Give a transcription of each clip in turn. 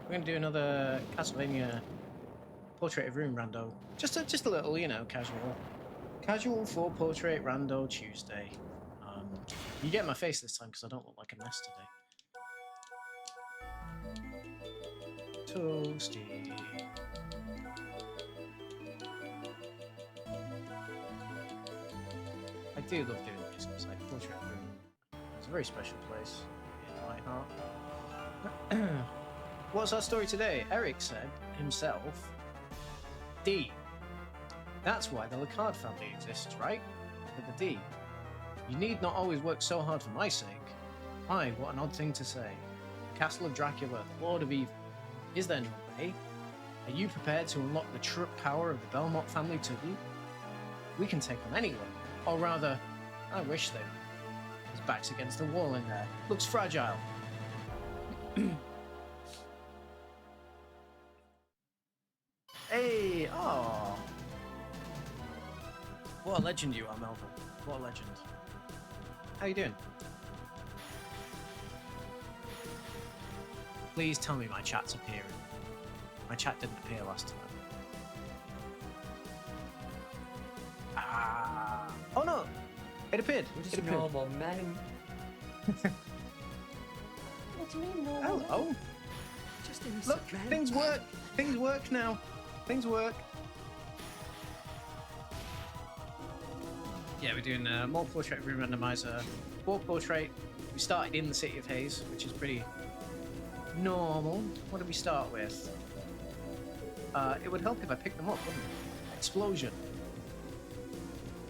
We're gonna do another Castlevania Portrait of Room rando. Just a little, you know, casual for Portrait Rando Tuesday. You get my face this time because I don't look like a mess today. Toasty. I do love doing this because like Portrait Room is a very special place in my heart. What's our story today? Eric said himself, D. That's why the Lacard family exists, right? With the D. You need not always work so hard for my sake. My, what an odd thing to say. The Castle of Dracula, Lord of Evil. Is there no way? Are you prepared to unlock the true power of the Belmont family too? We can take on anyone. Or rather, I wish they would. His back's against the wall in there. Looks fragile. Hey, oh. What a legend you are, Melville. What a legend. How you doing? Please tell me my chat's appearing. My chat didn't appear last time. Ah. Oh no! It appeared. What is normal, man? What do you mean normal? Hello. Just innocent, Look, man. things work. Things work now. Things work. Yeah, we're doing more Portrait Room Randomiser. For Portrait, we started in the City of Haze, which is pretty normal. What did we start with? It would help if I picked them up, wouldn't it? Explosion.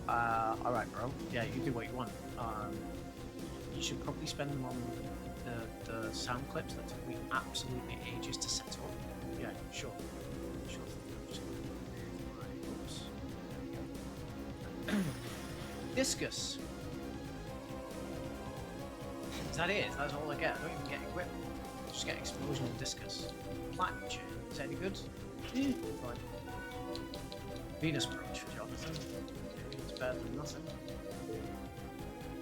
Alright, bro. Yeah, you do what you want. You should probably spend them on the sound clips that took me absolutely ages to set up. Yeah, sure. Sure. Just there we go. Discus. Is that it? That's all I get. I don't even get equipment. I just get explosion and discus. Platinum chain. Is that any good? Yeah. Fine. Venus brooch for Jonathan. It's better than nothing.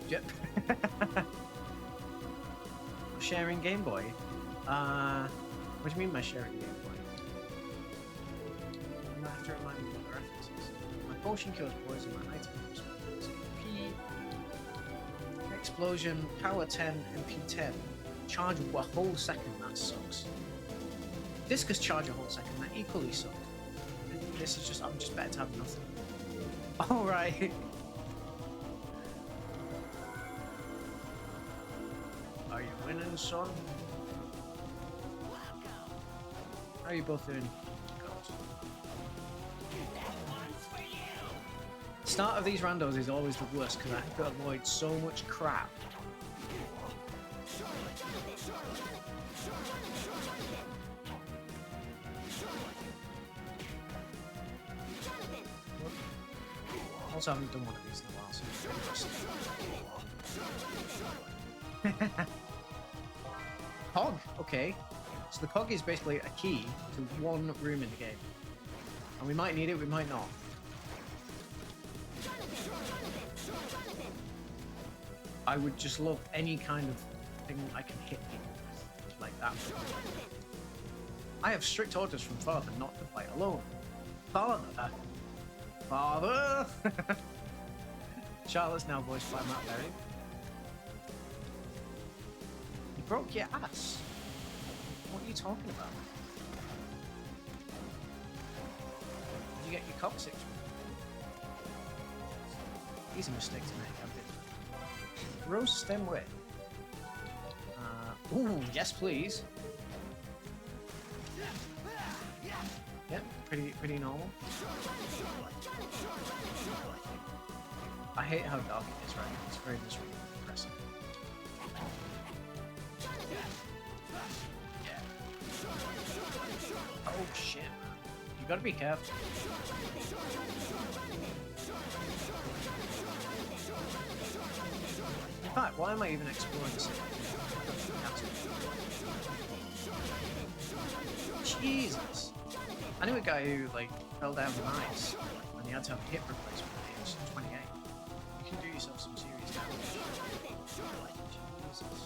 Yep. Sharing Game Boy? What do you mean by sharing Game Boy? I have to remind me of the references. My potion kills poison, my item kills P. Explosion, power 10, MP 10. Charge a whole second, that sucks. Discus charge a whole second, that equally sucks. This is just, I'm just better to have nothing. Alright. Are you winning, son? How are you both doing? Start of these randos is always the worst because I have to avoid so much crap. Also, I haven't done one of these in a while, so Cog, okay. So the cog is basically a key to one room in the game. And we might need it, we might not. I would just love any kind of thing I can hit people with, like that. I have strict orders from Father not to fight alone. Father! Father! Charlotte's now voiced by Matt Berry. You broke your ass. What are you talking about? Did you get your coccyx? Easy mistake to make, I did. Rose stem way. Ooh, yes please. Yep, pretty normal. I hate how dark it is right now. It's very depressing. Yeah. Oh shit, man. You gotta be careful. In fact, why am I even exploring this? Jesus. I knew a guy who like fell down the ice and he had to have a hip replacement at the age of 28. You can do yourself some serious damage. Jesus.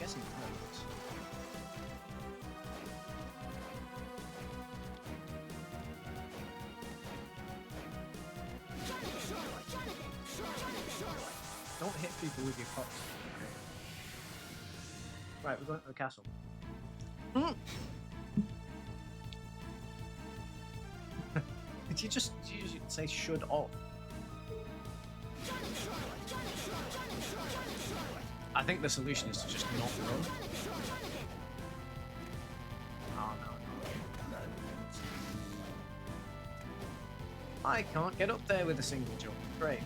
guessing it works. Don't hit people with your pops. Right, we're going to the castle. Did you just say should off? I think the solution is to just not run. Oh no. I can't get up there with a single jump. Great.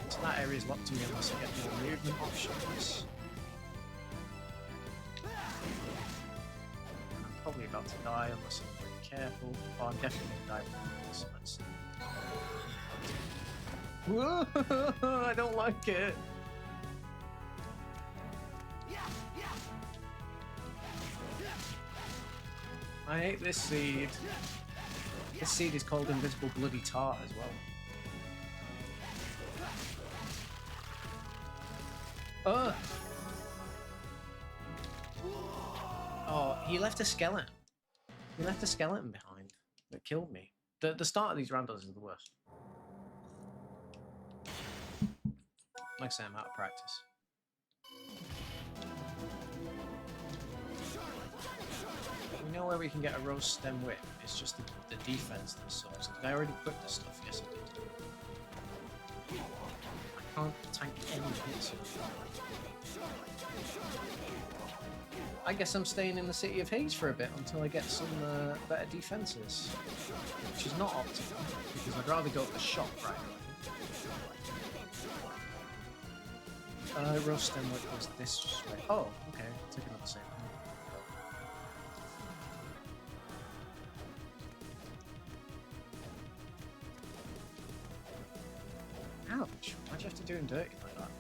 So that area's locked to me unless I get more movement options. I'm probably about to die unless I'm very careful. Oh, I'm definitely going to die from this. Let's see. Whoa! I don't like it. I hate this seed. This seed is called Invisible Bloody Tart as well. Oh, he left a skeleton. He left a skeleton behind that killed me. The start of these randos is the worst. Like I say, I'm out of practice. We know where we can get a roast stem whip. It's just the defense that sucks. Did I already equip this stuff? Yes, I did. I can't tank any hits. I guess I'm staying in the City of Hades for a bit until I get some better defenses, which is not optimal because I'd rather go to the shop right away. Roast stem whip was this way. Oh, okay. Take another save. Ouch! Why'd you have to do him dirty like that?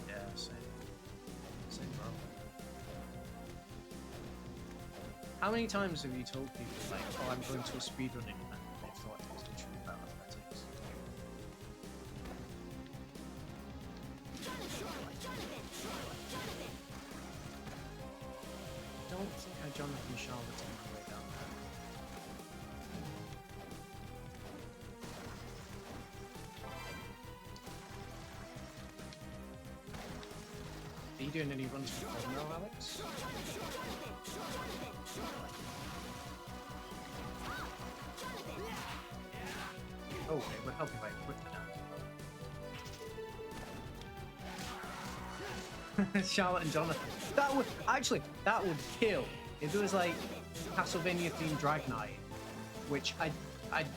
Yeah, same. Same, bro. How many times have you told people, like, oh, I'm going to a speedrunning event, and they thought it was literally about athletics? I don't think I Jonathan Charlotte on my way down there. Are you doing any runs for now, Alex? Oh, okay, we're helping by equipment now. Charlotte and Jonathan. That would that would kill if there was like Castlevania themed Drag Night, which I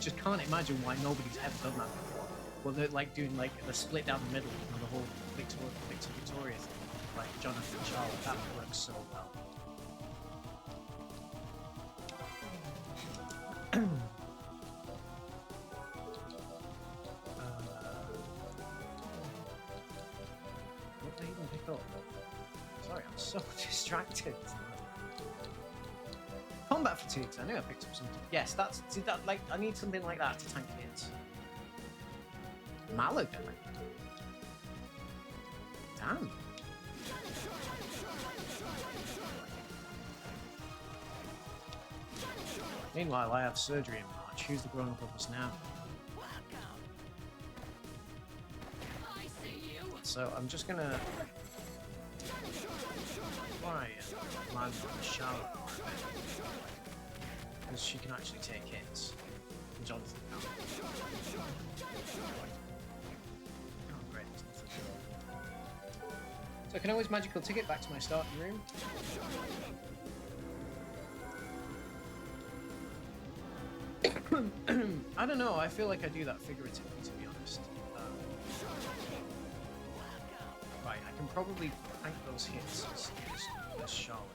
just can't imagine why nobody's ever done that before. Well, they're like doing like the split down the middle, you know, the whole Victoria thing, like Jonathan and Charlotte. That would work so well. What did they even pick up? Sorry, I'm so distracted. Combat fatigue. I knew I picked up something. Yes, see that. Like, I need something like that to tank hits. Malaga. Damn. Meanwhile, I have surgery in March. Who's the grown-up of us now? So I'm just gonna try and land on Charlotte for a bit, because she can actually take hits. And Jonathan can't. Oh great, there's nothing. So I can always magical ticket back to my starting room. I don't know, I feel like I do that figuratively, to be honest. Right, I can probably tank those hits as Charlotte.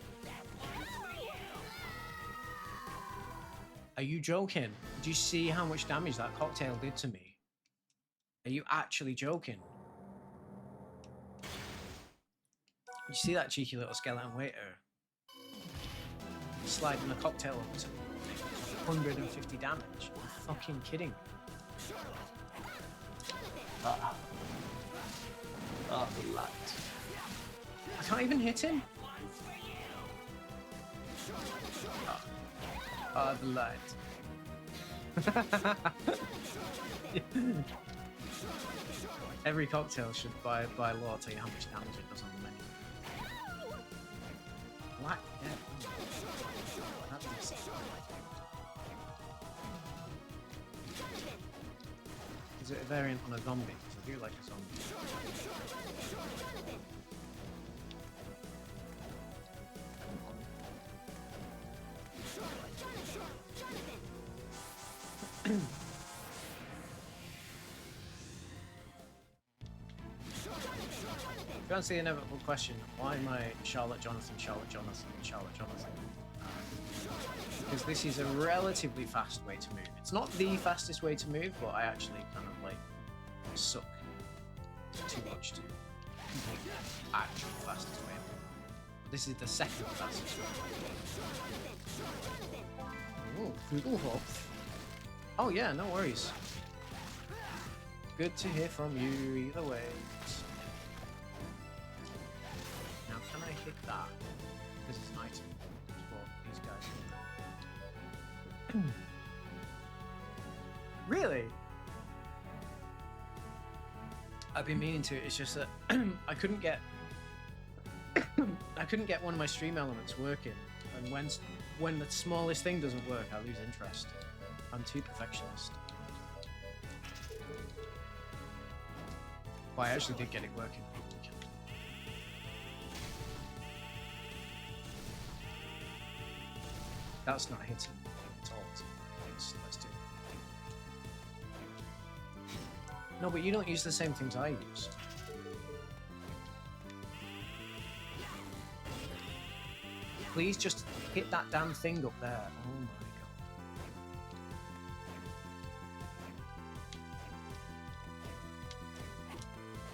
Are you joking? Do you see how much damage that cocktail did to me? Are you actually joking? You see that cheeky little skeleton waiter sliding the cocktail up to 150 damage? Are you fucking kidding? Oh, the light. I can't even hit him. The light. Every cocktail should by law tell you how much damage it does on the menu. Black death. That's Is it a variant on a zombie? Because I do like a zombie. To answer the inevitable question, why am I Charlotte Jonathan, Charlotte Jonathan, Charlotte Jonathan? Because this is a relatively fast way to move. It's not the fastest way to move, but I actually kind of like suck too much to complete the actual fastest way. This is the second fastest way. Oh, Google. Oh yeah, no worries. Good to hear from you either way. Now can I hit that? Because it's an item for these guys. Really? I've been meaning to, it's just that I couldn't get one of my stream elements working, and when the smallest thing doesn't work, I lose interest. I'm too perfectionist. Well, I actually did get it working. That's not hitting at all. Let's do it. No, but you don't use the same things I use. Please just hit that damn thing up there. Oh my god.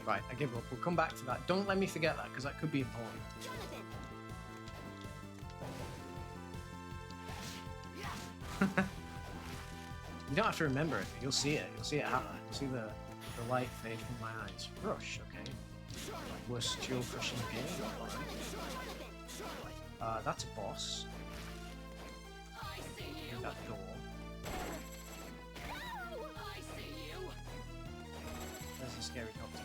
Right, I give up. We'll come back to that. Don't let me forget that, because that could be important. You don't have to remember it. You'll see it. You'll see it happen. You'll see the light fade from my eyes. Rush, okay. Worst dual crush in the game. That's a boss. And that door. There's a scary cocktail.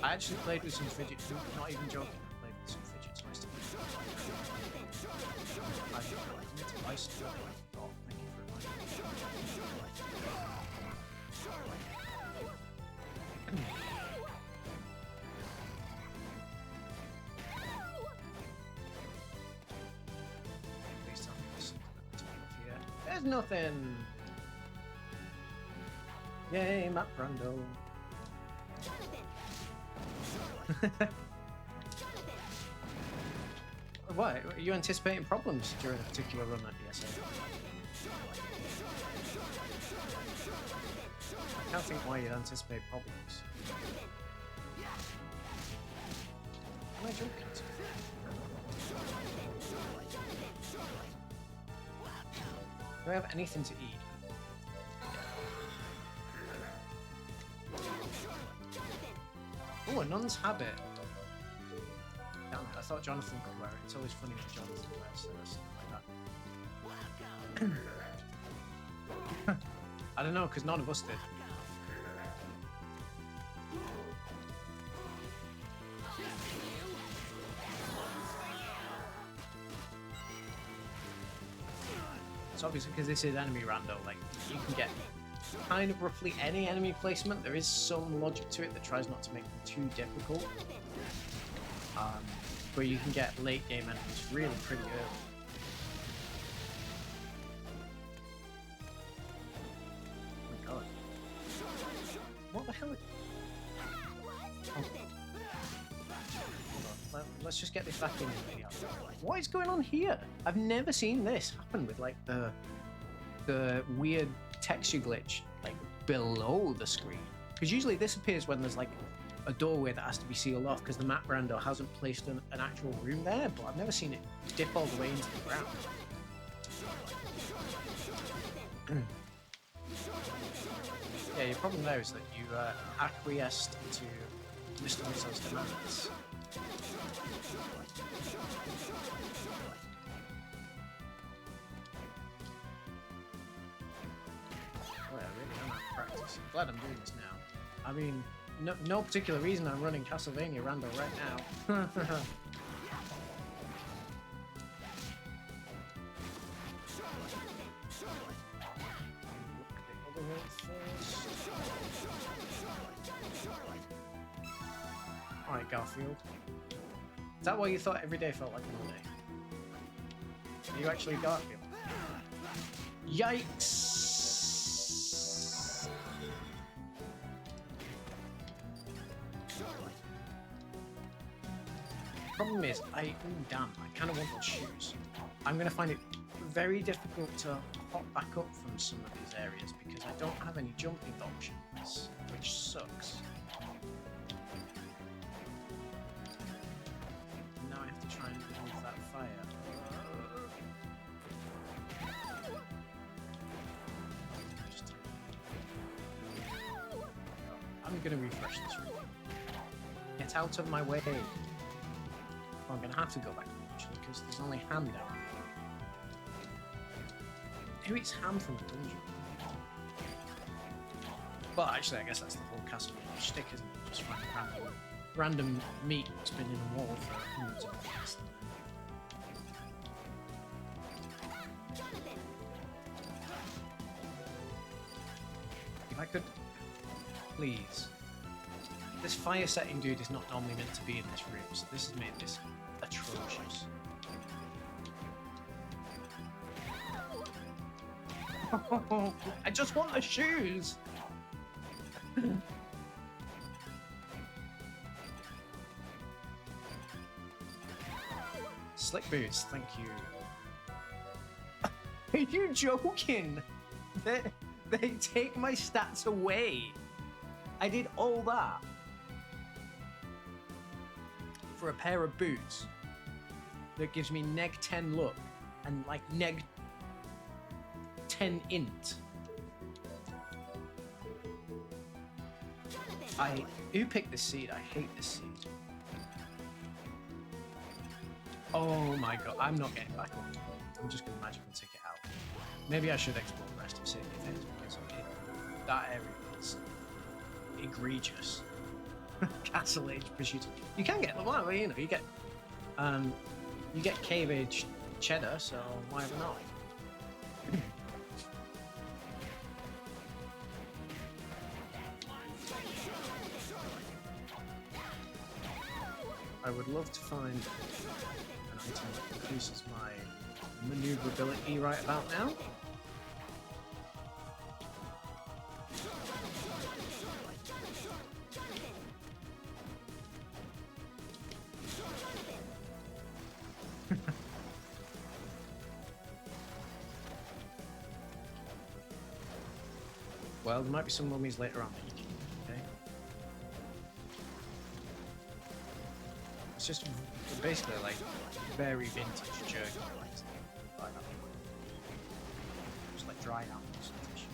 I actually played with some fidget, not even joking, I played with some fidget toys today. I didn't know, it's nice to oh, thank you for Please tell me there's something at the top of here. There's nothing! Yay, Matt Brando. Why? Are you anticipating problems during a particular run at DSA? I can't think why you'd anticipate problems. Am I joking? Do I have anything to eat? Oh, a nun's habit. Damn it, I thought Jonathan could wear it. It's always funny when Jonathan wears something like that. I don't know, because none of us did. It's obviously because this is enemy rando, like, you can get kind of roughly any enemy placement. There is some logic to it that tries not to make them too difficult. Where you can get late game enemies really pretty early. Oh my god. What the hell? Oh. Hold on. Let's just get this back in here. What is going on here? I've never seen this happen with like the weird texture glitch like below the screen, because usually this appears when there's like a doorway that has to be sealed off because the map rando hasn't placed an actual room there, but I've never seen it dip all the way into the ground. Yeah, your problem there is that you acquiesced to Mr. Mizzo's demands. Well, I really am out of practice. I'm glad I'm doing this now. I mean, no particular reason I'm running Castlevania Rando right now. Alright, Garfield. Is that why you thought every day felt like another day? Are you actually Garfield? Yikes! Problem is, damn, I kind of want those shoes. I'm going to find it very difficult to hop back up from some of these areas because I don't have any jumping options, which sucks. Now I have to try and remove that fire. I'm going to refresh this room. Get out of my way. Well, I'm going to have to go back actually because there's only ham down. Who eats ham from the dungeon? Well, actually, I guess that's the whole Castlevania shtick, isn't it? Just find random meat that's been in a wall for hundreds of years. If I could, please. This fire setting dude is not normally meant to be in this room, so this has made this atrocious. I just want the shoes! Slick boots, thank you. Are you joking? They take my stats away. I did all that for a pair of boots that gives me neg 10 look and like neg 10 int. Who picked this seed? I hate this seed. Oh my god, I'm not getting back up. I'm just gonna magically take it out. Maybe I should explore the rest of City Things because that area is egregious. Castle Age pursuit. You can get well, you know, you get Cave Age cheddar, so why ever not? I would love to find an item that increases my maneuverability right about now. Well, there might be some mummies later on. Okay. It's just basically like very vintage jerky. Just like dried apples and fish.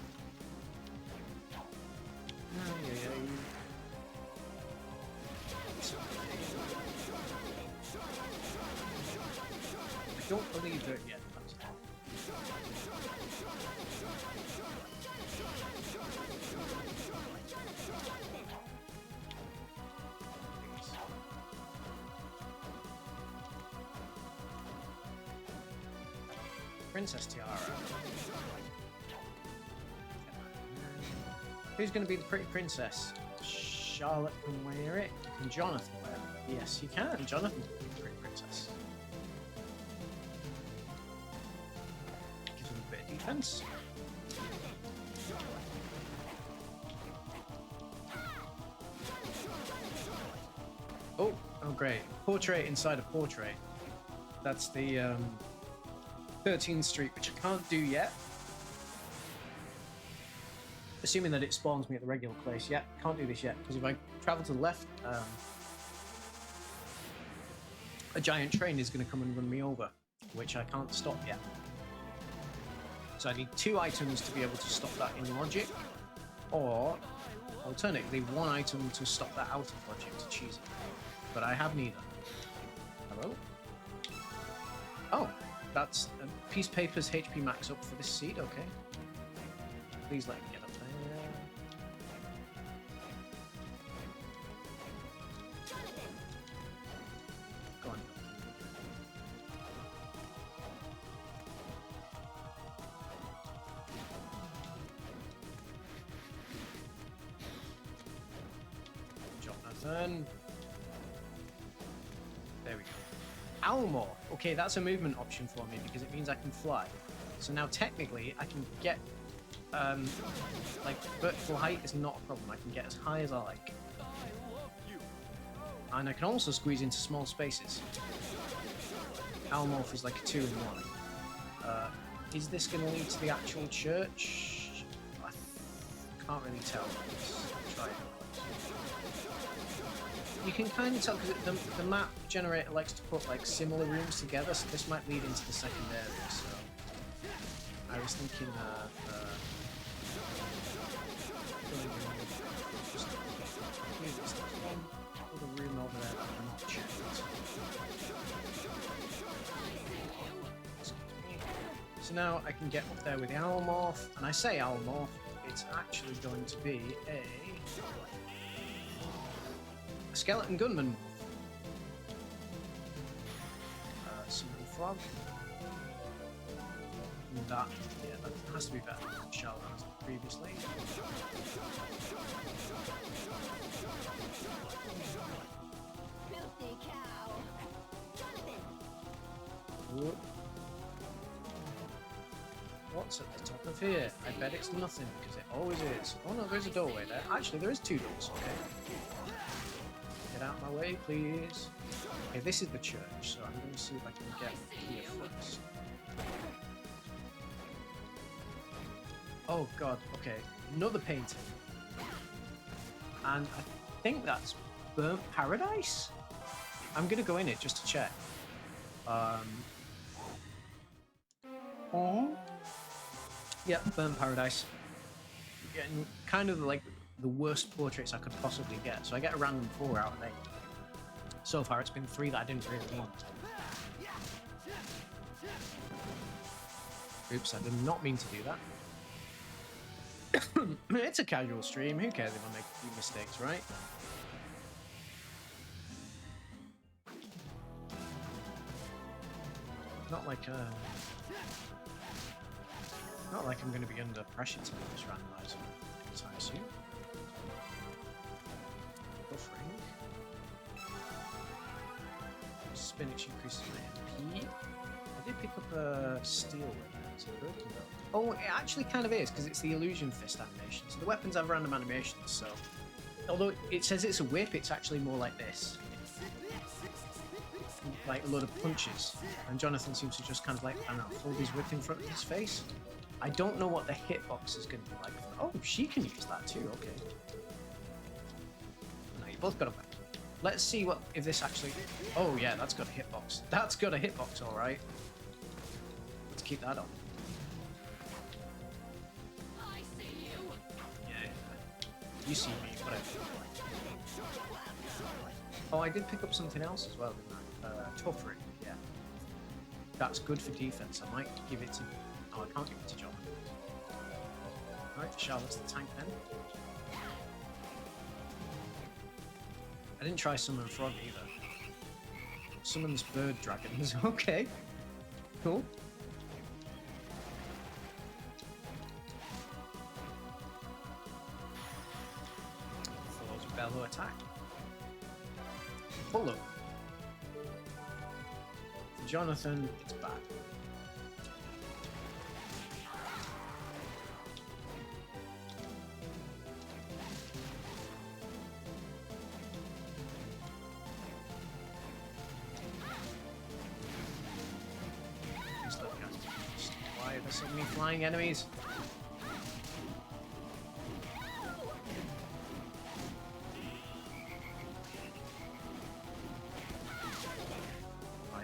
I don't believe that yet. Princess Tiara. Who's going to be the pretty princess? Charlotte can wear it. Can Jonathan wear it? Yes, he can. Jonathan can be the pretty princess. Gives him a bit of defense. Oh great. Portrait inside a portrait. That's the 13th Street, which I can't do yet. Assuming that it spawns me at the regular place. Yeah, can't do this yet, because if I travel to the left, a giant train is going to come and run me over, which I can't stop yet. So I need 2 items to be able to stop that in logic, or alternatively 1 item to stop that out of logic to cheese it. But I have neither. Hello? Oh, that's a piece of paper's HP max up for this seed, okay. Please let me get up there. Go on. Jonathan. There we go. Owlmore. Okay, that's a movement option for me because it means I can fly. So now technically I can get like vertical height is not a problem. I can get as high as I like. And I can also squeeze into small spaces. Owlmorph is like a 2-in-1. Is this going to lead to the actual church? I can't really tell. Let's try it. You can kind of tell because the map generator likes to put like similar rooms together, so this might lead into the second area. So I was thinking the room over there that I'm not checked. So now I can get up there with the Owlmorph, and I say Owlmorph, it's actually going to be a skeleton gunman. Summon frog. That has to be better than Shell as previously. Filthy cow. Whoop. What's at the top of here? I bet it's nothing because it always is. Oh no, there's a doorway there. Actually, there is 2 doors. Okay. Get out of my way, please. Okay, this is the church, so I'm going to see if I can get here first. Oh god, okay. Another painting. And I think that's Burnt Paradise? I'm going to go in it just to check. Yeah, Burnt Paradise. Getting kind of like the worst portraits I could possibly get. So I get a random 4 out of 8. So far it's been 3 that I didn't really want. Oops, I did not mean to do that. It's a casual stream, who cares if I make a few mistakes, right? Not like I'm going to be under pressure to make this randomizer anytime soon. Buffering. Spinach increases my MP. I did pick up a steel weapon. Is it broken though? Oh, it actually kind of is because it's the illusion fist animation. So the weapons have random animations. So although it says it's a whip, it's actually more like this. Like a load of punches, and Jonathan seems to just kind of like, I don't know, hold his whip in front of his face. I don't know what the hitbox is going to be like. Oh, she can use that too, okay. No, you both got a weapon. Let's see what, if this actually, oh yeah, that's got a hitbox. That's got a hitbox, alright. Let's keep that on. I see you. Yeah, you see me, whatever. Oh, I did pick up something else as well, didn't I? Toughery, yeah. That's good for defense. I might give it to... Oh, I can't give it to John. Alright, Charlotte's the tank then. I didn't try Summon Frog either. Summons Bird Dragons. Okay. Cool. Thor's Bellow attack. Pull up. Jonathan, it's bad. These little guys. Why are there so many flying enemies?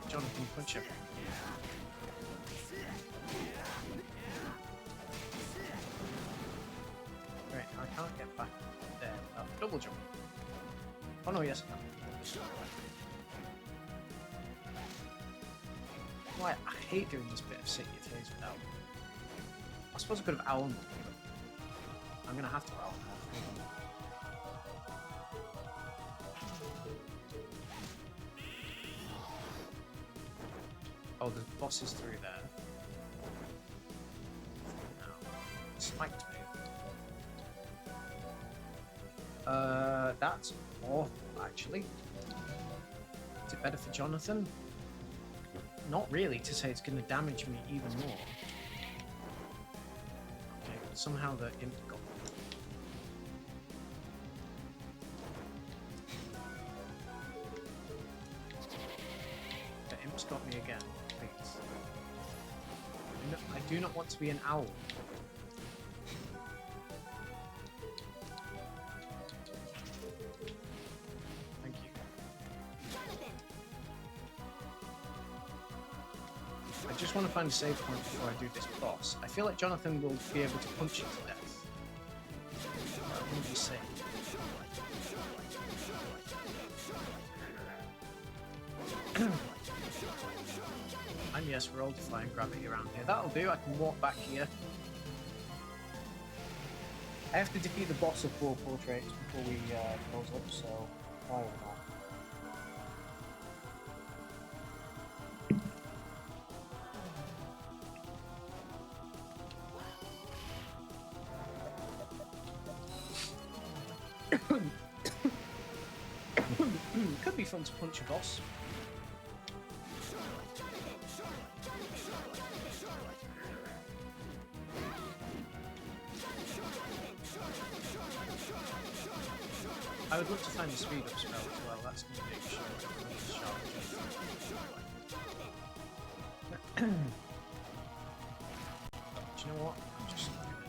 Jonathan, punch him. can't get back there without double jump. Oh no, yes I can. Why, I hate doing this bit of City of Haze without. I suppose I could have owled, but I'm gonna have to owl now. Oh, the boss is through there. No. Spiked me. That's awful, actually. Is it better for Jonathan? Not really, to say it's going to damage me even more. Okay, somehow the imp got me. The imp's got me again, please. I do not want to be an owl. Thank you. I just want to find a save point before I do this boss. I feel like Jonathan will be able to punch you to death. That wouldn't be safe. And yes, roll defying gravity around here. That'll do, I can walk back here. I have to defeat the boss of 4 portraits before we close up, so why not? Could be fun to punch a boss. I would love to find the speed up spell as well, that's going to make sure it's sharp. Do you know what? I'm just going to forget.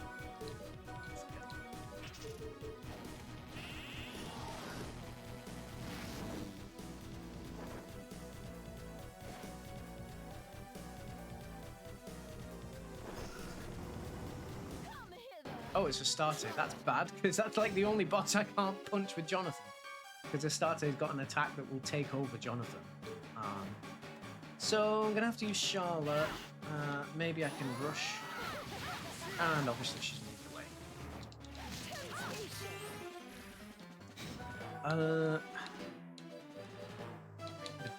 Oh, it's Astarte. That's bad, because that's like the only boss I can't punch with Jonathan. Because Astarte's got an attack that will take over Jonathan. So I'm going to have to use Charlotte. Maybe I can rush. And obviously she's moved away.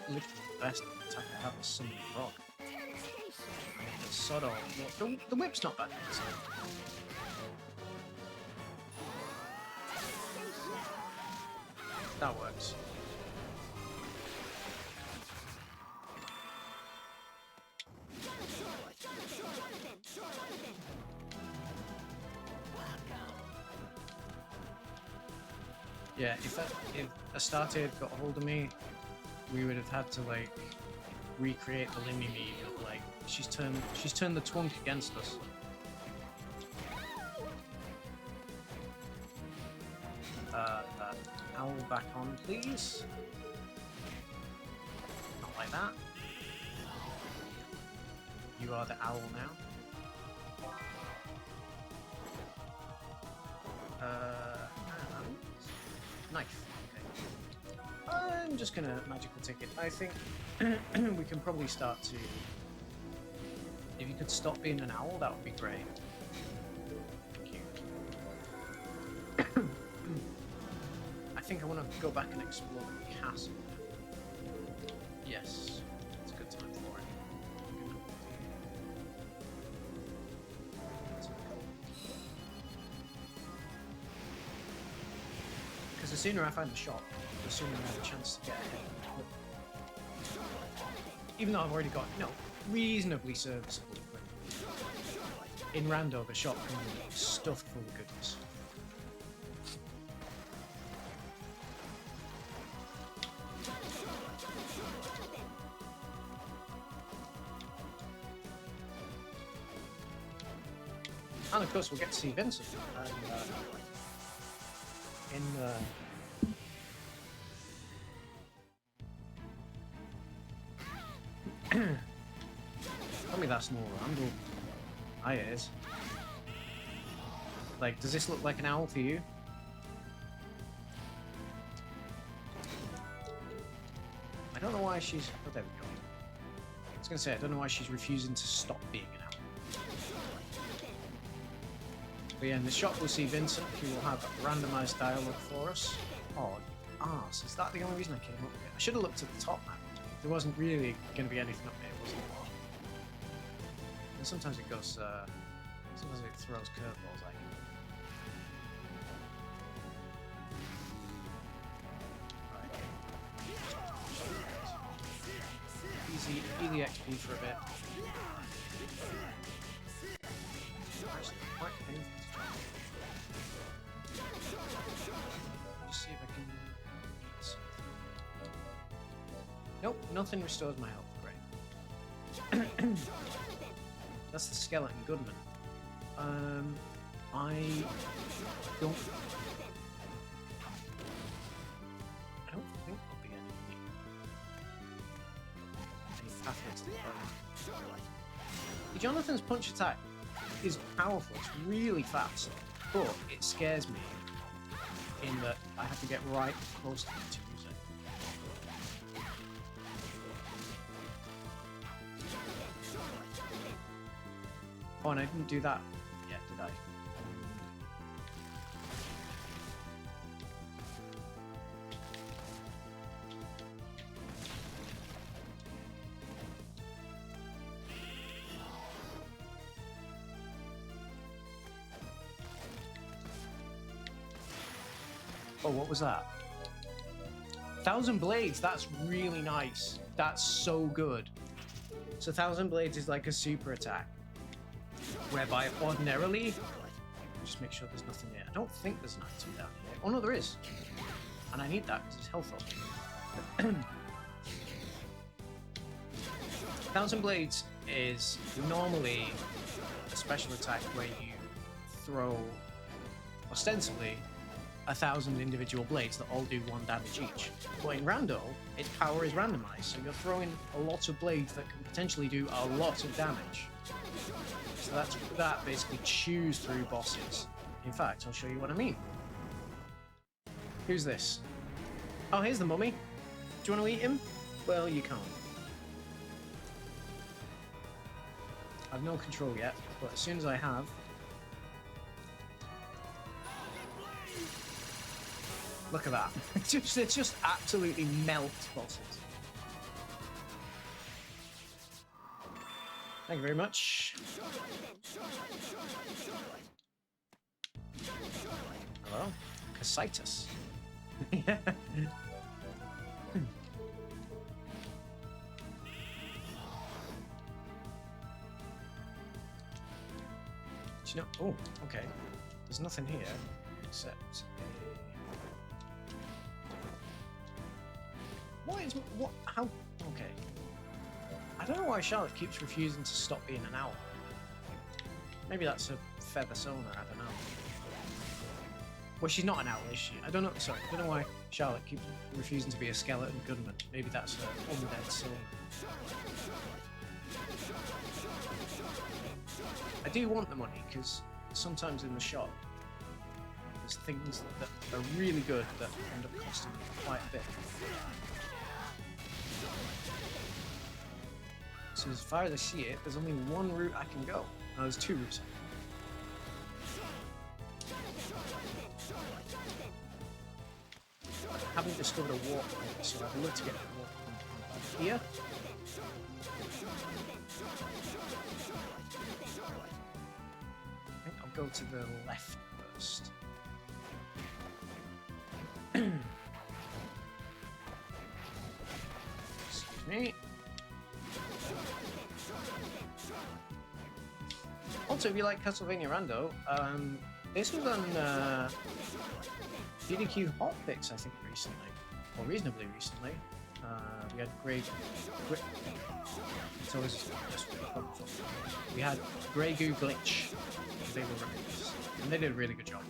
Literally the best attack I have is Summon Rock. The sod off. The whip's not bad. So. That works. Yeah, if Astarte had got a hold of me, we would have had to like recreate the Limmy Me of like she's turned the twunk against us. Owl back on, please. Not like that. You are the owl now. And knife. Okay. I'm just gonna magical ticket. I think we can probably start to. If you could stop being an owl, that would be great. I think I want to go back and explore the castle. Yes, it's a good time for it. Because the sooner I find the shop, the sooner I have a chance to get ahead. Even though I've already got, reasonably serviceable equipment. In Rando, the shop can be stuffed full of goodness. And of course, we'll get to see Vincent Tell me that's no Randall. Aye, it is. Like, does this look like an owl for you? I don't know why she's... Oh, there we go. I was going to say, I don't know why she's refusing to stop being an owl. But yeah, in the shop we'll see Vincent, who will have a randomised dialogue for us. Oh, arse. Is that the only reason I came up here? I should have looked at the top map. There wasn't really going to be anything up there, was there? And sometimes it goes... sometimes it throws curveballs at you. Easy XP for a bit. Actually, quite painful. Just see if I can eat something. Nope, nothing restores my health. Great. That's the skeleton Goodman. I don't think there'll be any pathways to the bone. Jonathan's punch attack is powerful. It's really fast, but it scares me in that I have to get right close to it to use it. Oh, and I didn't do that yet, did I? Oh, what was that? 1,000 Blades, that's really nice. That's so good. So 1,000 Blades is like a super attack, whereby ordinarily, just make sure there's nothing there. I don't think there's an item down here. Oh no, there is. And I need that because it's health up. 1,000 Blades is normally a special attack where you throw, ostensibly, 1,000 individual blades that all do 1 damage each. But in Rando, its power is randomized, so you're throwing a lot of blades that can potentially do a lot of damage. So that basically chews through bosses. In fact, I'll show you what I mean. Who's this? Oh, here's the mummy. Do you want to eat him? Well, you can't. I've no control yet, but as soon as I have... Look at that. It just absolutely melts bosses. Thank you very much. Hello? Casitus. Yeah. Do you know? Oh, okay. There's nothing here except a... What? How? Okay. I don't know why Charlotte keeps refusing to stop being an owl. Maybe that's a feather sonar, I don't know. Well, she's not an owl, is she? I don't know. Sorry, I don't know why Charlotte keeps refusing to be a skeleton gunman. Maybe that's her undead soul. I do want the money because sometimes in the shop there's things that are really good that end up costing me quite a bit. So as far as I see it, there's only one route I can go. No, there's 2 routes. I haven't discovered a walk point, so I'd love to get a walk point here. I think I'll go to the left first. Excuse me. Also, if you like Castlevania Rando, this was on PDQ Hotfix, I think, recently, or reasonably recently. We had it's always just we had Grey Goo Glitch. They were released, and they did a really good job.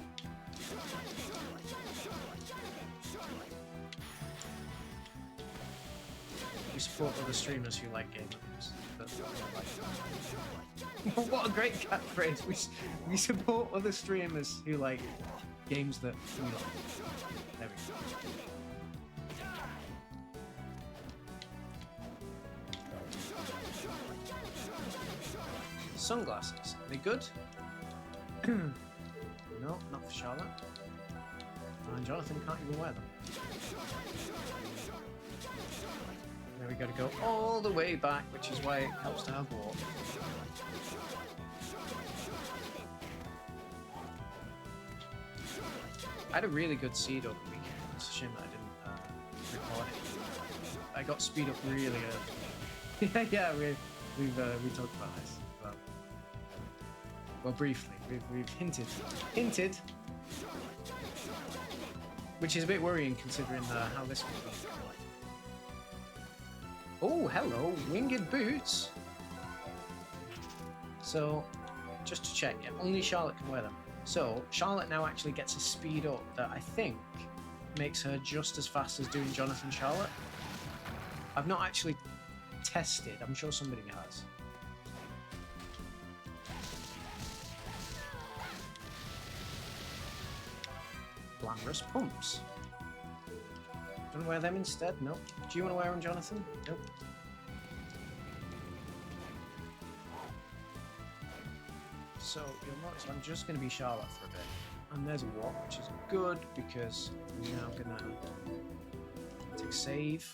We support other streamers who like games. What a great catchphrase! We support other streamers who like games that we like. There we go. Sunglasses. Are they good? No, not for Charlotte. And Jonathan can't even wear them. There we gotta go all the way back, which is why it helps to have walk. I had a really good seed over the weekend. It's a shame that I didn't record it. I got speed up really early. Yeah, we talked about this. Well, briefly, we've hinted, which is a bit worrying considering how this one's going to go. Oh, hello, winged boots. So, just to check, yeah, only Charlotte can wear them. So, Charlotte now actually gets a speed up that I think makes her just as fast as doing Jonathan Charlotte. I've not actually tested, I'm sure somebody has. Glamorous pumps. Do you want to wear them instead? Nope. Do you want to wear them, Jonathan? Nope. So you'll notice I'm just going to be Charlotte for a bit. And there's a walk, which is good because I'm now going to take save.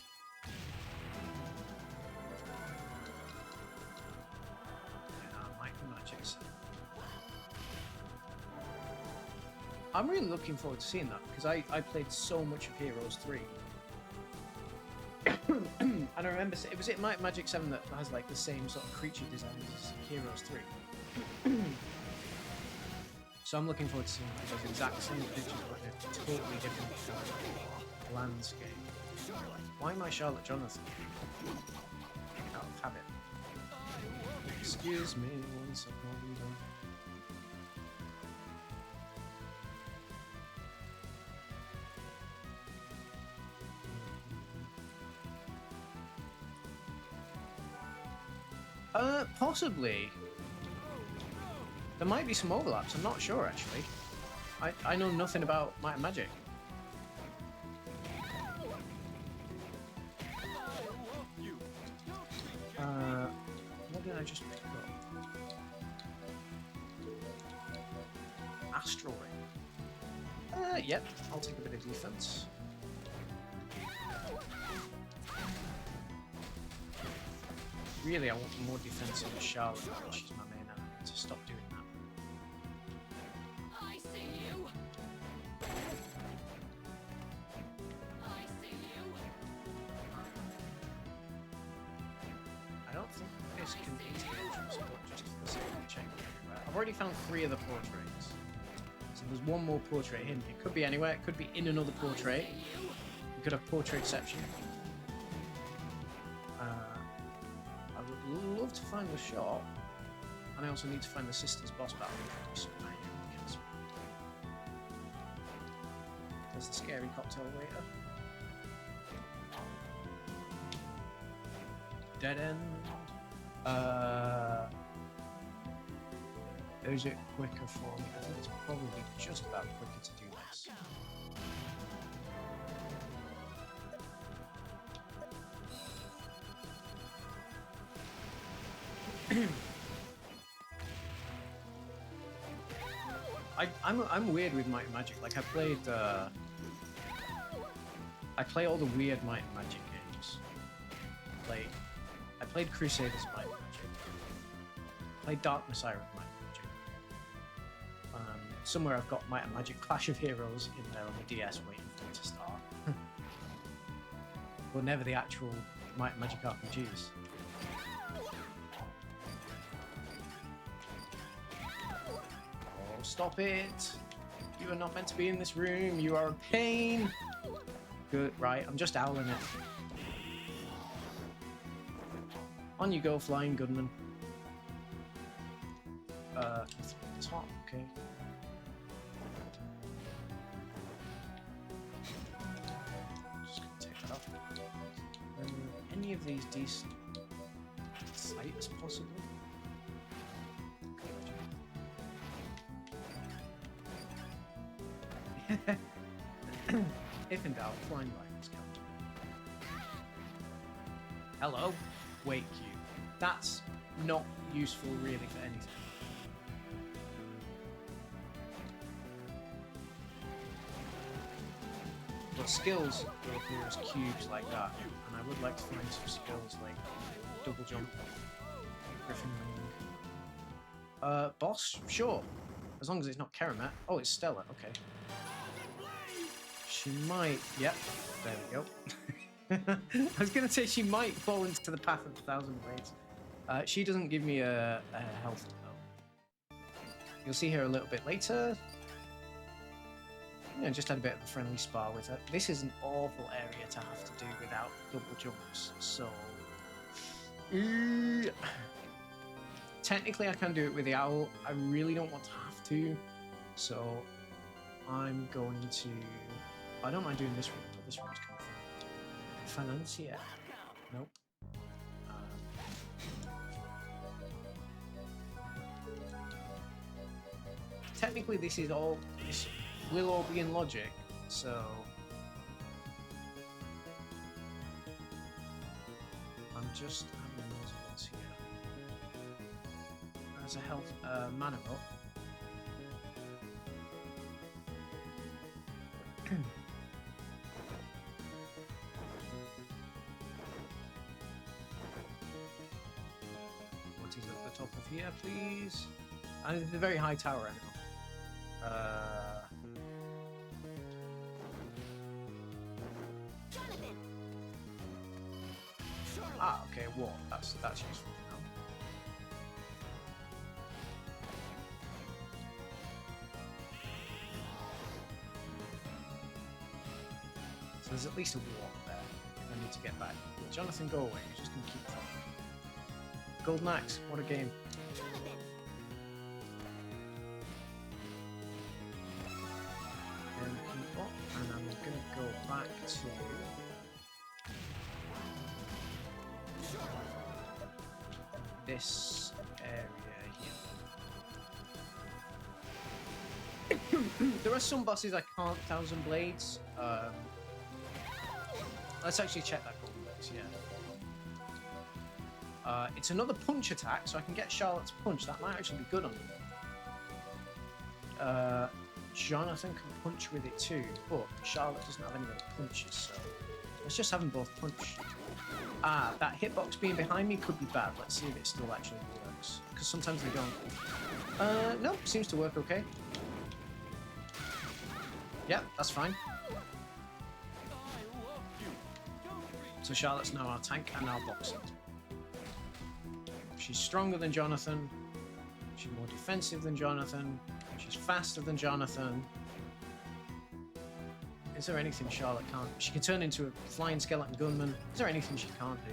I'm really looking forward to seeing that because I played so much of Heroes 3. And I remember, was it Might Magic 7 that has like the same sort of creature design as Heroes 3? So I'm looking forward to seeing like those exact same pictures but in a totally different landscape. Why am I Charlotte Jonathan? Out of habit. Excuse me one second. Possibly. There might be some overlaps, I'm not sure actually. I know nothing about Might and Magic. What did I just pick up? Astral Ring. Yep, I'll take a bit of defense. Really, I want more defense on Charlotte, which is my main enemy, to stop doing that. I see you. I see you. I don't think this can be dangerous, but just for the sake of checking everywhere. I've already found 3 of the portraits. So there's one more portrait hidden. It could be anywhere, it could be in another portrait. We could have portraitception. Love to find the shop, and I also need to find the sisters boss battle. There's the scary cocktail waiter. Dead end. Is it quicker for me? I think it's probably just about quicker to do this. I'm weird with Might and Magic. Like I play all the weird Might and Magic games. I played Crusaders Might and Magic. Played Dark Messiah with Might and Magic. Somewhere I've got Might and Magic Clash of Heroes in there on the DS waiting for it to start. But never the actual Might and Magic RPGs. Stop it! You are not meant to be in this room. You are a pain. Good, right? I'm just owling it. On you go, Flying Gunman. Top, okay. Just gonna take that off. Any of these decent sight as possible? If in doubt, flying rifles count. Hello? Wake you. That's not useful really for anything. But skills will appear as cubes like that, and I would like to find some skills like double jump, griffin wing. Boss? Sure. As long as it's not Keramet. Oh, it's Stella, okay. She might... Yep, there we go. I was going to say she might fall into the path of 1,000 blades. She doesn't give me a health, though. You'll see her a little bit later. You know, just had a bit of a friendly spar with her. This is an awful area to have to do without double jumps, so... Technically, I can do it with the owl. I really don't want to have to, so I'm going to... I don't mind doing this room, but this room's coming from Financier. Nope. Technically, this will all be in logic, so I'm just having those ones here. As a health mana up. What is at the top of here, please? And it's a very high tower, I know. Okay, what? That's useful now. So there's at least a wall there. I need to get back. Jonathan, go away. You're just gonna keep talking. Golden Axe, what a game. And I'm gonna go back to this area here. There are some bosses I can't 1,000 blades. Let's actually check that golden axe, yeah. It's another punch attack, so I can get Charlotte's punch. That might actually be good on me. Jonathan can punch with it too, but Charlotte doesn't have any other punches, so let's just have them both punch. That hitbox being behind me could be bad. Let's see if it still actually works, because sometimes they don't. No, seems to work okay. Yep, that's fine. So Charlotte's now our tank and our boxer. She's stronger than Jonathan. She's more defensive than Jonathan. She's faster than Jonathan. Is there anything Charlotte can't? She can turn into a flying skeleton gunman. Is there anything she can't do?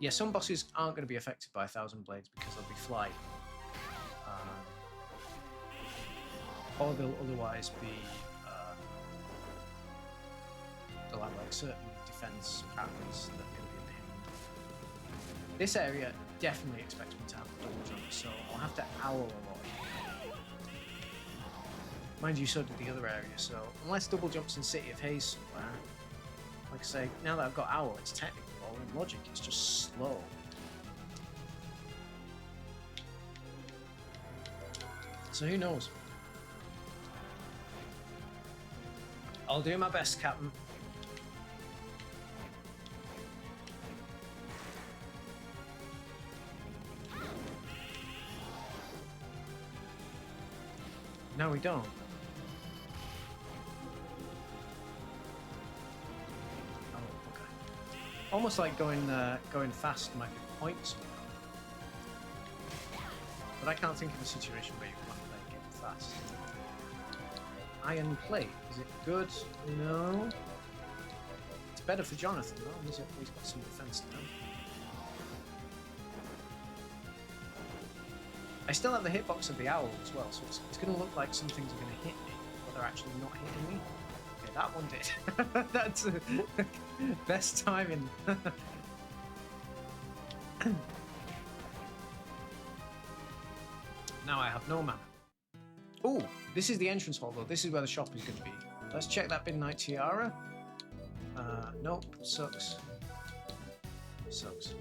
Yeah, some bosses aren't going to be affected by 1,000 blades because they'll be fly. Or they'll otherwise be... they'll have like certain defense patterns that can be a pain. This area definitely expects me to have double jump, so I'll have to owl a lot. Mind you, so did the other area, so unless double jumps in City of Haze somewhere, like I say, now that I've got owl, it's technically all in logic, it's just slow. So who knows? I'll do my best, Captain. No, we don't. Oh, okay. Almost like going fast might be the point somehow. But I can't think of a situation where you can't play getting fast. Iron plate, is it good? No. It's better for Jonathan though, he's got some defense now. I still have the hitbox of the owl as well, so it's going to look like some things are going to hit me, but they're actually not hitting me. Okay, that one did. That's best timing. Now I have no mana. Oh, this is the entrance hall though. This is where the shop is going to be. Let's check that Midnight Tiara. Nope, sucks. Sucks.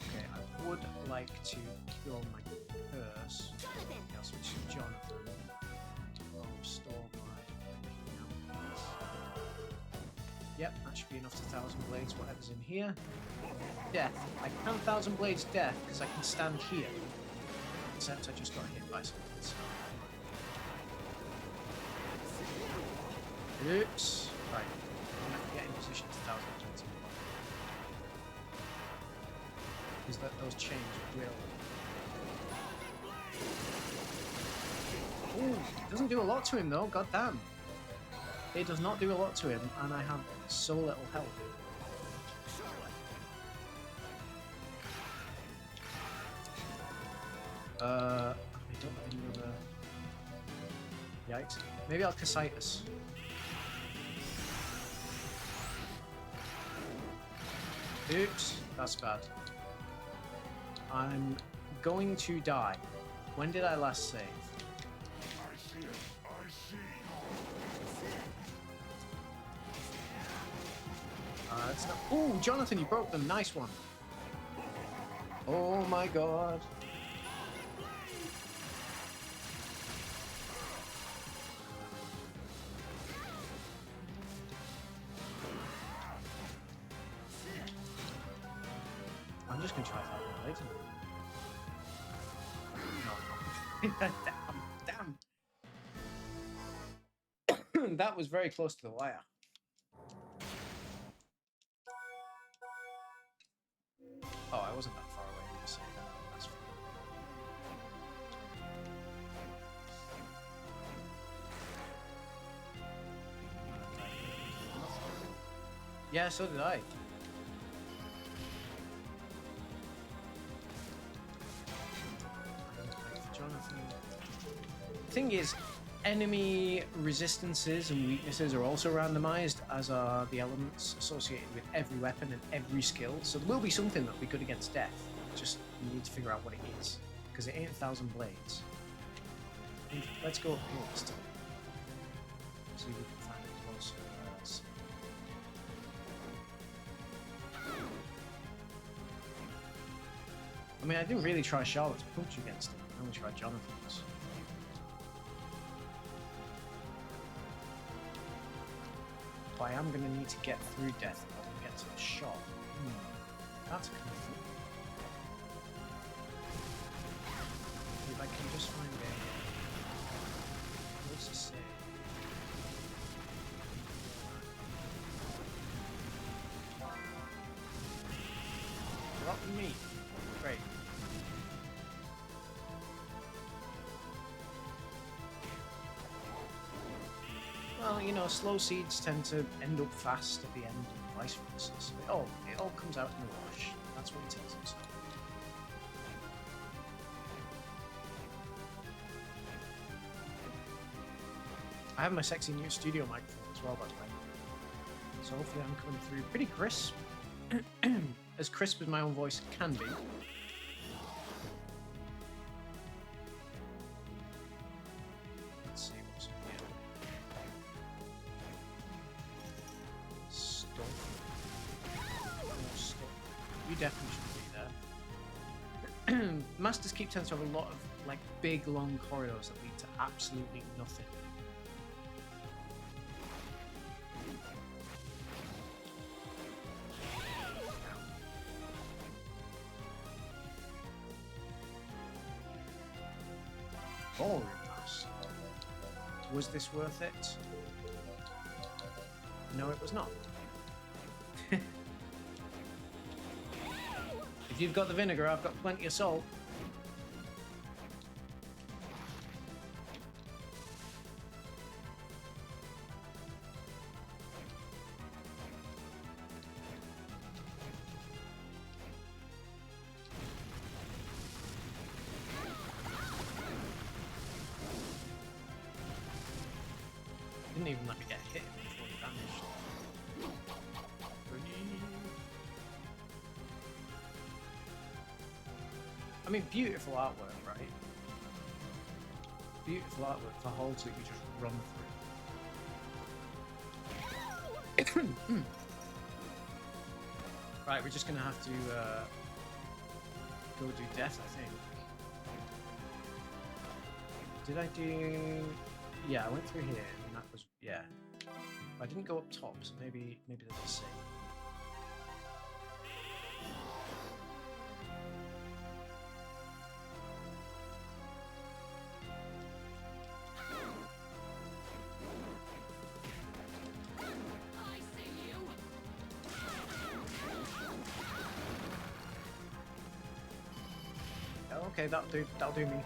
Okay, I would like to cure my curse. Okay, I'll switch to Jonathan. I'll restore my... Yep, that should be enough to 1,000 Blades, whatever's in here. Death. I can 1,000 Blades death because I can stand here. Except I just got hit by something. So. Oops. Right. I'm going to get in position to 1,020. Because those chains will... Ooh, it doesn't do a lot to him though, god damn. It does not do a lot to him, and I have so little health. I don't have any other... Yikes. Maybe I'll Casitas. Oops, that's bad. I'm going to die. When did I last save? I see it. I see. It's not... Ooh, Jonathan, you broke them. Nice one. Oh my god. I'm just gonna try that later. No. Damn. That was very close to the wire. Oh, I wasn't that far away when you say that. That's fine. Yeah, so did I. Jonathan. Thing is, enemy resistances and weaknesses are also randomized, as are the elements associated with every weapon and every skill. So there will be something that'll be good against death. Just you need to figure out what it is, because it ain't 1,000 blades. Let's go up here this time. See if we can find it closer. I mean, I didn't really try Charlotte's punch against him. I only tried Jonathan's. But I am going to need to get through death if I can get to the shop. That's confusing. If I can just find a... What's to say? Drop me. Great. Well, you know, slow seeds tend to end up fast at the end and vice versa. So it all comes out in a wash. That's what he tells himself. I have my sexy new studio microphone as well, by the way. So hopefully I'm coming through pretty crisp. As crisp as my own voice can be. Let's see what's in here. Stuff. More stuff. You definitely should be there. Masters Keep tends to have a lot of like big long corridors that lead to absolutely nothing. Ballroom House. Was this worth it? No, it was not. If you've got the vinegar, I've got plenty of salt. Didn't even let me get hit before the damage. I mean, beautiful artwork, right? Beautiful artwork for holes that you just run through. Right, we're just gonna have to go do death, I think. Did I do? Yeah, I went through here, and that was yeah. I didn't go up top, so maybe there's a save. I see you. Okay, that'll do me.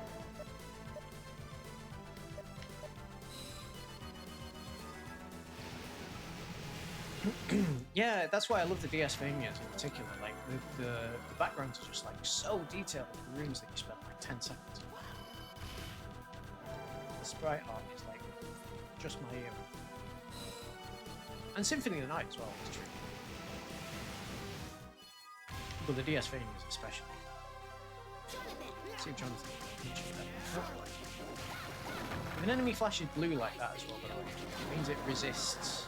Yeah, that's why I love the DS Vanias in particular. Like the backgrounds are just like so detailed. The rooms that you spend like 10 seconds. The sprite art is like just my era. And Symphony of the Night as well is true. But the DS Vanias especially. See if Jonathan can reach that. If an enemy flashes blue like that as well, by the way, it means it resists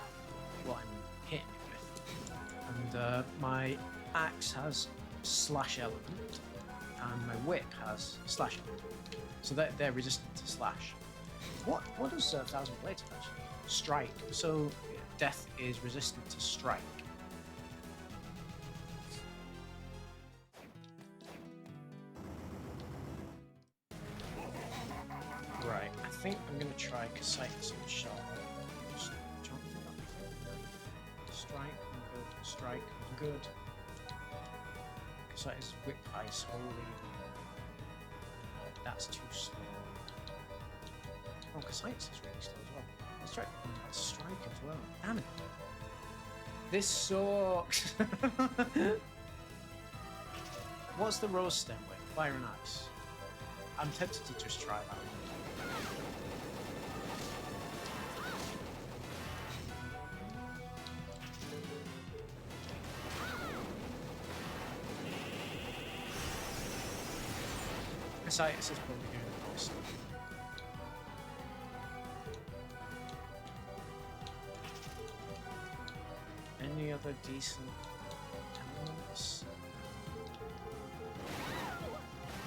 what I'm hitting it with. And my axe has slash element, and my whip has slash element. So they're resistant to slash. What does Thousand Blades actually? Strike. So death is resistant to strike. Right, I think I'm going to try Casaitis and Sharp. Strike, I'm good. Strike, I'm good. Casaitis whip ice, holy. That's too slow. Oh, Casaitis is really slow as well. Let's try strike as well. Damn it. This sucks. What's the rose stem with? Fire and ice. I'm tempted to just try that one. Casaitis is probably doing the most. Any other decent elements?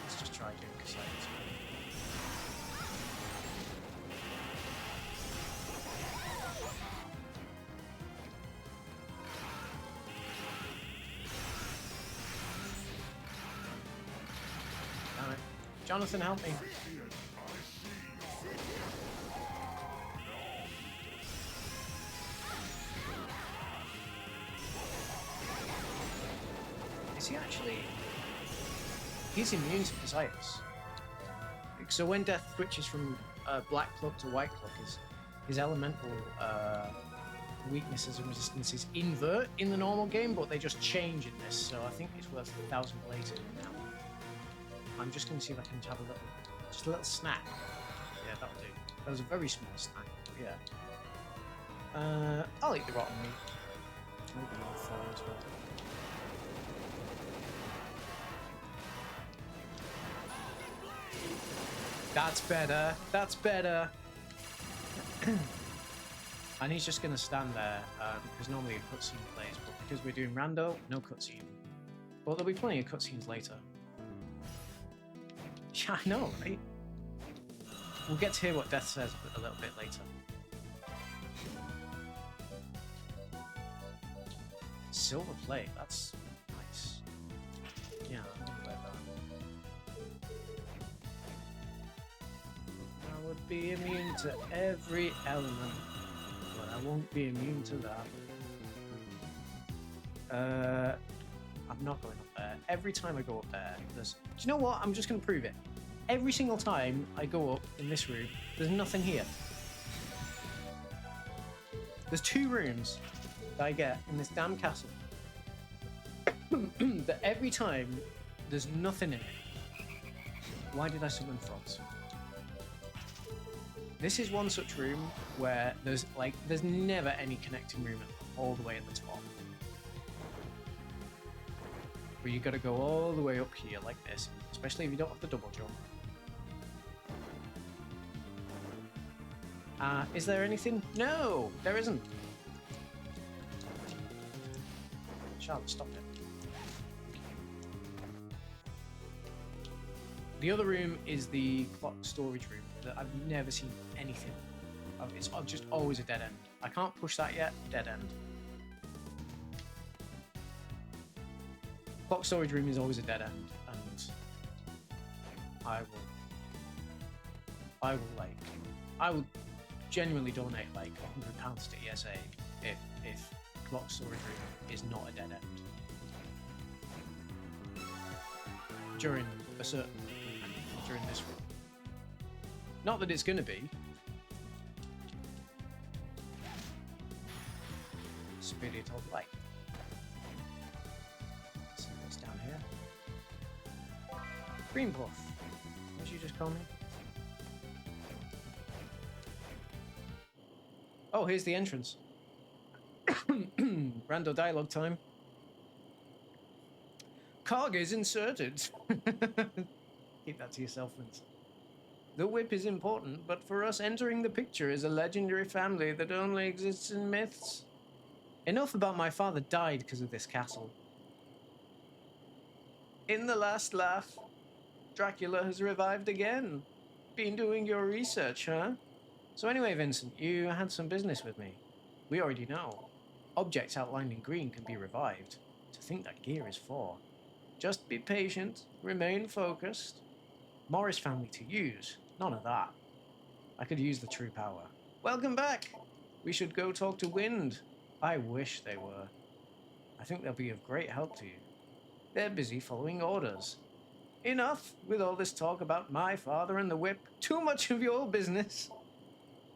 Let's just try doing Casaitis. Damn it. Jonathan, help me. Is he actually... He's immune to Casaitis. So when death switches from black cloak to white cloak, his elemental weaknesses and resistances invert in the normal game, but they just change in this, so I think it's worth 1,000 blades in now. I'm just going to see if I can have just a little snack. Yeah, that'll do. That was a very small snack, but yeah. I'll eat the rotten meat. Maybe more fire as well. That's better. That's better. And he's just going to stand there because normally a cutscene plays, but because we're doing rando, no cutscene. But there'll be plenty of cutscenes later. Yeah, I know, right? We'll get to hear what Death says a little bit later. Silver plate, that's nice. Yeah, I'm gonna wear that. I would be immune to every element, but I won't be immune to that. I'm not going up there. Every time I go up there, there's... Do you know what? I'm just going to prove it. Every single time I go up in this room, there's nothing here. There's 2 rooms that I get in this damn castle. That every time, there's nothing in it. Why did I summon frogs? This is one such room where there's never any connecting room all the way at the top. Where you gotta go all the way up here like this, especially if you don't have the double jump. Is there anything? No, there isn't. Charlotte, stop it. The other room is the clock storage room that I've never seen anything of. It's just always a dead end. I can't push that yet, dead end. Clock storage room is always a dead end, and I will genuinely donate like £100 to ESA if clock storage room is not a dead end during a certain during this room. Not that it's going to be. Spirit of light. Let's see what's down here. Green Puff. What did you just call me? Oh, here's the entrance. Rando dialogue time. Cog is inserted. Keep that to yourself, Vince. The whip is important, but for us, entering the picture is a legendary family that only exists in myths. Enough about my father died because of this castle. In the last laugh, Dracula has revived again. Been doing your research, huh? So anyway, Vincent, you had some business with me. We already know. Objects outlined in green can be revived. To think that gear is for. Just be patient, remain focused. Morris family to use. None of that. I could use the true power. Welcome back! We should go talk to Wind. I wish they were. I think they'll be of great help to you. They're busy following orders. Enough with all this talk about my father and the whip. Too much of your business.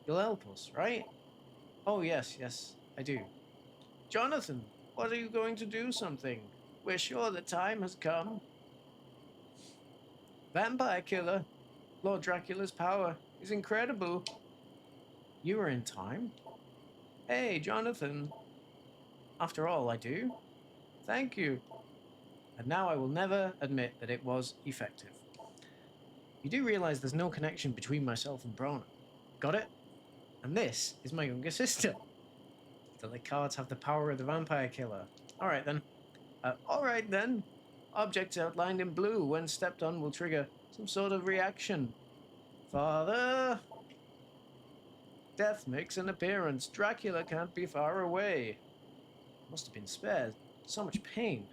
You'll help us, right? Oh, yes, I do. Jonathan, what are you going to do something? We're sure the time has come. Vampire killer. Lord Dracula's power is incredible. You were in time? Hey, Jonathan. After all, I do. Thank you. And now I will never admit that it was effective. You do realize there's no connection between myself and Brauner. Got it? And this is my younger sister. The Licards have the power of the vampire killer. Alright then. Objects outlined in blue when stepped on will trigger some sort of reaction. Father! Death makes an appearance. Dracula can't be far away. Must have been spared. So much pain.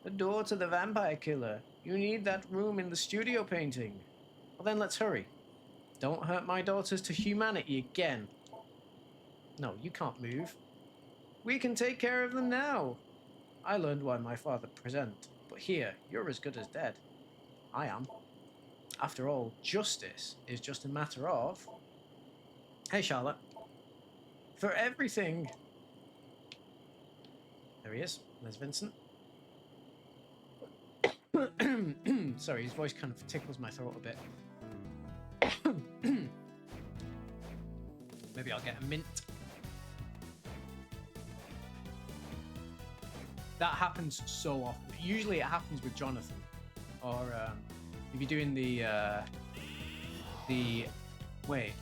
The door to the vampire killer. You need that room in the studio painting. Well then let's hurry. Don't hurt my daughters to humanity again. No, you can't move. We can take care of them now. I learned why my father present, but here, you're as good as dead. I am. After all, justice is just a matter of... Hey, Charlotte. For everything. There he is. There's Vincent. Sorry, his voice kind of tickles my throat a bit. Maybe I'll get a mint. That happens so often. Usually it happens with Jonathan. Or if you're doing the wait.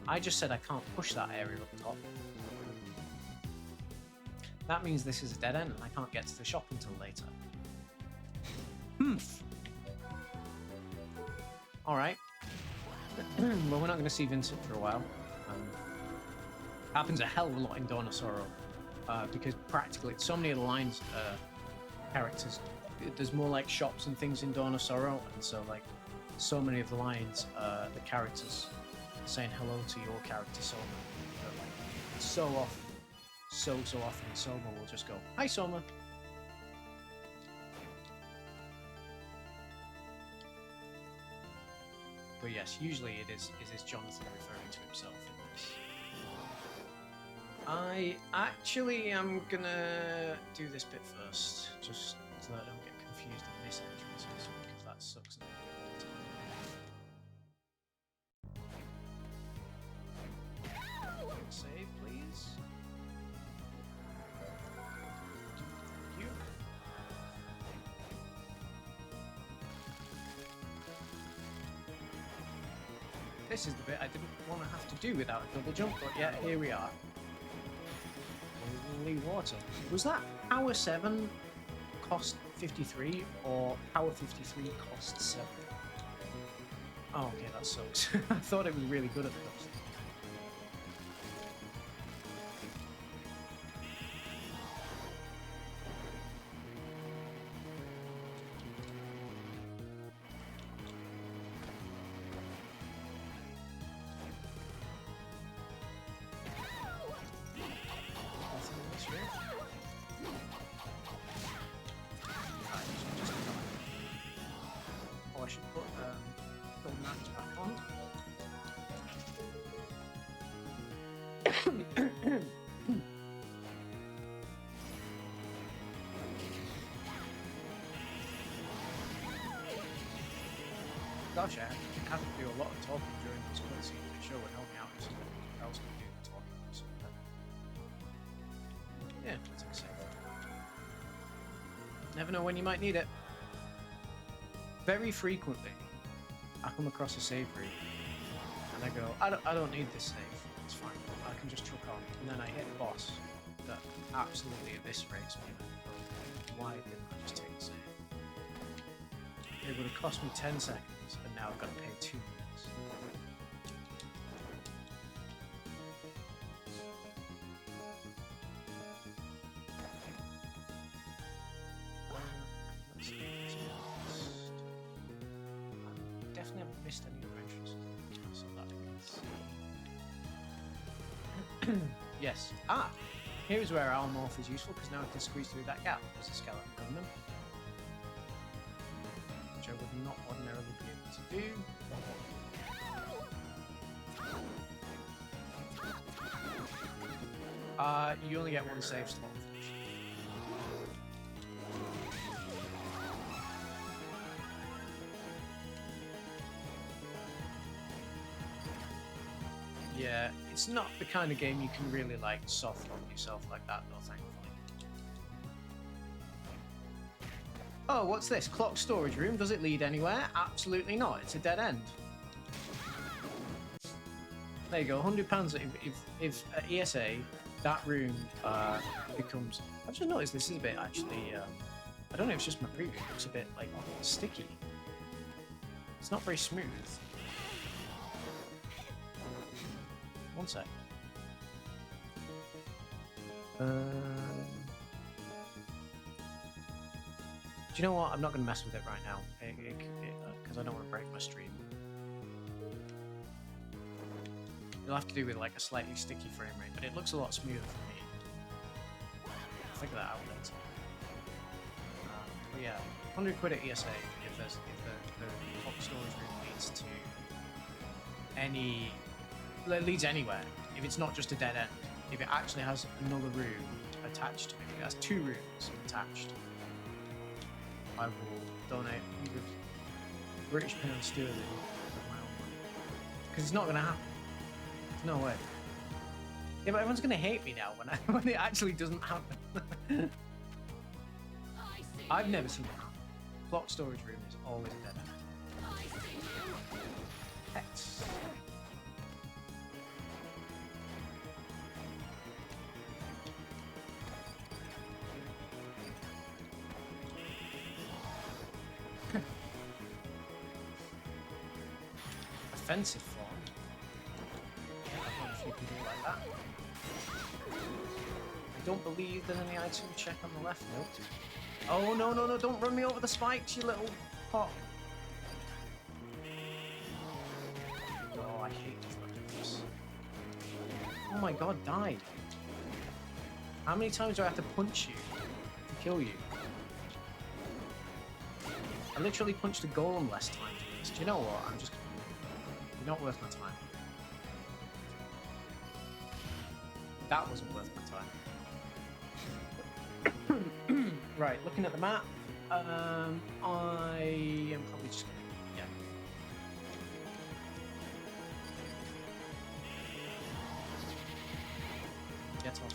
I just said I can't push that area up top. That means this is a dead end and I can't get to the shop until later. Alright. Well, we're not going to see Vincent for a while. Happens a hell of a lot in Dawn of Sorrow. Because practically, so many of the lines, characters, there's more like shops and things in Dawn of Sorrow, and so like, so many of the lines, the characters saying hello to your character, Soma. But, like, so often, so often, Soma will just go, "Hi, Soma." But yes, usually it is Jonathan referring to himself in this. I actually am gonna do this bit first, just so that I don't get confused on this entrance, because that sucks. Save, please. Thank you. This is the bit I didn't want to have to do without a double jump, but yeah, here we are. Holy water. Was that Power 7 cost 53 or Power 53 cost 7? Oh, okay, that sucks. I thought it was really good at first. I should put golden match back on. Gosh, I have to do a lot of talking during this cutscene to show and help me out if someone else can do the talking. So, yeah, let's take a save. Never know when you might need it. Very frequently, I come across a save room and I go, I don't need this save. It's fine. I can just truck on. And then I hit a boss that absolutely eviscerates me. And I go, why didn't I just take the save? It would have cost me 10 seconds, and now I've got to pay 2 minutes. Let's see. Definitely haven't missed any other entrances. So that is... Yes. Ah! Here's where our morph is useful, because now I can squeeze through that gap. There's a skeleton gunman, which I would not ordinarily be able to do. You only get one save slot. Yeah, it's not the kind of game you can really like soft lock yourself like that though, thankfully. Oh, what's this? Clock storage room. Does it lead anywhere? Absolutely not. It's a dead end. There you go, £100. If at ESA that room becomes... I've just noticed this is a bit actually... I don't know if it's just my preview. It looks a bit like sticky. It's not very smooth. One sec. Do you know what? I'm not going to mess with it right now because I don't want to break my stream. It'll have to do with like a slightly sticky frame rate, but it looks a lot smoother for me. I'll figure that out later. But yeah, 100 quid at ESA if the clock storage room leads to any... It leads anywhere. If it's not just a dead end, if it actually has another room attached to it, if it has 2 rooms attached, I will donate 100 British pounds sterling of my own money. Because it's not going to happen. There's no way. Yeah, but everyone's going to hate me now when it actually doesn't happen. I've never seen it happen. Clock storage room is always a dead end. Hex. Offensive form. I've had a few people like that. I don't believe there's any item check on the left. Nope. Oh no, don't run me over the spikes, you little pot. Oh, I hate this. Oh my god, die. How many times do I have to punch you to kill you? I literally punched a golem last time for this. Do you know what? I'm just... You're not worth my time. That wasn't worth my time. Right, looking at the map. I am probably just gonna, yeah. Get off.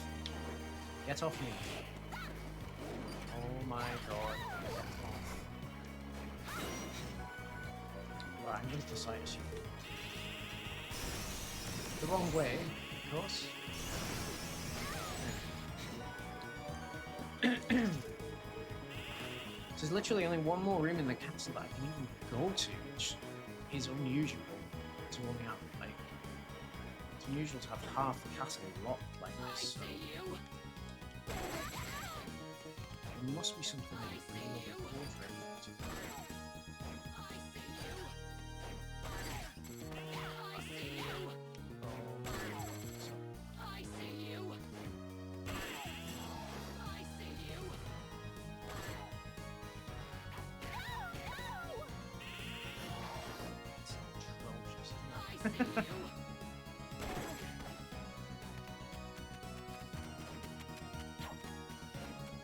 Get off me. Oh my god. Get off. Right, I'm going to decide you. The wrong way, of course. There's literally only one more room in the castle that I can even go to, which is unusual to only have, like, it's unusual to have half the castle locked like this, so there must be something in the portrait to do.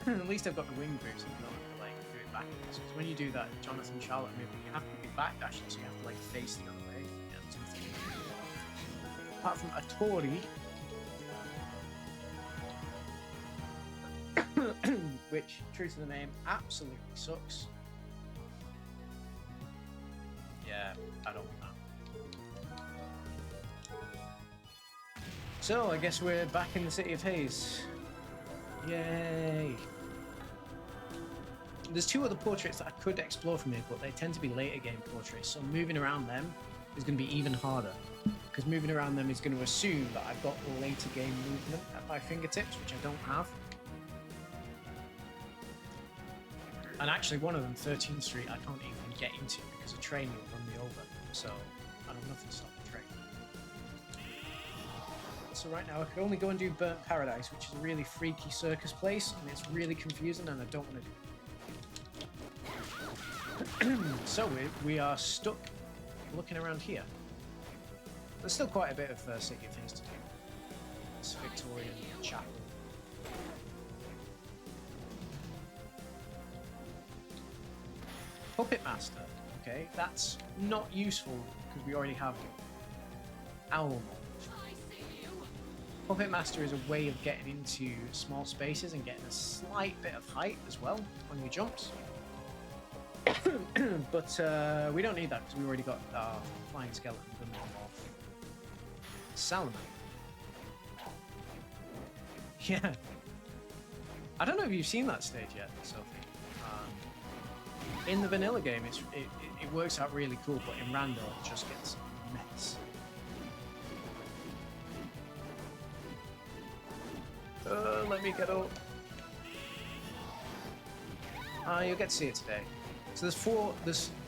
At least I've got the wing boots and don't have to like do it backwards. Because when you do that Jonathan Charlotte move, you have to be backdashing, so you have to like face the other way. Yeah, there's nothing. Apart from a Tori, which, true to the name, absolutely sucks. Yeah, I don't want that. So, I guess we're back in the City of Haze. Yay! There's two other portraits that I could explore from here, but they tend to be later game portraits, so moving around them is going to be even harder. Because moving around them is going to assume that I've got later game movement at my fingertips, which I don't have. And actually, one of them, 13th Street, I can't even get into because a train will run me over. So I don't have nothing to stop the train. So right now, I could only go and do Burnt Paradise, which is a really freaky circus place, and it's really confusing, and I don't want to do it. So we are stuck looking around here. There's still quite a bit of City of Haze to do. It's Victorian chapel. Puppet Master, okay, that's not useful because we already have Owl Mold. Puppet Master is a way of getting into small spaces and getting a slight bit of height as well on your jumps. But we don't need that because we already got our Flying Skeleton done off Salamander. Yeah. I don't know if you've seen that stage yet, Sophie. In the vanilla game, it works out really cool, but in Rando, it just gets a mess. Let me get up. You'll get to see it today. So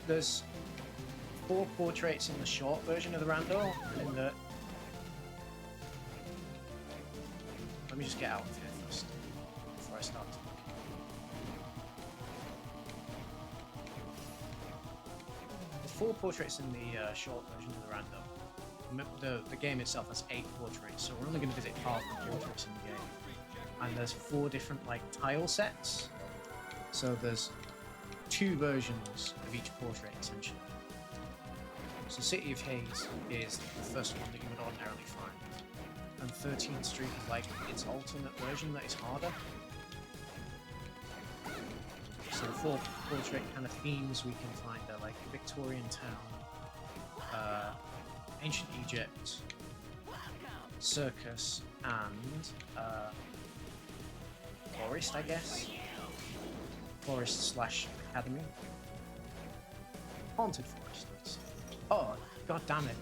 there's four portraits in the short version of the Rando, and the... Let me just get out of here first, before I start to look. There's 4 portraits in the short version of the Rando. The game itself has 8 portraits, so we're only going to visit half the portraits in the game. And there's 4 different like tile sets, so there's 2 versions of each portrait essentially. So City of Haze is the first one that you would ordinarily find, and 13th Street is like its alternate version that is harder. So the 4 portrait kind of themes we can find are like Victorian town, ancient Egypt, circus, and forest, I guess. Forest / academy. Haunted forest. Oh, god damn it.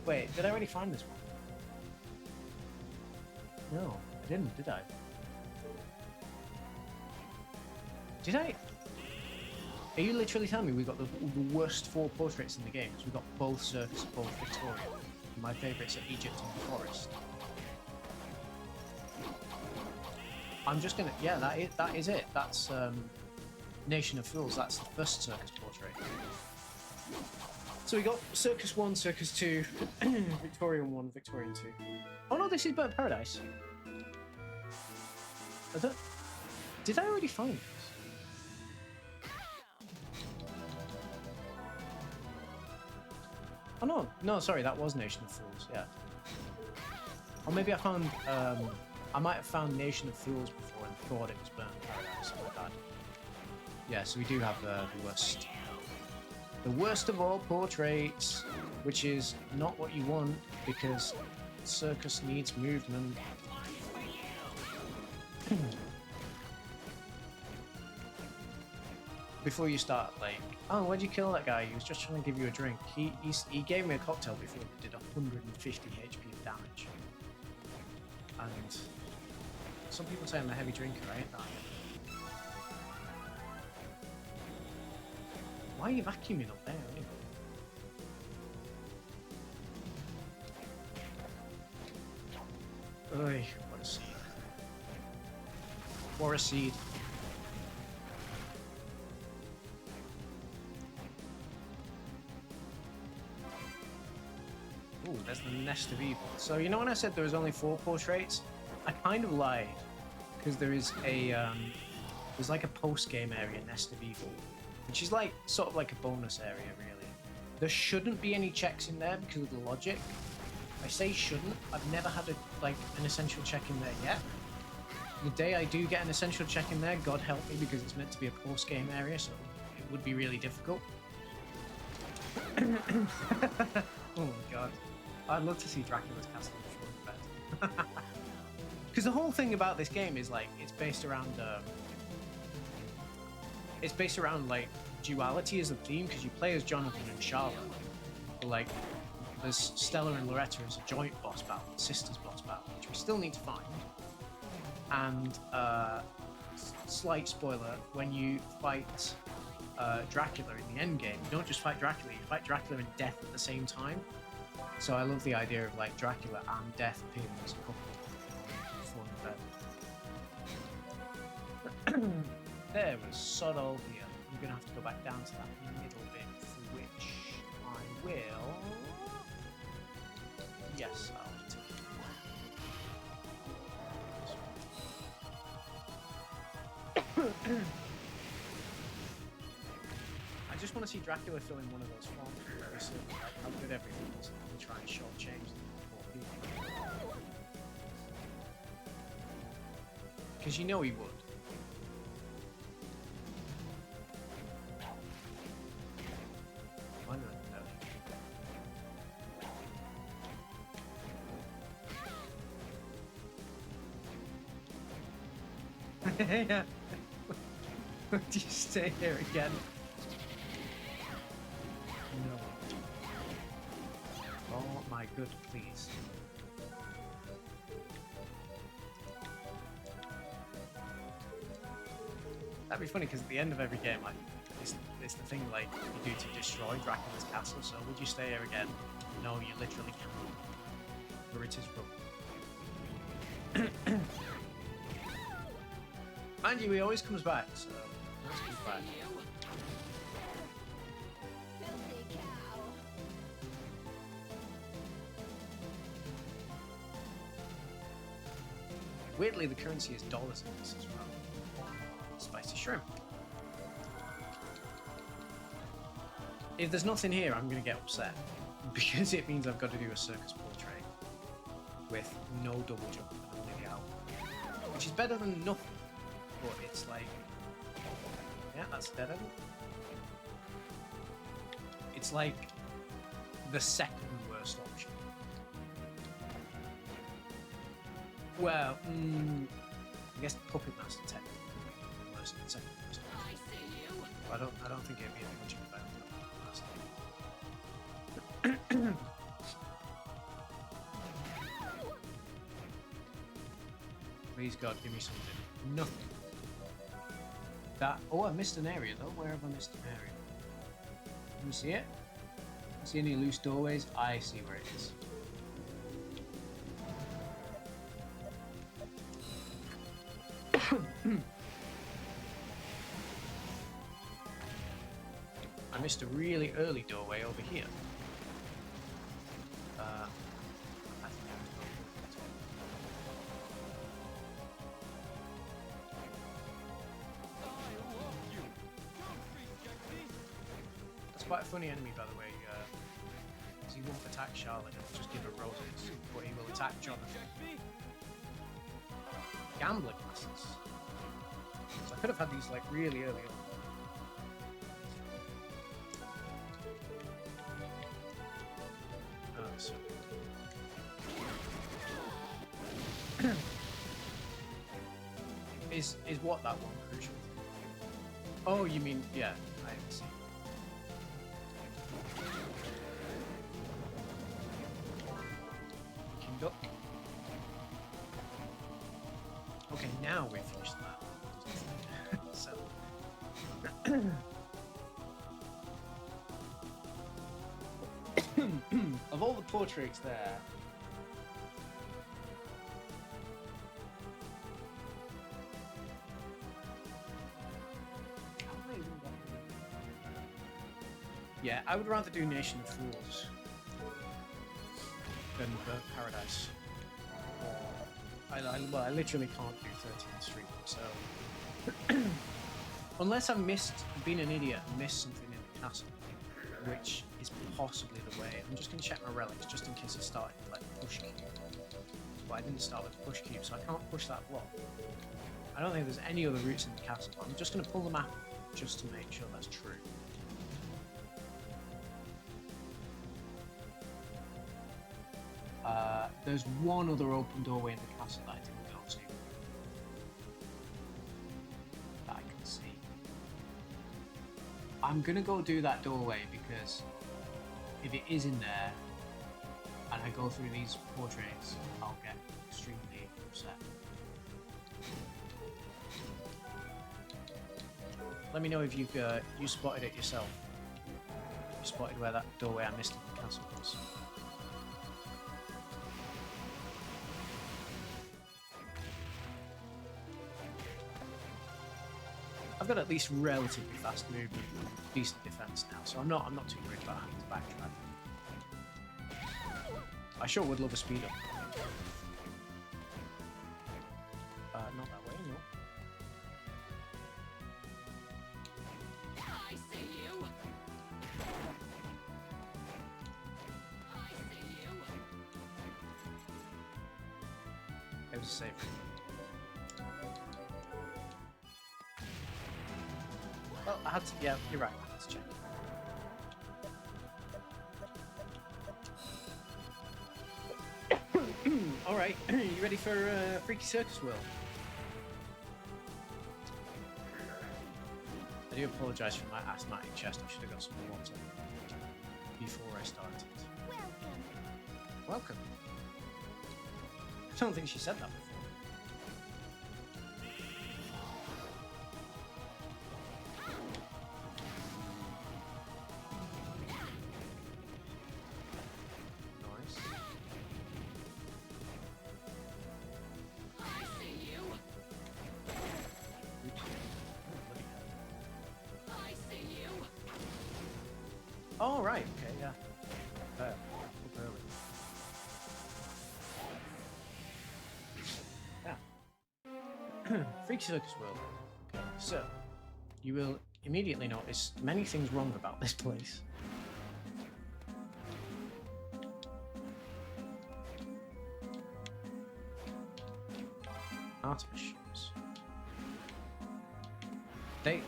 Wait, did I already find this one? No, I didn't, did I? Did I? Are you literally telling me we got the worst 4 portraits in the game? Because we got both circus, both Victorian. My favourites are Egypt and the forest. I'm just gonna, yeah, that is it. That's Nation of Fools. That's the first circus portrait. So we got Circus 1, Circus 2, Victorian 1, Victorian 2. Oh no, this is Burnt Paradise. Did I already find this? Oh no, no, sorry, that was Nation of Fools, yeah. Or maybe I found, I might have found Nation of Fools before and thought it was Burnt Paradise, my bad. Yeah, so we do have the worst. The worst of all portraits, which is not what you want, because circus needs movement. Before you start, like, oh, why'd you kill that guy? He was just trying to give you a drink. He gave me a cocktail before that did 150 HP of damage. And some people say I'm a heavy drinker, I ain't that. Why are you vacuuming up there anyway? Oy, what a seed. What a seed. Ooh, there's the Nest of Evil. So, you know when I said there was only 4 portraits? I kind of lied. Because there is a, there's like a post-game area, Nest of Evil. Which is like, sort of like a bonus area, really. There shouldn't be any checks in there because of the logic. I say shouldn't. I've never had an essential check in there yet. The day I do get an essential check in there, God help me, because it's meant to be a post-game area, so it would be really difficult. Oh my god. I'd love to see Dracula's castle before bed. Because the whole thing about this game is like, it's based around like duality as a theme, because you play as Jonathan and Charlotte. But like, there's Stella and Loretta as a joint boss battle, sisters boss battle, which we still need to find. And slight spoiler, when you fight Dracula in the end game, you don't just fight Dracula, you fight Dracula and Death at the same time. So I love the idea of like Dracula and Death appearing as a couple before the bed. There was sod all here. I'm gonna have to go back down to that middle bit, for which I will. Yes, I'll take it. I just want to see Dracula fill in one of those forms very soon. How good everything is, and try and shortchange the poor people. Because you know he would. Why not? No. Yeah. Would you stay here again? No. Oh my good, please. That'd be funny because at the end of every game, like, it's the thing like you do to destroy Dracula's castle. So would you stay here again? No, you literally can't. For it is broken. Mind you, he always comes back, so let's keep back. Weirdly, the currency is dollars in this as well. Spicy shrimp. If there's nothing here, I'm going to get upset. Because it means I've got to do a circus portrait. With no double jump and I'm nearly out. Which is better than nothing. But it's like... Yeah, that's dead end. It's like the second worst option. Well, I guess Puppet Master technically worse than the second worst option. I don't think it'd be much of a better than Puppet Master. Please God, give me something. Nothing. That. Oh, I missed an area though. Where have I missed an area? Can you see it? See any loose doorways? I see where it is. I missed a really early doorway over here. I think I was going for it. That's quite a funny enemy, by the way. Because he won't attack Charlotte, he'll just give her roses, but he will attack Jonathan. Gambling classes. So I could have had these like really early on. Oh, so. Is what that one crucial? Oh, you mean yeah? I see. King Duck. Okay, now we've finished that. So. Of all the portraits there. Yeah, I would rather do Nation of Fools than Burnt Paradise. Well, I literally can't do 13th Street, so... Unless I've been an idiot and missed something in the castle, which is possibly the way. I'm just going to check my relics, just in case I started like pushing. But I didn't start with the push cube, so I can't push that block. I don't think there's any other routes in the castle, but I'm just going to pull the map just to make sure that's true. There's one other open doorway in the castle that I didn't go to. That I can see. I'm gonna go do that doorway because if it is in there and I go through these portraits, I'll get extremely upset. Let me know if you've you spotted it yourself. You spotted where that doorway I missed in the castle was. I've got at least relatively fast movement and decent defense now, so I'm not too worried about having to backtrack. I sure would love a speed up. Not that way, no. I see you. I see you. It was a save. Well, I had to, yeah, you're right, I had to check. Alright, you ready for Freaky Circus World? I do apologise for my asthmatic chest, I should have got some water before I started. Welcome. I don't think she said that before. Oh, right, okay, yeah. There, up early. Yeah. Freaky Circus World. Okay, so, you will immediately notice many things wrong about this place. Artemis shoes.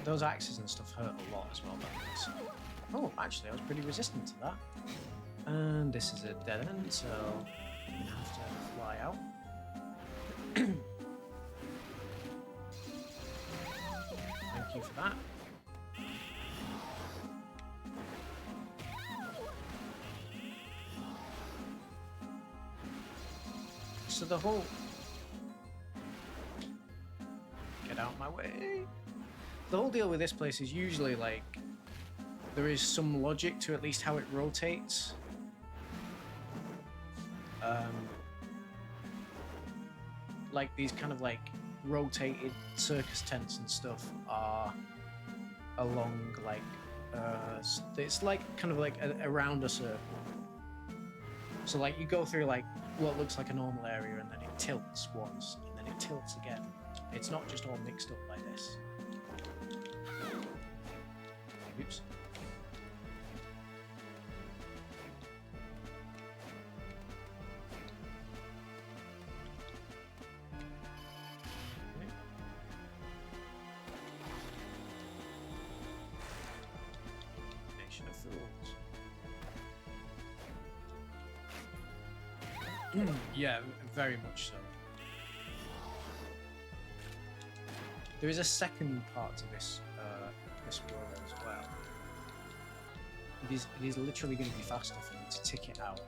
Those axes and stuff hurt a lot as well, that place. Oh, actually, I was pretty resistant to that. And this is a dead end, so I'm gonna have to fly out. Thank you for that. So the whole... Get out my way. The whole deal with this place is usually like there is some logic to at least how it rotates. Like these kind of like rotated circus tents and stuff are along like it's like kind of like around a circle. So like you go through like what looks like a normal area and then it tilts once and then it tilts again. It's not just all mixed up like this. Oops. Yeah, very much so. There is a second part to this this world as well. It is literally going to be faster for me to tick it out.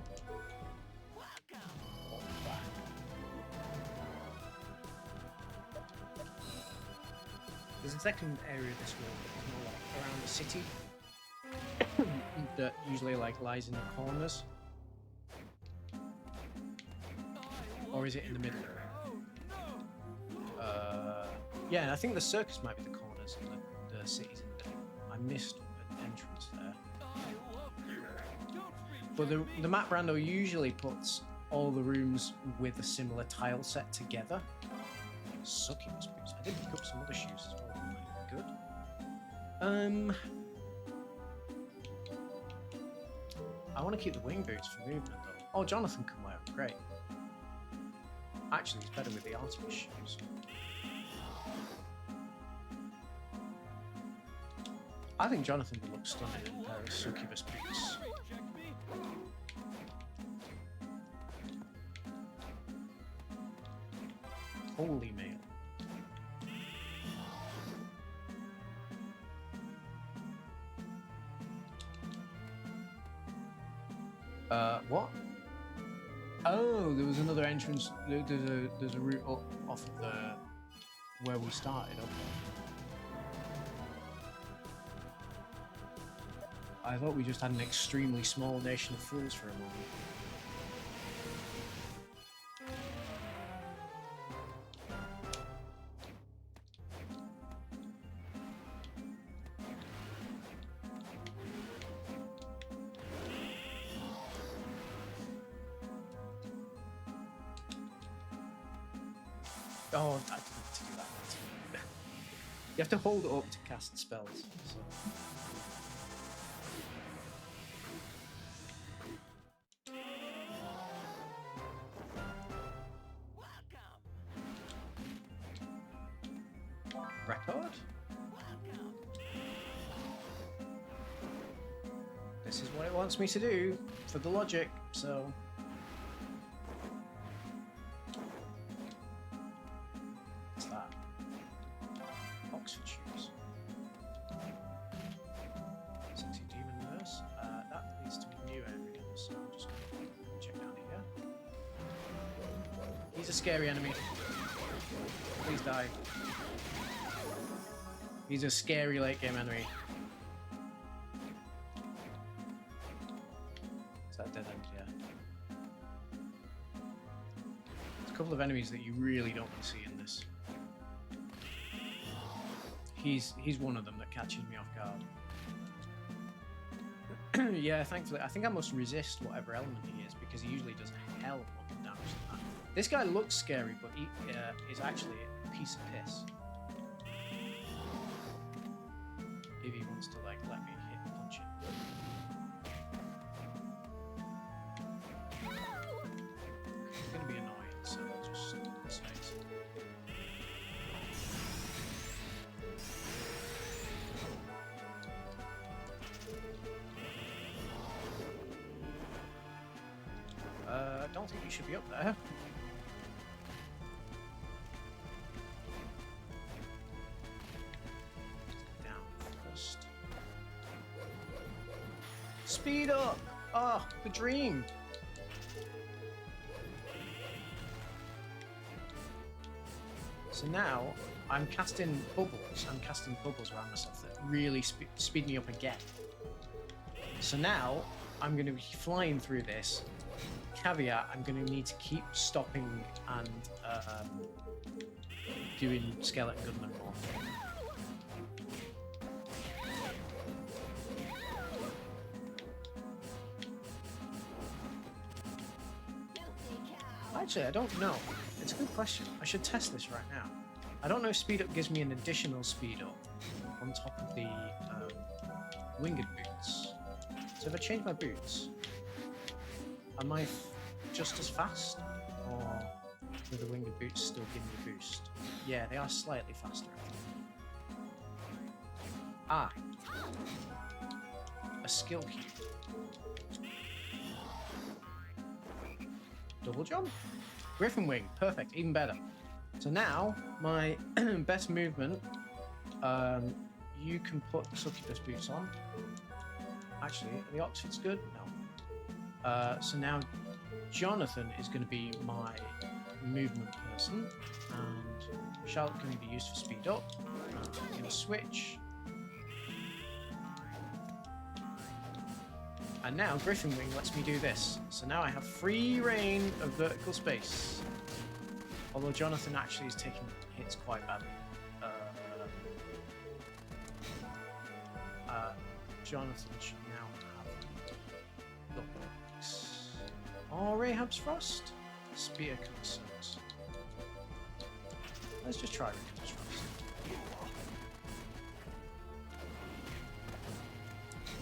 There's a second area of this world that's more like around the city that usually like lies in the corners. Or is it in the middle? Yeah, I think the circus might be the corners and the city's in the middle. I missed an entrance there. But the map rando usually puts all the rooms with a similar tile set together. Succubus boots. I did pick up some other shoes as well. Good. I want to keep the wing boots for movement though. Oh, Jonathan can wear them. Great. Actually, he's better with the Artemis shoes. I think Jonathan would look stunning in a pair of succubus boots. Holy mail. What? Oh, there was another entrance. There's a route up off of the where we started. Okay. I thought we just had an extremely small nation of fools for a moment. Oh, I didn't need to do that. You have to hold it up to cast spells. So. Record? This is what it wants me to do for the logic, so... What's that? Oxford shoes. Sexy demon nurse. That leads to a new area, so I'm just going to check down here. He's a scary enemy. Please die. He's a scary late game enemy. Is that dead end? Yeah. There's a couple of enemies that you really don't want to see in this. He's one of them that catches me off guard. Yeah, thankfully, I think I must resist whatever element he is because he usually does a hell of a lot of damage than that. This guy looks scary, but he is actually a piece of piss. If he wants to like let me hit and punch him. It's gonna be annoying, so I'll just say it. I don't think you should be up there. Speed up! Oh, the dream! So now, I'm casting bubbles. I'm casting bubbles around myself that really speed me up again. So now, I'm going to be flying through this. Caveat, I'm going to need to keep stopping and doing skeleton gunman more. Actually, I don't know. It's a good question. I should test this right now. I don't know if speed up gives me an additional speed up on top of the winged boots. So if I change my boots, am I just as fast? Or do the winged boots still give me a boost? Yeah, they are slightly faster. Ah. A skill cube. Double jump. Griffin wing. Perfect. Even better. So now, my best movement, you can put succubus boots on. Actually, are the Oxfords good? No. So now, Jonathan is going to be my movement person, and Charlotte can be used for speed up. I'm going to switch. And now Griffin Wing lets me do this. So now I have free reign of vertical space. Although Jonathan actually is taking hits quite badly. Jonathan should now have the books. Oh, Rahab's Frost? Spear concerns. Let's just try Rahab's Frost.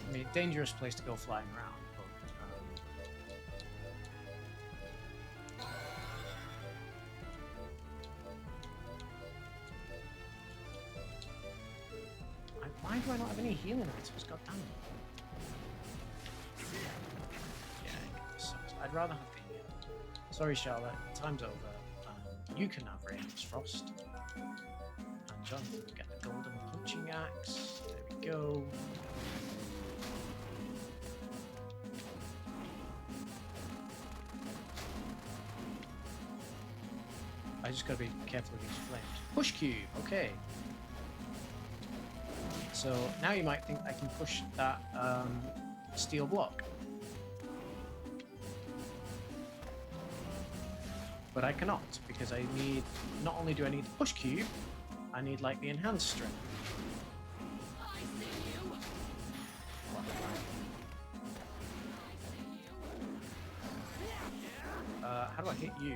I mean, dangerous place to go flying around, but why do I not have any healing items? God damn it. Yeah, this sucks. I'd rather have the... sorry, Charlotte. Time's over. You can have Rahab's Frost. And Jonathan will get the golden punching axe. There we go. I just gotta be careful with these flames. Push cube, okay. So now you might think I can push that steel block. But I cannot, because I need, not only do I need the push cube, I need like the enhanced strength. I see you. How do I hit you?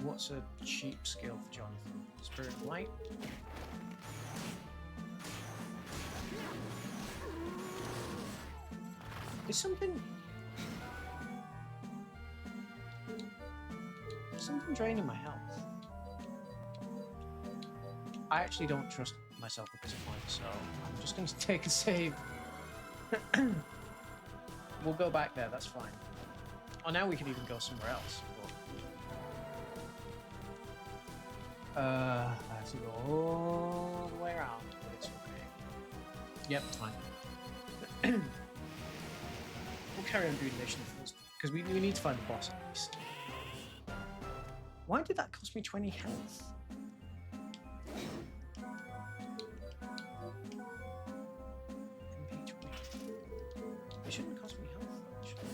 What's a cheap skill for Jonathan? Spirit of Light? Is something draining my health? I actually don't trust myself at this point, so I'm just going to take a save. We'll go back there, that's fine. Oh, now we can even go somewhere else. I have to go all the way around, but it's okay. Yep, fine. We'll carry on doing mission first, because we need to find the boss at least. Why did that cost me 20 health? It shouldn't cost me health, actually.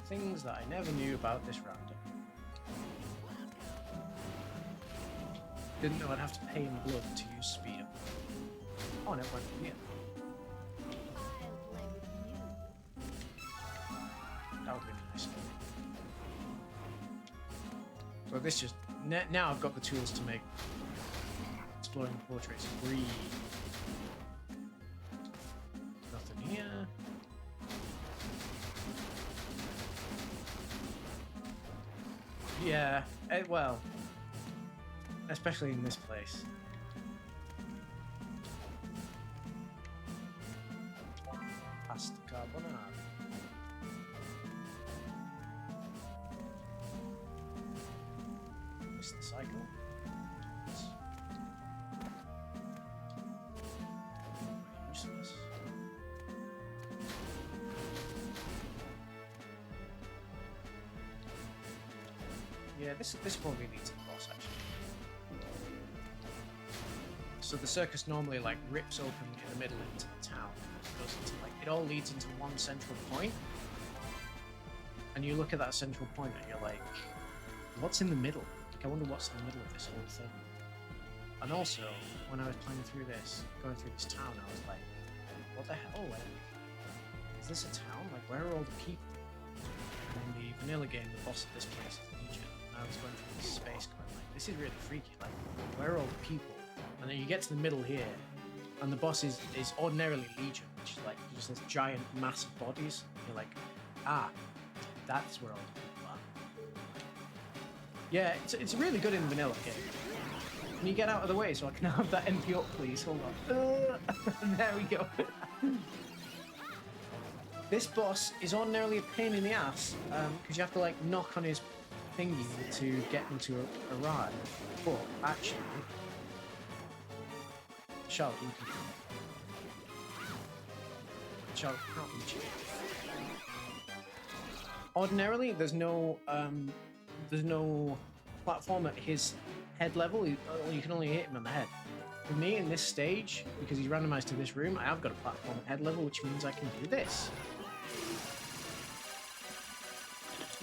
Things that I never knew about this random. Didn't know I'd have to pay in blood to use speed up. Oh, no, it went from here. That would have been a nice thing. So this just... now I've got the tools to make exploring the portraits free. Nothing here. Yeah, well, especially in this place. Pasta carbonara. Missed the cycle. Useless. Yeah, this probably leads to the boss actually. So the circus normally like rips open in the middle into the town. It goes into like it all leads into one central point. And you look at that central point and you're like, what's in the middle? Like I wonder what's in the middle of this whole thing. And also, when I was playing through this, going through this town, I was like, what the hell? Is this a town? Like where are all the people? And in the vanilla game, the boss of this place is Legion. I was going through this space going like, this is really freaky, like, where are all the people? And then you get to the middle here, and the boss is ordinarily Legion, which is like, just this giant mass of bodies. You're like, ah, that's where all the people are. Yeah, it's really good in the vanilla game. Can you get out of the way so I can have that MP up, please? Hold on. There we go. This boss is ordinarily a pain in the ass because you have to like knock on his thingy to get him to arrive. But actually, Charlotte, you can. Charlotte can't reach it. Ordinarily, there's no platform at his head level. You can only hit him on the head. For me, in this stage, because he's randomized to this room, I have got a platform at head level, which means I can do this.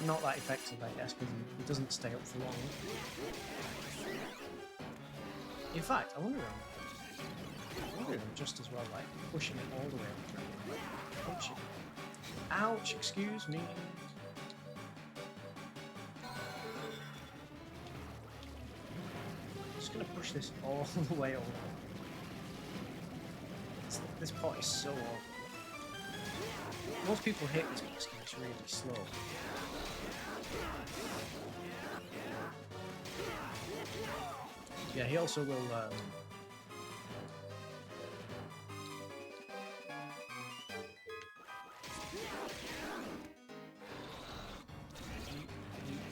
Not that effective, I guess, because it doesn't stay up for long. In fact, I wonder if I'm just as well like pushing it all the way up. Punch it. Ouch! Excuse me. I'm just gonna push this all the way over. This pot is so awful. Most people hate this boss because it's really slow. Yeah, he also will.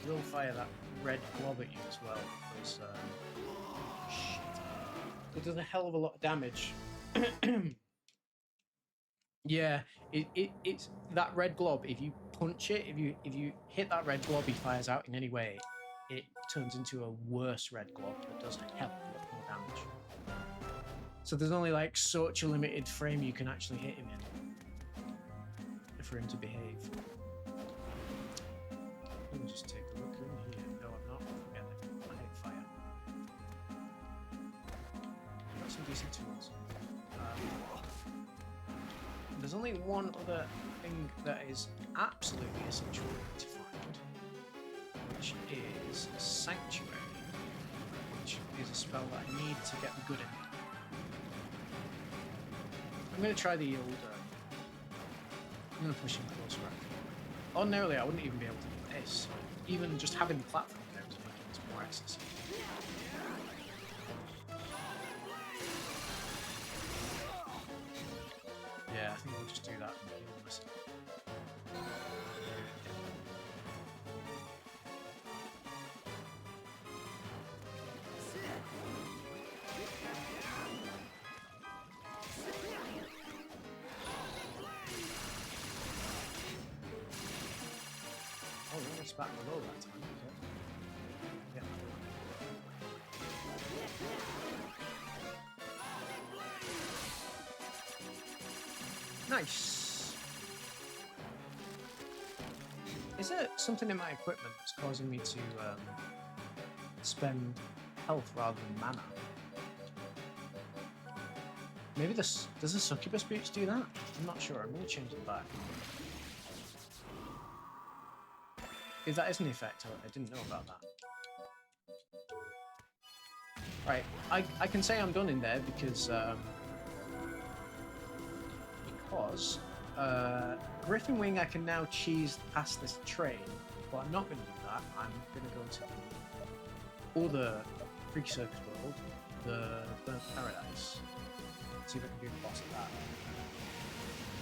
He will fire that red glob at you as well. Because, shit. It does a hell of a lot of damage. Yeah, it's that red glob. If you punch it, if you hit that red glob, he fires out in any way. It turns into a worse red glob that does a hell of a lot more damage. So there's only like such a limited frame you can actually hit him in for him to behave. Let me just take a look in here. No, I'm not. Forget it. I hate fire. Got some decent tools. There's only one other thing that is absolutely essential to find, which is Sanctuary, which is a spell that I need to get the good in. I'm going to try the old. I'm going to push him closer. Ordinarily, I wouldn't even be able to do this. Even just having the platform there is making this more accessible. Yeah, I think we'll just do that and heal myself. Oh, we're almost back below that time. Okay. Yeah. Nice. Is there something in my equipment that's causing me to spend health rather than mana? Maybe this does the succubus boots do that? I'm not sure. I'm going to change it back. If that is an effect, I didn't know about that. Right, I can say I'm done in there because Griffin Wing I can now cheese past this train, but I'm not going to do that. I'm going to go to the other Freak Circus world, the Burnt Paradise. See if I can do the boss of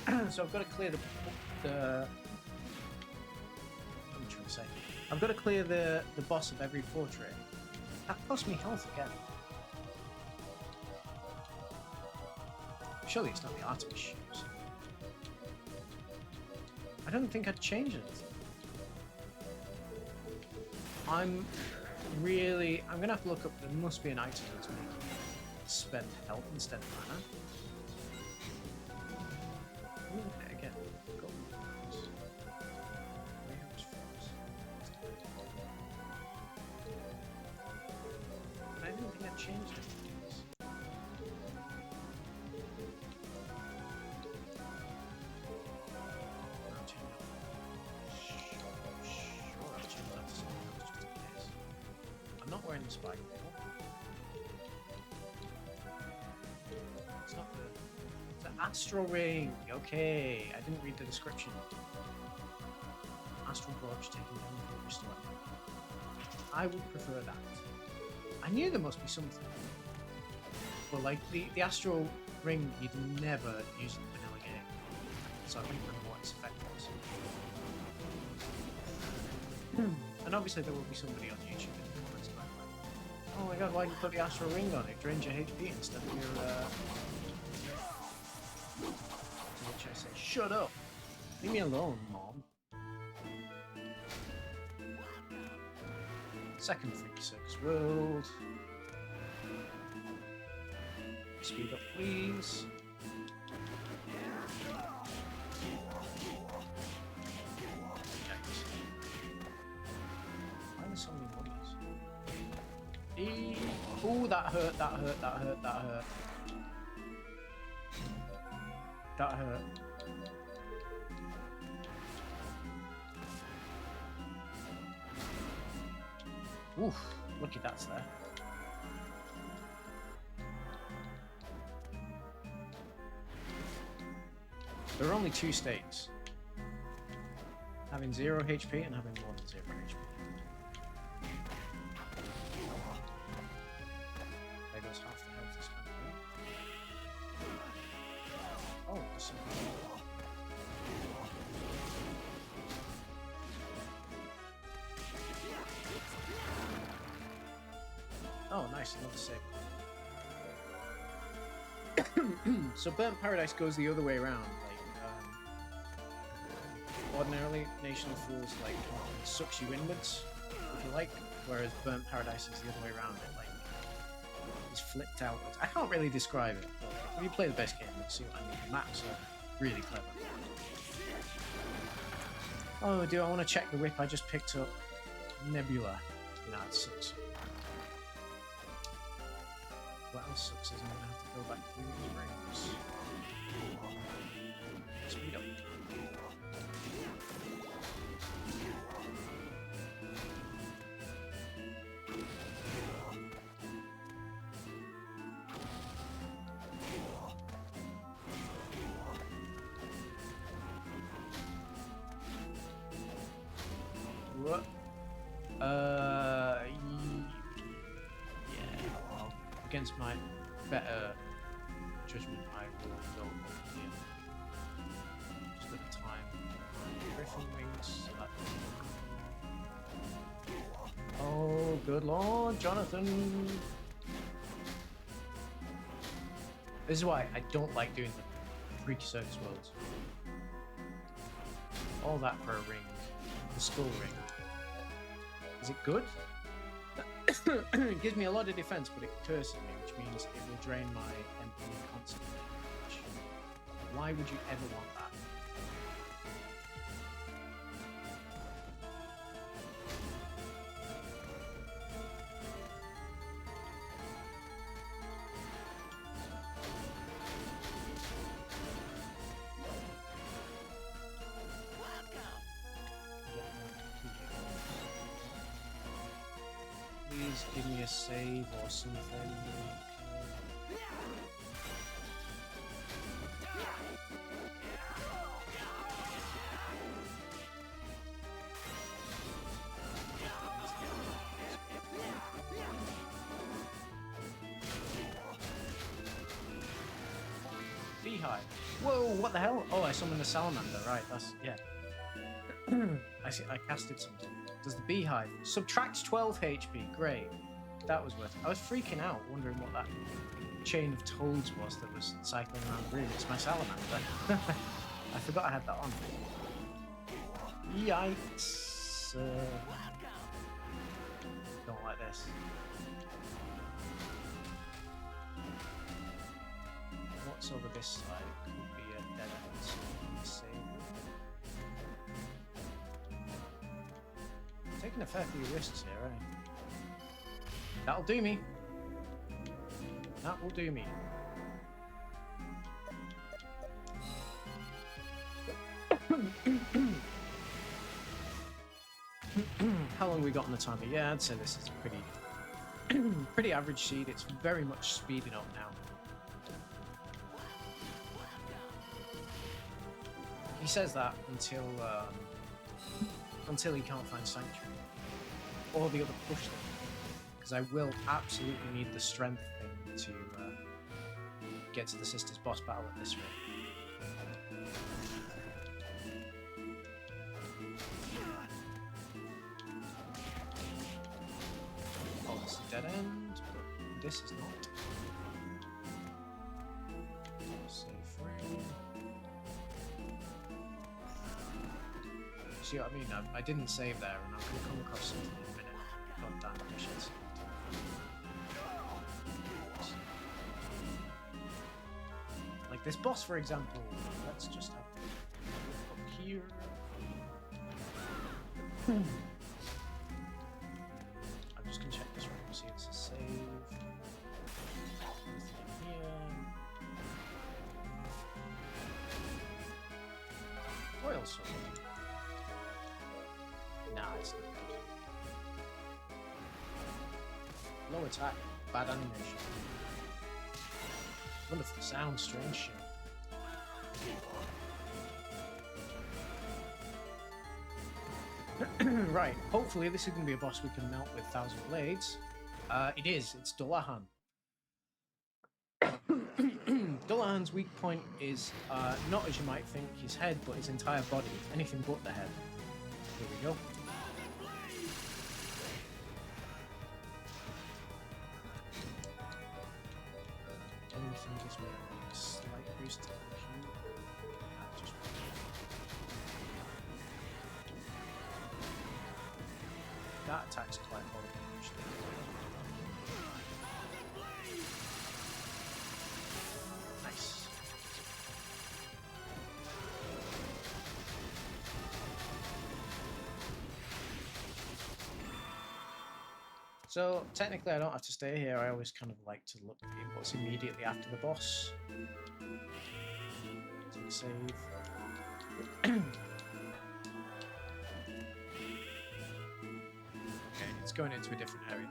that. So I've got to clear the what am I trying to say? I've got to clear the boss of every portrait. That cost me health again. Surely it's not the Artemis shoes. I don't think I'd change anything. I'm gonna have to look up, there must be an item to make spend health instead of mana. Let me look at it again. Gold. I didn't think I'd changed it. Not wearing the spike ball. It's not the astral ring. Okay, I didn't read the description. Astral brooch taking down the restore. I would prefer that. I knew there must be something. But like the astral ring, you'd never use in the vanilla game. So I don't remember what its effect was. And obviously there will be somebody on YouTube in the comments about like, oh my god, why did you put the astral ring on? It drains your HP instead of your to which I say, shut up! Leave me alone, mom. Second Freaky Circus World. Speed up, please. Why are there so many mummies? Oh, that hurt, that hurt, that hurt, that hurt. That hurt. Oof, lucky that's there. There are only two states. Having 0 HP and having more than 0 HP. There goes half the health this time. Oh, there's some. Oh, nice, another save. So Burnt Paradise goes the other way around. Like, ordinarily, Nation of Fools like sucks you inwards, if you like, whereas Burnt Paradise is the other way around. It like is flipped outwards. I can't really describe it. But if you play the best game, you'll see what I mean. The maps are really clever. Oh, do I want to check the whip I just picked up? Nebula. Nah, it sucks. What else sucks is I'm gonna have to go back through these rings. Speed up. What? Against my better judgment, I will go over here. Just at the time. Griffin wings. Oh, good lord, Jonathan! This is why I don't like doing the Freaky Circus Worlds. All that for a ring. The skull ring. Is it good? It gives me a lot of defense, but it curses me, which means it will drain my MP constantly. Why would you ever want that? Please give me a save or something. Beehive. Whoa, what the hell? Oh, I summoned the salamander, right, that's, yeah. I see, I casted something. Does the beehive subtract 12 HP? Great. That was worth it. I was freaking out, wondering what that chain of toads was that was cycling around the room. It's my salamander. I forgot I had that on. Yikes. Don't like this. What's over this side? Could be a dead end. Save. Taking a fair few risks here, eh? That'll do me. That will do me. How long have we got on the timer? Yeah, I'd say this is a pretty average seed. It's very much speeding up now. He says that until he can't find Sanctuary or the other push thing. Because because I will absolutely need the strength thing to get to the Sisters boss battle at this rate. Oh, this is a dead end, but this is not. Save frame. See what I mean? I didn't save there, and I'm going to come across something in a minute. God damn it, I should save it. Like this boss, for example. Let's just have a look up here. I'm just going to check this room and see if it's a save. Nothing here. Oil sword. Nah, it's not good. Low attack, bad animation. Wonderful sound, strange shit. Right, hopefully this is going to be a boss we can melt with 1,000 blades. It is, it's Dullahan. Dullahan's weak point is not as you might think his head, but his entire body. Anything but the head. Here we go. Anything gives me a slight boost to the Q. Just... That attack's quite horrible, actually. Nice. So, technically I don't have to stay here, I always kind of like to look at what's immediately after the boss. Take a save. Okay, it's going into a different area.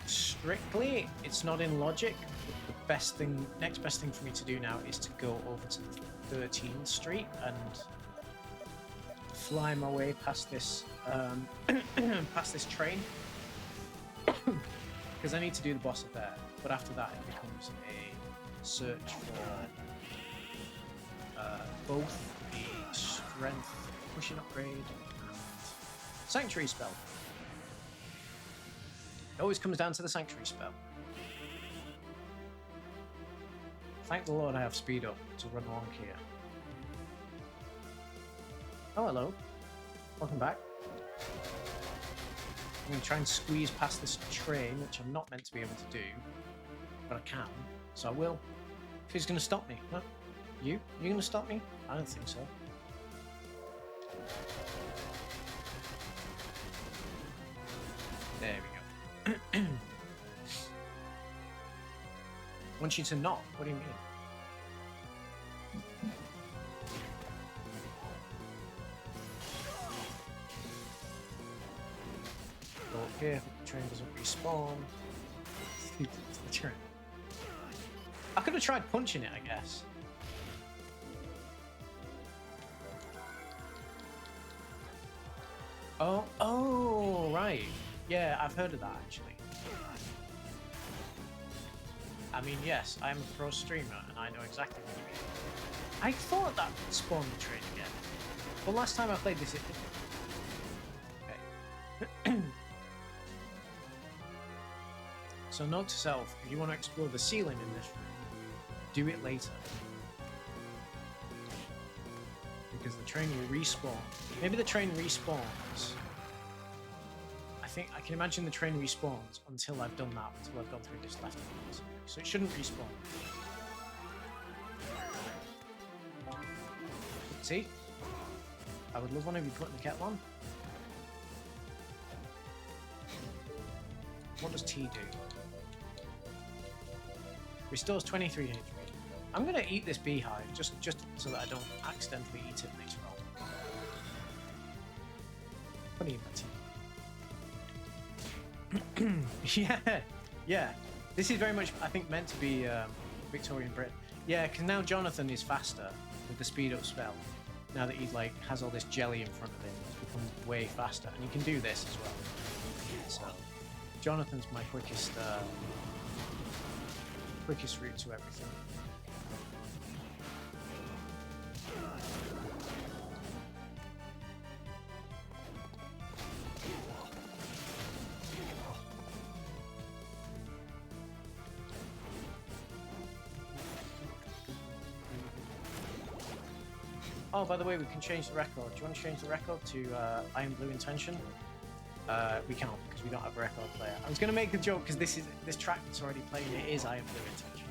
Strictly, it's not in logic, but the next best thing for me to do now is to go over to 13th Street and fly my way past this past this train because I need to do the boss up there, but after that it becomes a search for both the strength pushing upgrade and sanctuary spell. It always comes down to the sanctuary spell. Thank the Lord I have speed up to run along here. Oh, hello. Welcome back. I'm going to try and squeeze past this train, which I'm not meant to be able to do, but I can, so I will. Who's going to stop me? Huh? You? You're going to stop me? I don't think so. There we go. Want you to not? What do you mean? Go up here, the train doesn't respawn. The train. I could have tried punching it, I guess. Oh, right. Yeah, I've heard of that actually. I mean, yes, I'm a pro streamer and I know exactly what you mean. I thought that spawned the train again. Well, last time I played this, it didn't. Okay. So note to self, if you want to explore the ceiling in this room, do it later. Because the train will respawn. Maybe the train respawns. I can imagine the train respawns until I've done that, until I've gone through this left one. So it shouldn't respawn. See? I would love one of you putting the kettle on. What does T do? Restores 23 HP. I'm gonna eat this beehive just so that I don't accidentally eat it later on. Put it in my tea. Yeah. This is very much, I think, meant to be Victorian Britain. Yeah, because now Jonathan is faster with the speed up spell. Now that he has all this jelly in front of him, he's become way faster, and he can do this as well. So. Jonathan's my quickest route to everything. Oh, by the way, we can change the record. Do you want to change the record to Iron Blue Intention? We can't because we don't have a record player. I was going to make the joke because this track that's already playing it is Iron Blue Intention.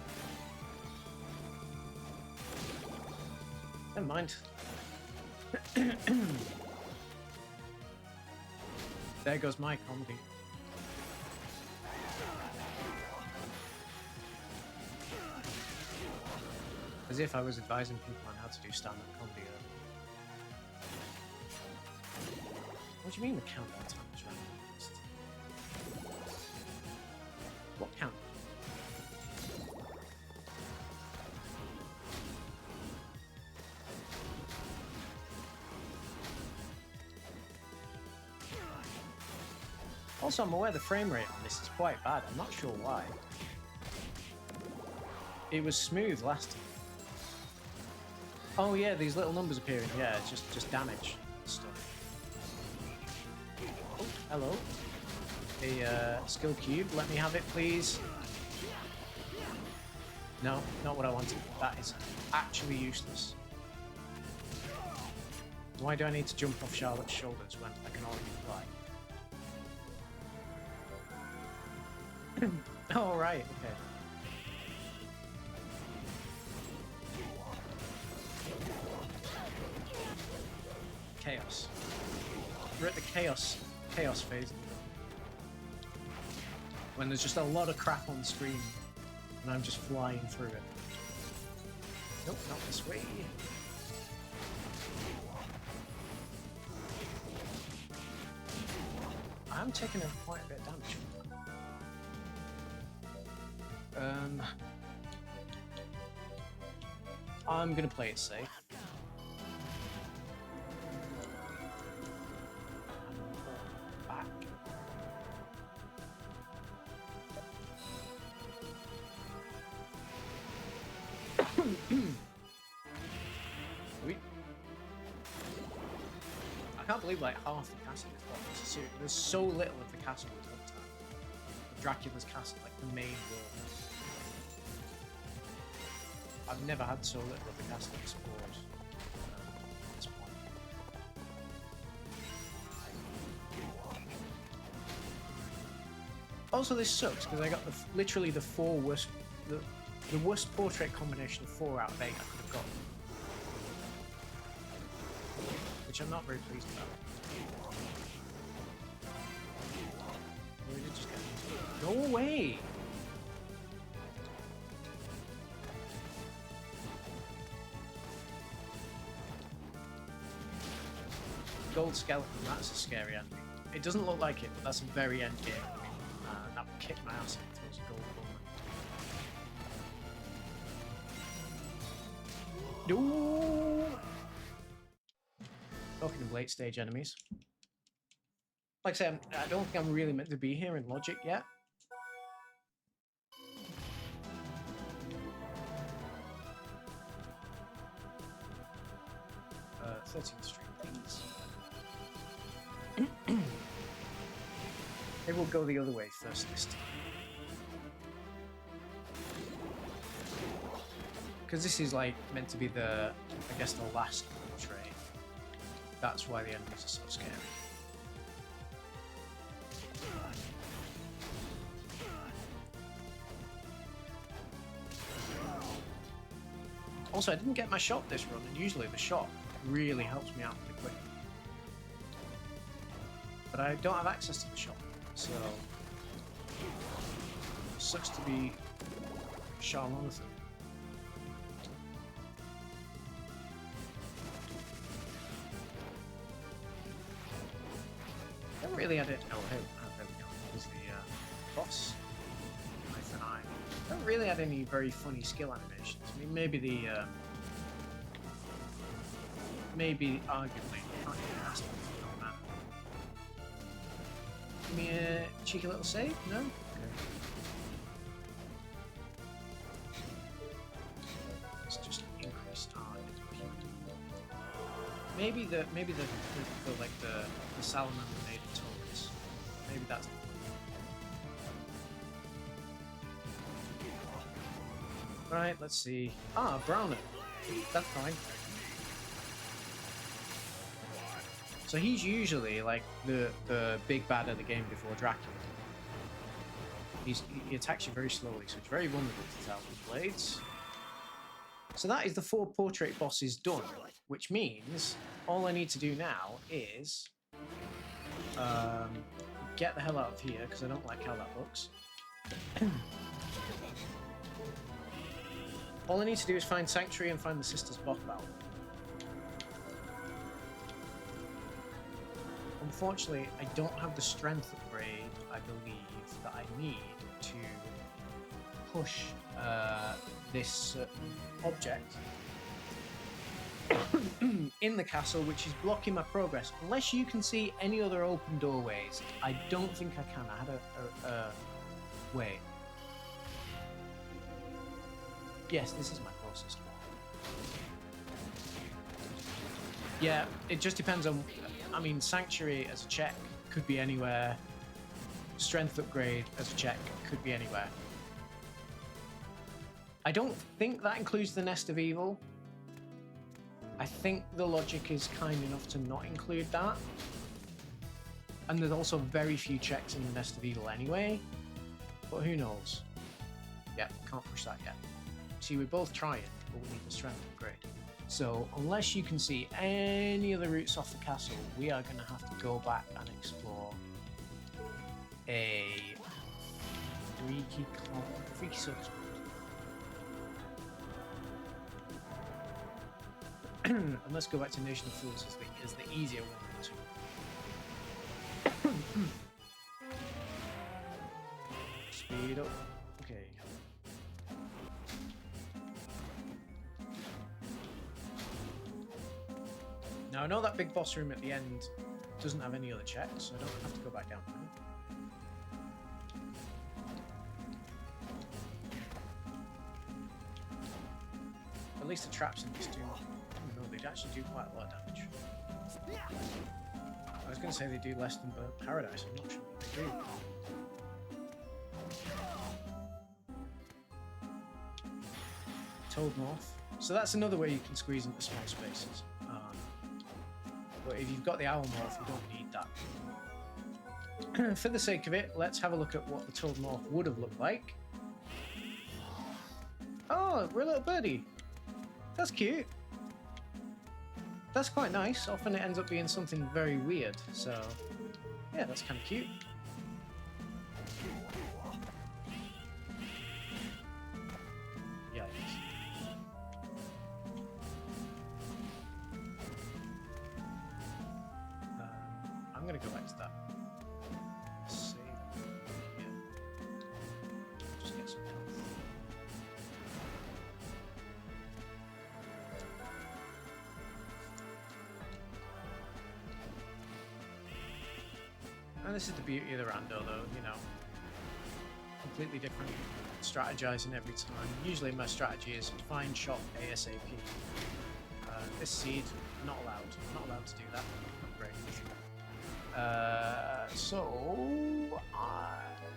Never mind. There goes my comedy. As if I was advising people on how to do stand-up comedy earlier. What do you mean the countdown time is randomized? What countdown? Also, I'm aware the frame rate on this is quite bad. I'm not sure why. It was smooth last time. Oh yeah, these little numbers appearing. Yeah, it's just damage stuff. Oh, hello. A skill cube. Let me have it, please. No, not what I wanted. That is actually useless. Why do I need to jump off Charlotte's shoulders when I can already fly? Oh, right, okay. Chaos. We're at the chaos phase. When there's just a lot of crap on screen and I'm just flying through it. Nope, not this way. I'm taking quite a bit of damage. I'm gonna play it safe. Back. Sweet. I can't believe like half the castle is locked. There's so little of the castle is looked at. Dracula's castle, like the main world. I've never had so little of the castle explored at this point. Also, this sucks because I got literally the worst portrait combination of 4 out of 8 I could have gotten, which I'm not very pleased about. We did just get go away. Gold skeleton, that's a scary enemy. It doesn't look like it, but that's a very end game enemy. That would kick my ass if it throws a gold bomb. No! Talking of late stage enemies. Like I said, I don't think I'm really meant to be here in Logic yet. 13th Street, please. Maybe we'll go the other way first this time. Because this is like meant to be I guess the last portrait. That's why the enemies are so scary. Also, I didn't get my shot this run, and usually the shot really helps me out pretty quick. But I don't have access to the shop, so it sucks to be Charlothan. I haven't really had it. Oh, hey, there we go. There's the boss. Knife and eye. I haven't really had any very funny skill animations. I mean, maybe arguably, can't get past it. Give me a cheeky little save? No? Okay. Let's just increase target. Maybe the salamander made of toads. Maybe that's the right, let's see. Ah, Brauner. That's fine. So he's usually like the big bad of the game before Dracula. He attacks you very slowly, so it's very vulnerable to Thousand Blades. So that is the 4 portrait bosses done, which means all I need to do now is get the hell out of here, because I don't like how that looks. All I need to do is find Sanctuary and find the Sisters Bottle. Unfortunately, I don't have the strength upgrade, I believe, that I need to push this certain object in the castle, which is blocking my progress. Unless you can see any other open doorways, I don't think I can. I had a wait. Yes, this is my closest one. Yeah, it just depends on... I mean, Sanctuary as a check could be anywhere. Strength upgrade as a check could be anywhere. I don't think that includes the Nest of Evil. I think the logic is kind enough to not include that. And there's also very few checks in the Nest of Evil anyway. But who knows? Yeah, can't push that yet. See, we're both trying, but we need the strength upgrade. So, unless you can see any other routes off the castle, we are going to have to go back and explore a freaky circus. And let's go back to Nation of Fools as the easier one to speed up. Okay. Now I know that big boss room at the end doesn't have any other checks, so I don't have to go back down there. At least the traps in this do. No, they actually do quite a lot of damage. I was going to say they do less than Burnt Paradise. I'm not sure what they do. Toad Morph. So that's another way you can squeeze into small spaces. But if you've got the Owl Morph, you don't need that. For the sake of it, let's have a look at what the Toad Morph would have looked like. Oh, we're a little birdie. That's cute. That's quite nice. Often it ends up being something very weird. So, yeah, that's kind of cute. I'm gonna go back to that. Save. Yeah. Just get some health. And this is the beauty of the rando, though. You know, completely different strategizing every time. Usually, my strategy is find shot ASAP. This seed, not allowed. Not allowed to do that. Not great.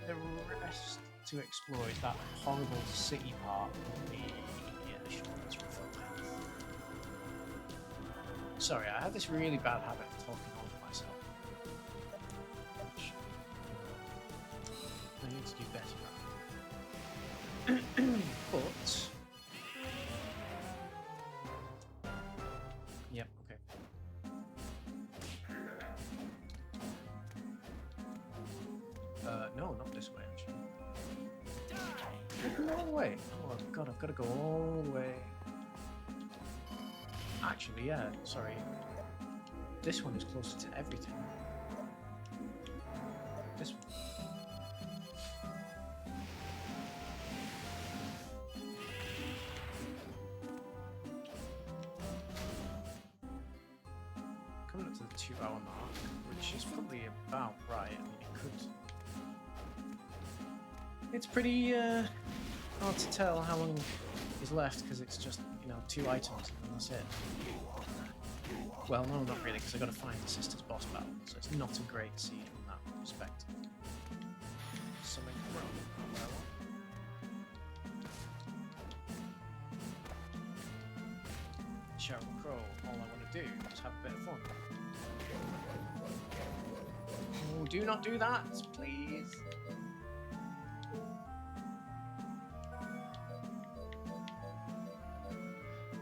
The rest to explore is that horrible city part of the let's refill health. Sorry, I have this really bad habit of talking over myself. I need to do better. But yep, okay. No, not this way, actually. Go all the way. Oh god, I've got to go all the way. Actually, yeah, sorry. This one is closer to everything. This one. Come coming up to the 2-hour mark, which is probably about right. I mean, it could. It's pretty hard to tell how long is left because it's just, you know, 2 items and that's it. Well, no, not really, because I got to find the sister's boss battle, so it's not a great siege from that perspective. Something wrong. Not what I want. Sheryl Crow, all I want to do is have a bit of fun. Oh, do not do that, please.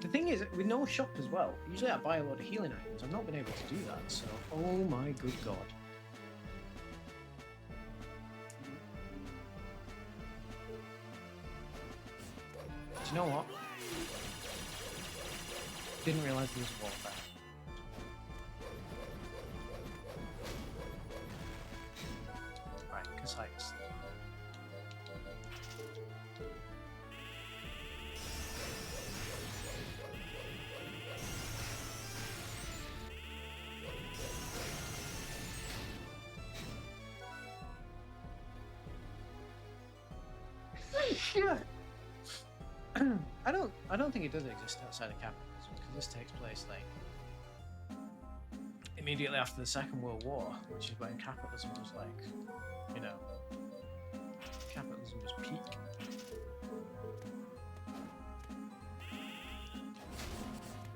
The thing is, with no shop as well, usually I buy a lot of healing items. I've not been able to do that, so oh my good god. Do you know what? Didn't realise there was a wall there. Right, Casites. I don't think it does exist outside of capitalism because this takes place like immediately after the Second World War, which is when capitalism was like, you know, capitalism was peak.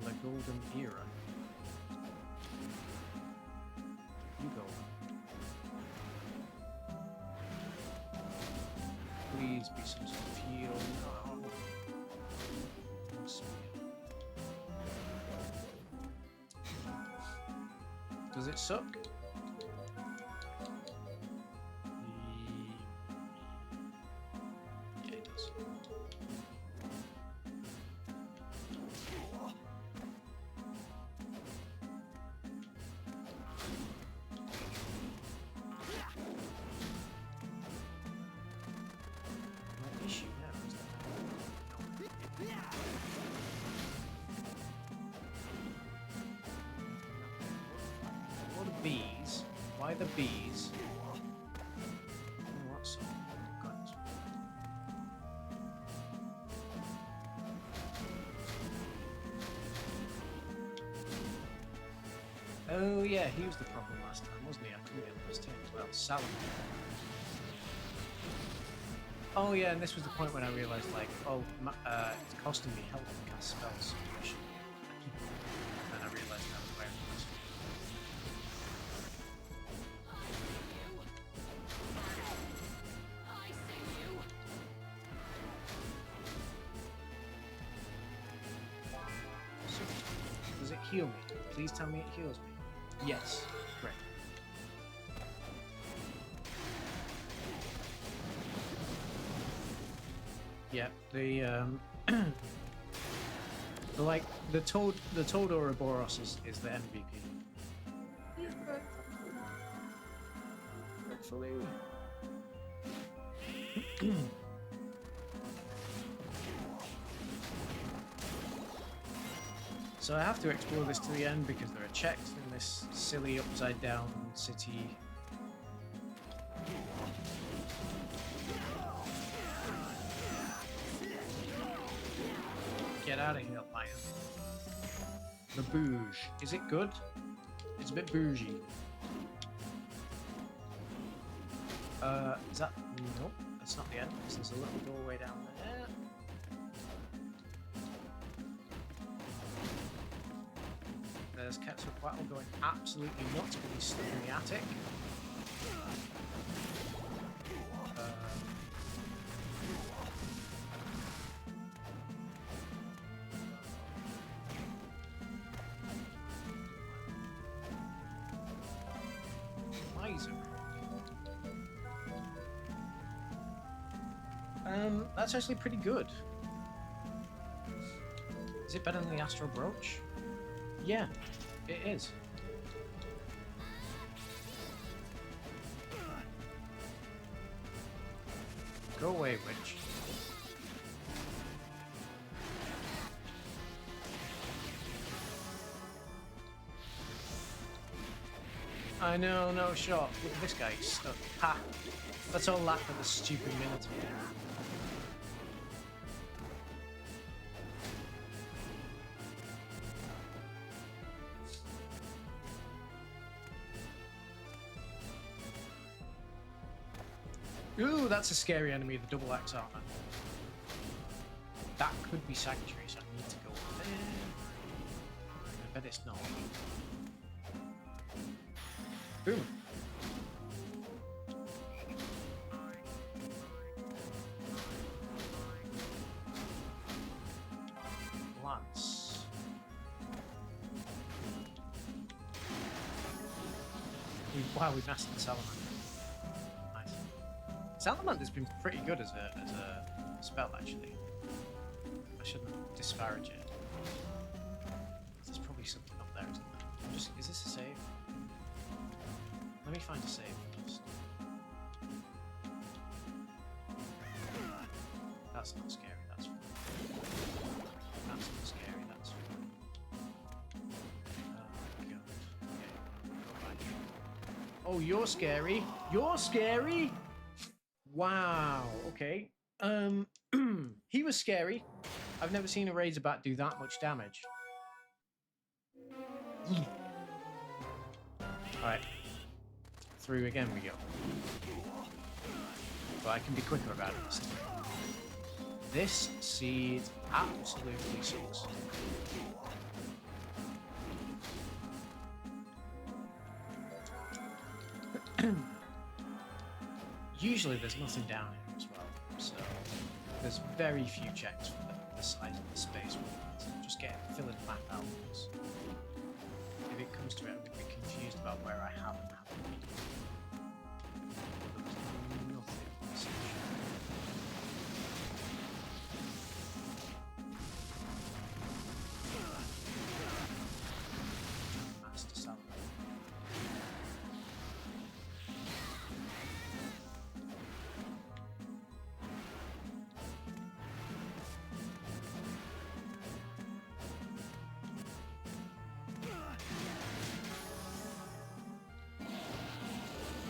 The golden era. You go. Please be some sort of heal. Oh. Does it suck? Yeah, it does. My issue now is that bees? Why the bees? Oh, what's up? God. Oh yeah, he was the problem last time, wasn't he? I couldn't get his team as well. Salamander. Oh yeah, and this was the point when I realised, like, oh, it's costing me health to cast spells. And I realised I was wearing this. Does it heal me? Please tell me it heals me. Yes. Great. Yeah, the Toad Ouroboros is the MVP. Hopefully. So I have to explore this to the end because there are checks in this silly upside down city. Get out of here, lion. The bouge. Is it good? It's a bit bougie. Is that... Nope, that's not the end. There's a little doorway down there. There's Quetzalcoatl going absolutely nuts because he's stuck in the attic. That's actually pretty good. Is it better than the Astral Brooch? Yeah, it is. Go away, witch. I know, no shot. Look at this guy, he's stuck. Ha! Let's all laugh at the stupid Minotaur. Ooh, that's a scary enemy, the double axe armor. That could be Sanctuary, so I need to go there. I bet it's not. Boom. Lance. Wow, we mastered Salamander. Nice. Salamander's been pretty good as a spell, actually. I shouldn't disparage it. There's probably something up there, isn't there? Is this a save? Let me find a save first. That's not scary, that's fine. That's not scary, that's fine. Oh god. Okay, go back. Oh, you're scary! You're scary! Wow, okay. He was scary. I've never seen a Razorback do that much damage. Alright. Through again we go. But I can be quicker about it this time. This seed absolutely sucks. Usually there's nothing down here as well, so there's very few checks for the size of the space. So just filling the map out. Because if it comes to it, I'm going to be confused about where I have and haven't been. There's nothing essential. Master Salamander.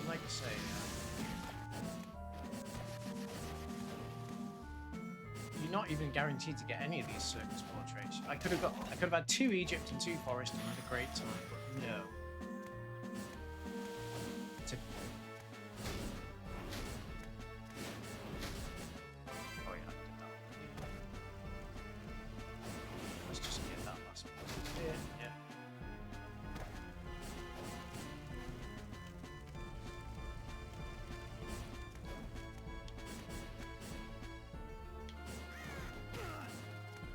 Like I say, you're not even guaranteed to get any of these circus portraits. I could have had 2 Egypt and 2 Forest and had a great time, but no. It's a... Oh yeah, I did that. Let's just get that last one. Yeah.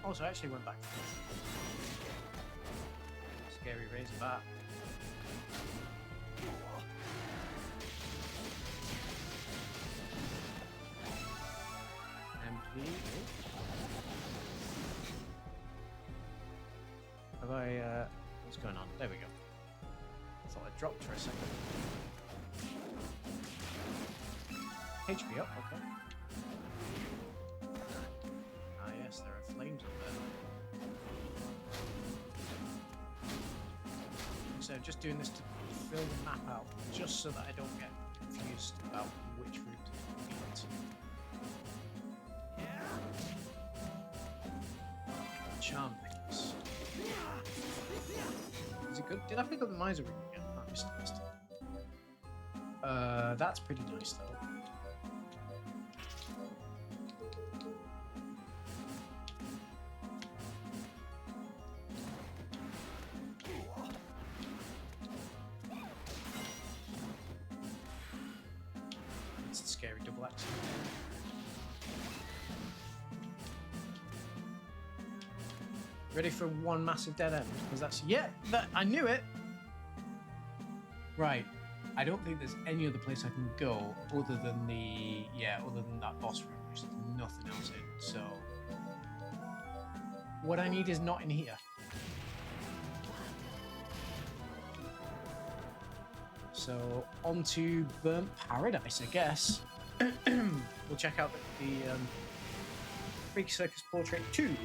Also, I actually went back to this. Scary Razorback. MP. Have I, what's going on? There we go. I thought I dropped for a second. HP up, okay. Ah yes, there are flames up there. So just doing this to fill the map out, just so that I don't get confused about which route to get. Charm things. Is it good? Did I pick up the miser ring again? Oh, I missed it. That's pretty nice though. It's the scary double axe. Ready for one massive dead end? Because that's... Yeah, I knew it! Right. I don't think there's any other place I can go other than the... Yeah, other than that boss room, which there's nothing else in. So... What I need is not in here. So, on to Burnt Paradise, I guess. We'll check out the Freaky Circus Portrait 2.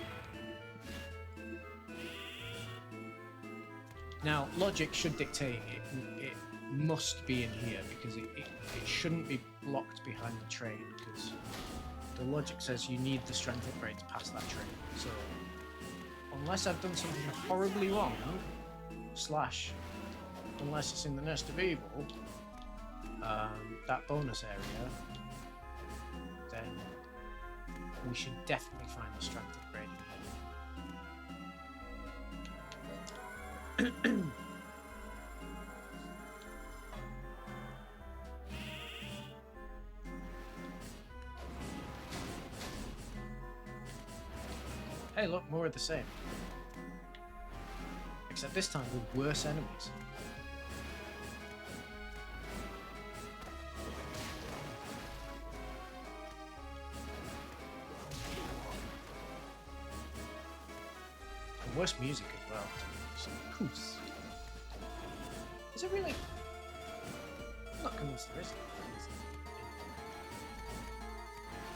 Now, logic should dictate it must be in here because it shouldn't be blocked behind the train because the logic says you need the strength upgrade to pass that train. So unless I've done something horribly wrong, slash, unless it's in the Nest of Evil, that bonus area, then we should definitely find the strength upgrade in here. Hey look, more of the same. Except this time with worse enemies. And worse music as well. Some coos. Is it really? I'm not convinced there is.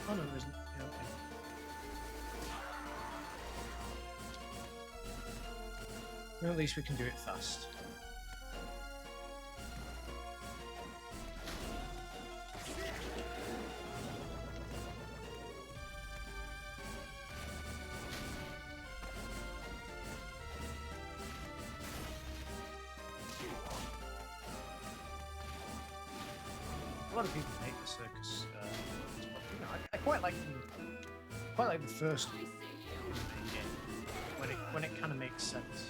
Oh no, there isn't. Yeah, okay. Well, at least we can do it fast. A lot of people hate the circus. But, you know, I quite like the first one in the main game when it kind of makes sense.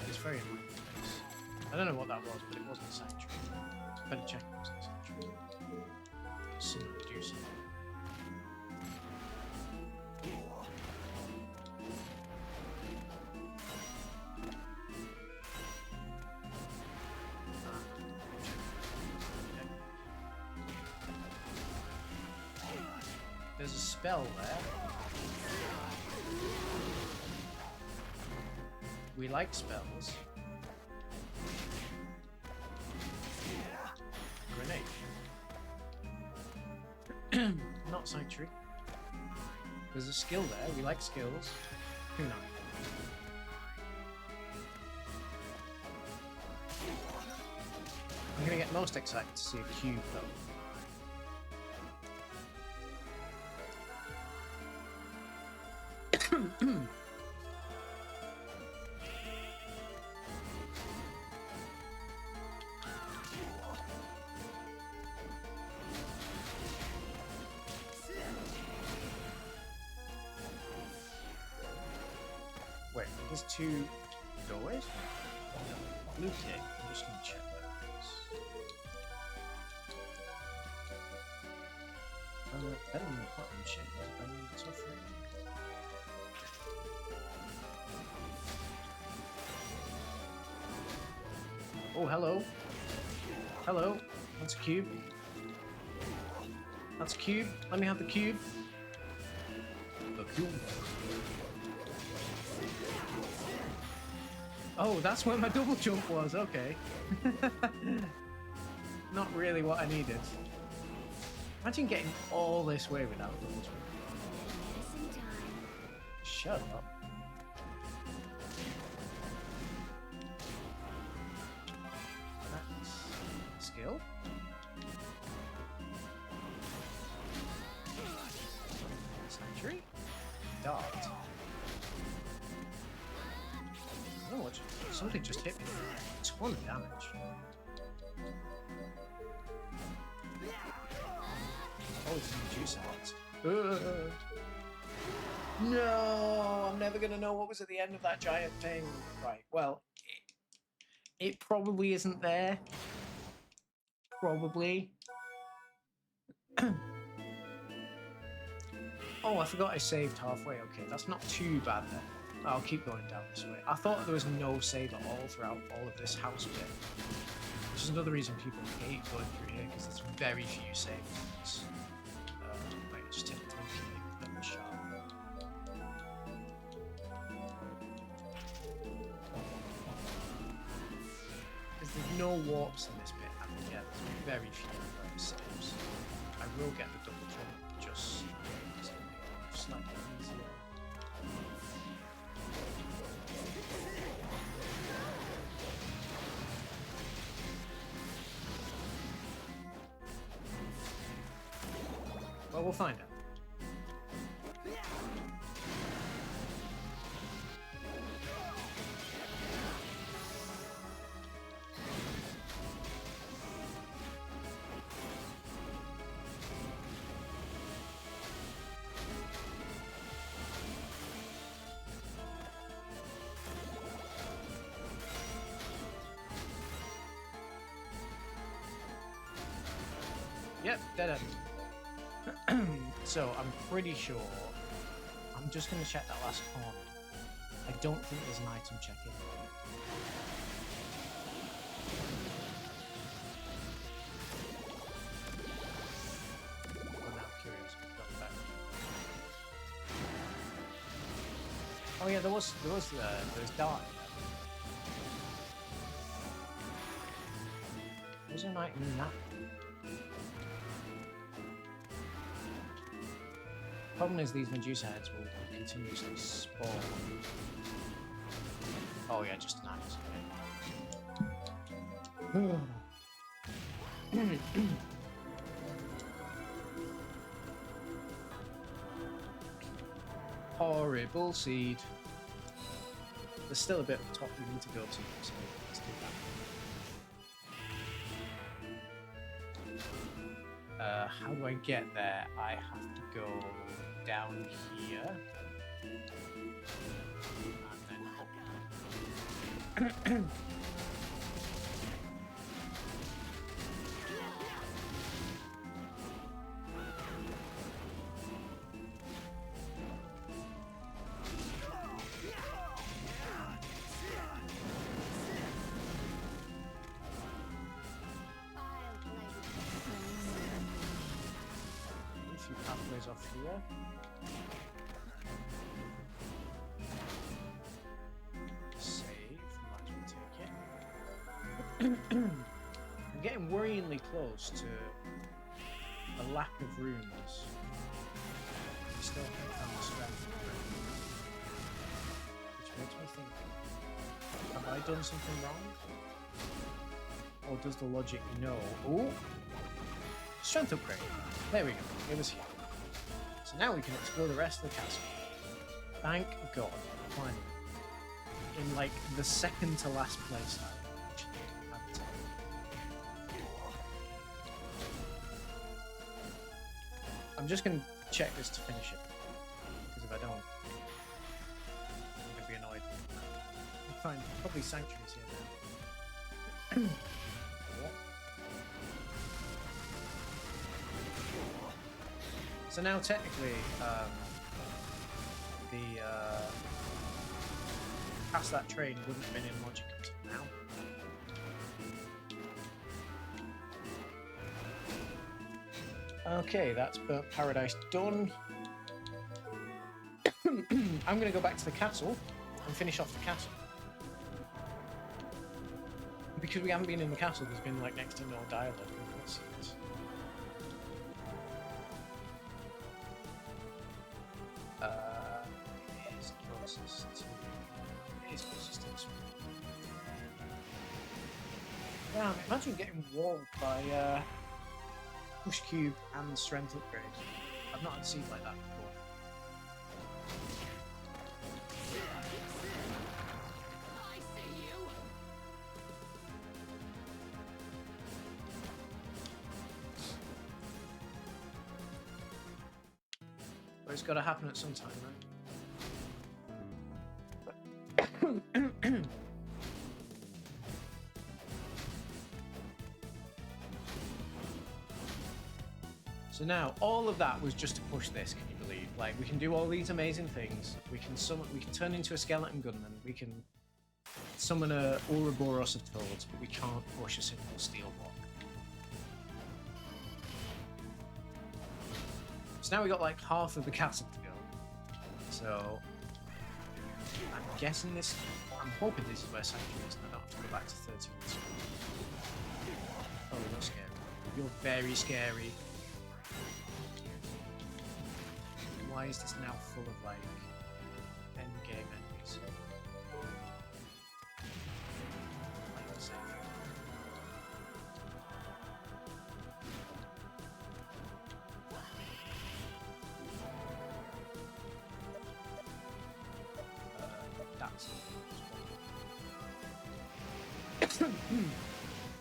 It's very annoying place. I don't know what that was, but it wasn't a sanctuary. Better check it wasn't a sanctuary. Some Medusa. There's a spell there. We like spells. Grenade. Not sanctuary. There's a skill there. We like skills. Who knows? I'm gonna get most excited to see a cube though. Wait, there's two doorways? Blue tick. I'm just gonna check that. Better than the button shit. It's not free. Oh, hello. Hello. That's a cube. That's a cube. Let me have the cube. The cube. Oh, that's where my double jump was. Okay. Not really what I needed. Imagine getting all this way without double jump. Shut up. Skill? Sanctuary? Dart. I don't know what something just hit me. A ton of damage. Oh, it's Medusa bots. No, I'm never gonna know what was at the end of that giant thing. Right, well, it probably isn't there. Probably. Oh, I forgot I saved halfway. Okay, that's not too bad then. I'll keep going down this way. I thought there was no save at all throughout all of this house bit. Which is another reason people hate going through here, because there's very few save points. Wait, just take the double shot. Because there's no warps in this bit, and yeah, there's very few saves. I will get the double jump just slightly easier. we'll find out. Yep, dead end. So I'm pretty sure. I'm just going to check that last corner. I don't think there's an item check-in. Oh, now I'm curious. Got back. Oh yeah, there was dart. Was there an item in that? Problem is these Medusa heads will continuously spawn. Oh yeah, just an axe. Horrible seed. There's still a bit of top we need to go to, so let's do that. How do I get there? I have to go down here and then up. A few pathways off here. I'm getting worryingly close to a lack of runes. I still haven't found the strength, which makes me think: have I done something wrong, or does the logic know? Oh, strength upgrade. There we go. It was here. So now we can explore the rest of the castle. Thank God, finally. In like the second to last place. I'm just going to check this to finish it, because if I don't, I'm going to be annoyed. I'll find probably sanctuaries here now. So now technically, past that train wouldn't have been in logic until now. Okay, that's Burnt Paradise done. I'm going to go back to the castle and finish off the castle. Because we haven't been in the castle, there's been like next to no dialogue. It's closest to... It is closest to this one. Damn, imagine getting walled by... push cube and strength upgrade. I've not had a seed like that before. I see you. But it's got to happen at some time, right? So now, all of that was just to push this, can you believe? Like, we can do all these amazing things. We can summon, we can turn into a skeleton gunman. We can summon a Ouroboros of toads, but we can't push a single steel block. So now we got like half of the castle to go. So I'm guessing this. I'm hoping this is where Sanctuary is, and I don't have to go back to 13. Oh, you're scary. You're very scary. Why is this now full of like end game enemies? Like, safe.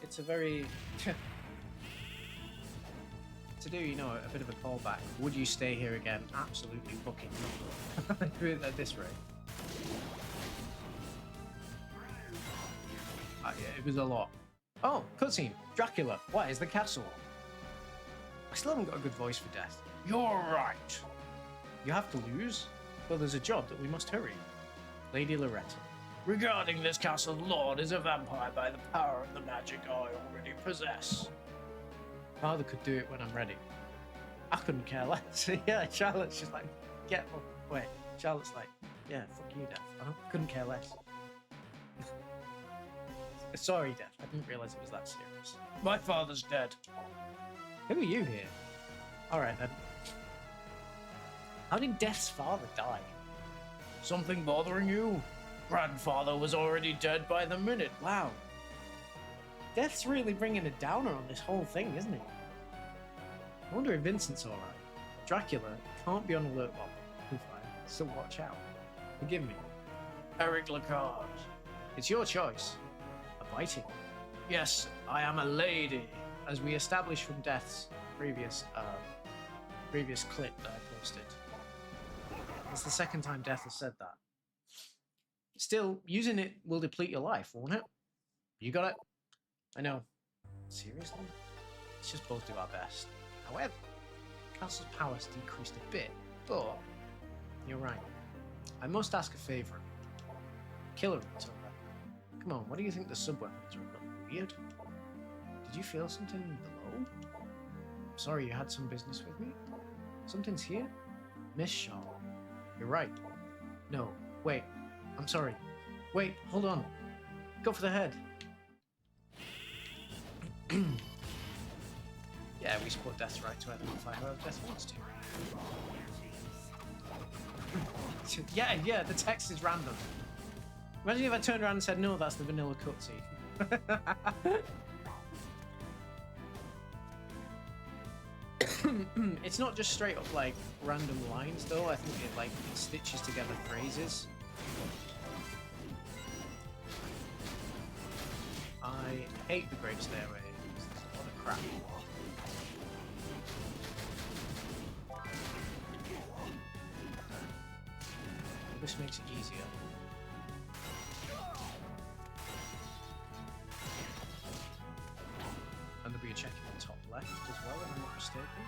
It's a very to do, you know, a bit of a callback. Would you stay here again? Absolutely fucking not. At this rate. Yeah, it was a lot. Oh, cutscene. Dracula. What is the castle? I still haven't got a good voice for death. You're right. You have to lose? Well, there's a job that we must hurry. Lady Loretta. Regarding this castle, Lord is a vampire by the power of the magic I already possess. Father could do it when I'm ready. I couldn't care less. Yeah, Charlotte's just like, get up. Wait, Charlotte's like, yeah, fuck you, Death. I couldn't care less. Sorry, Death. I didn't realize it was that serious. My father's dead. Who are you here? Alright then. How did Death's father die? Something bothering you? Grandfather was already dead by the minute. Wow. Death's really bringing a downer on this whole thing, isn't he? I wonder if Vincent's alright. Dracula can't be on alert while fire, so watch out. Forgive me. Eric Lacard. It's your choice. A biting. Yes, I am a lady, as we established from Death's previous clip that I posted. It's the second time Death has said that. Still, using it will deplete your life, won't it? You got it? I know. Seriously? Let's just both do our best. However, Castle's powers decreased a bit, but you're right. I must ask a favour. Kill her until then. Come on, what do you think the sub-weapons are? Look weird? Did you feel something below? I'm sorry you had some business with me? Something's here? Miss Shaw. You're right. No, wait. I'm sorry. Wait, hold on. Go for the head. Yeah, we support Death's right to identify whoever Death wants to. Yeah, the text is random. Imagine if I turned around and said, no, that's the vanilla cutscene. It's not just straight up like random lines though. I think it stitches together phrases. I hate the Great Stairway. There's a lot of crap. This makes it easier. And there'll be a check in the top left as well, if I'm not mistaken.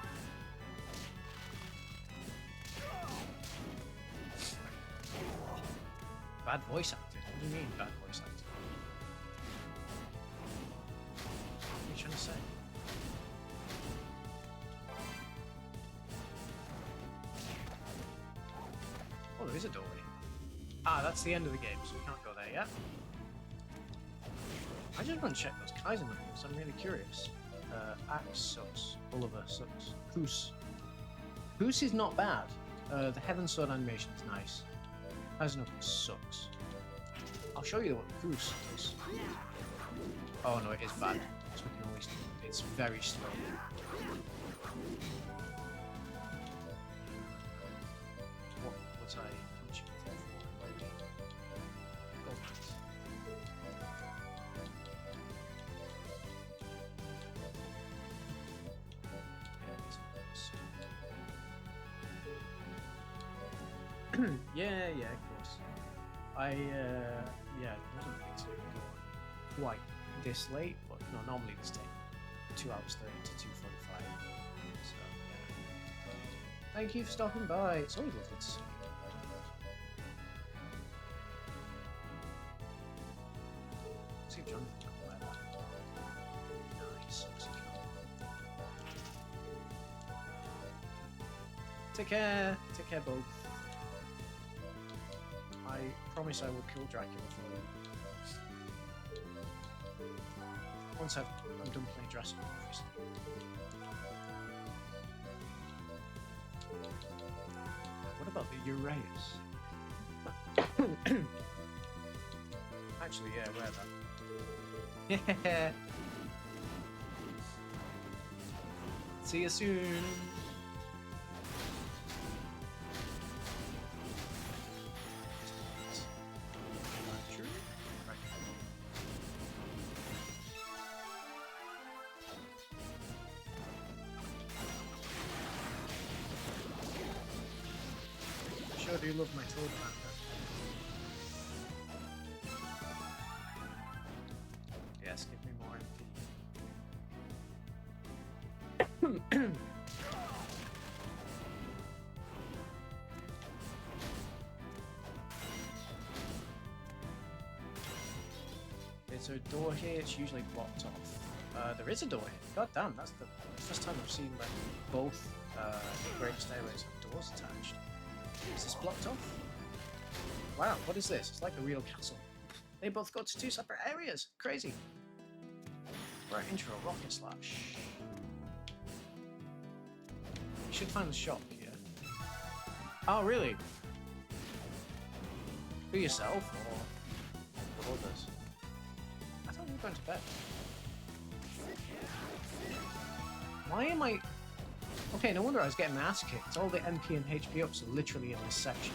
Bad voice acting? What do you mean, bad voice acting? What are you trying to say? Oh, there is a doorway. Ah, that's the end of the game, so we can't go there yet. I just want to check those Kaiser numbers, I'm really curious. Axe sucks. Oliver sucks. Koos. Koos is not bad. The Heaven Sword animation is nice. Kaiser numbers sucks. I'll show you what the Koos is. Oh no, it is bad. So we can always do it. It's very slow. What was I punching for? Yeah, of course. Yeah, I don't think so. Quite this late, but no, normally this take 2 hours 30 to 2:45. So, yeah. Thank you for stopping by. It's always lovely to see you. See if Jonathan can wear that. Nice. Take care. Take care, both. I promise I will kill Dracula for you. Once I'm done playing Dracula, obviously. What about the Uraeus? Actually, yeah, wear that. Yeah. See you soon. sure do love my toadamander. Yes, give me more MP. Is there a door here? It's usually blocked off. There is a door here. God damn, that's the first time I've seen like both great stairways have doors attached. Is this blocked off? Wow, what is this? It's like a real castle. They both go to two separate areas. Crazy. Right, intro, rocket slash. You should find the shop here. Oh, really? For yourself or for others? I thought you were going to bed. Why am I... Okay, no wonder I was getting my ass kicked. All the MP and HP ups are literally in this section.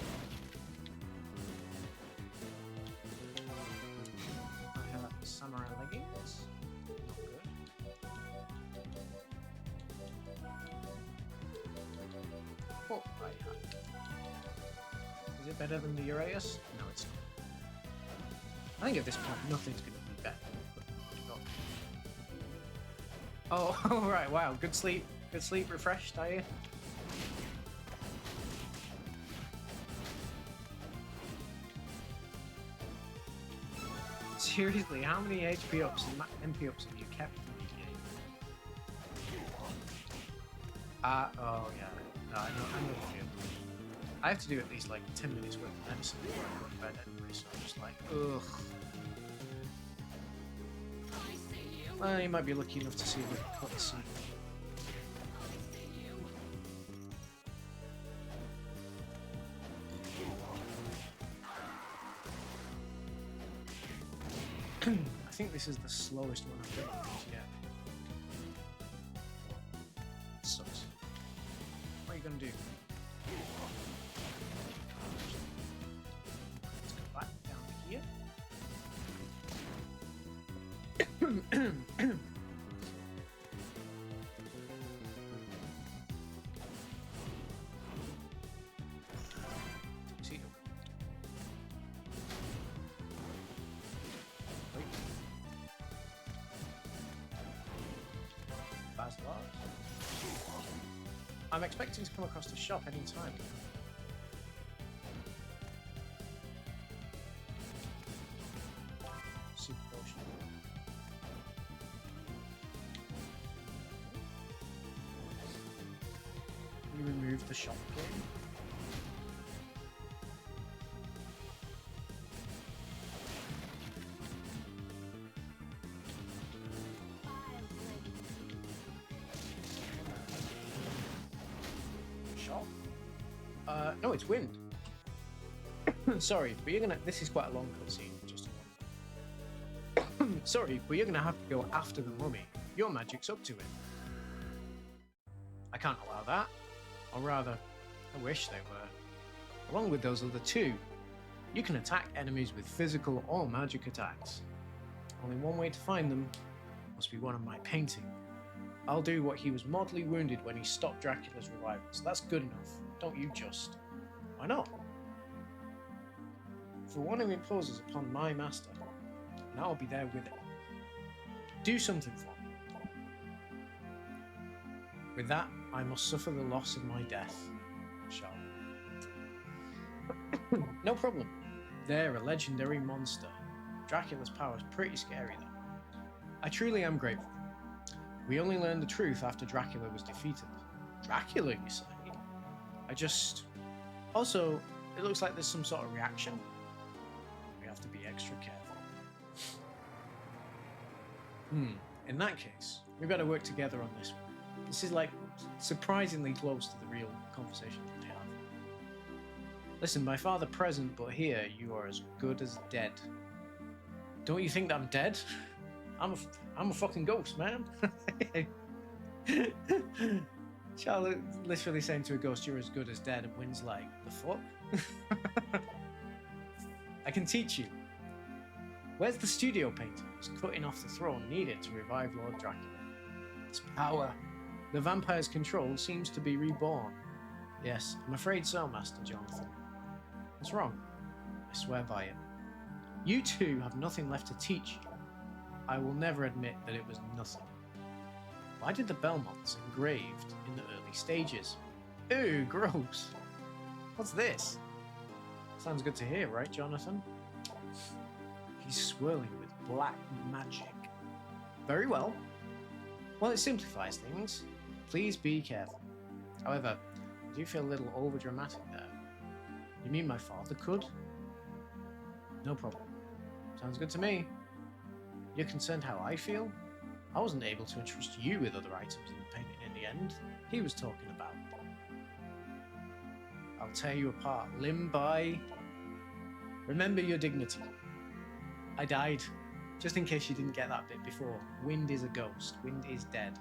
I have samurai leggings. Not good. Oh, I have. Is it better than the Uraeus? No, it's not. I think at this point nothing's going to be better. Oh, right, wow, good sleep. Good sleep, refreshed, are you? Seriously, how many HP ups and MP ups have you kept in the game? Oh yeah, no, I know the feel. I have to do at least like 10 minutes worth of medicine before I go to bed anyway, so I'm just like, ugh. Well, you might be lucky enough to see the cutscene. I think this is the slowest one I've done yet. Sucks. What are you gonna do? Let's go back down here. Tuxedo. Wait. Fast large. I'm expecting to come across the shop any time. Super potion. You remove the shop game. Shop? No, it's wind. Sorry, but you're gonna. This is quite a long cutscene. Just a one. Sorry, but you're gonna have to go after the mummy. Your magic's up to it. I can't allow that. Or rather, I wish they were. Along with those other two, you can attack enemies with physical or magic attacks. Only one way to find them must be one of my painting. I'll do what he was mortally wounded when he stopped Dracula's revival, so that's good enough. Don't you just? Why not? For one who imposes upon my master, and I'll be there with it. Do something for me. With that, I must suffer the loss of my death. Shall. No problem. They're a legendary monster. Dracula's power is pretty scary though. I truly am grateful. We only learned the truth after Dracula was defeated. Dracula, you say? I just... Also, it looks like there's some sort of reaction. We have to be extra careful. In that case, we better work together on this one. This is like surprisingly close to the real conversation that we have. Listen, my father present, but here you are as good as dead. Don't you think that I'm dead? I'm a fucking ghost, man. Charlotte literally saying to a ghost, "You're as good as dead," and Wynn's like, "The fuck?" I can teach you. Where's the studio paintings cutting off the throne needed to revive Lord Dracula? It's power. The vampire's control seems to be reborn. Yes, I'm afraid so, Master Jonathan. What's wrong? I swear by it. You two have nothing left to teach. I will never admit that it was nothing. Why did the Belmonts engraved in the early stages? Ew, gross. What's this? Sounds good to hear, right, Jonathan? He's swirling with black magic. Very well. Well, it simplifies things. Please be careful. However, I do feel a little overdramatic there. You mean my father could? No problem. Sounds good to me. You're concerned how I feel? I wasn't able to entrust you with other items in the painting in the end. He was talking about. I'll tear you apart, limb by... Remember your dignity. I died. Just in case you didn't get that bit before. Wind is a ghost. Wind is dead.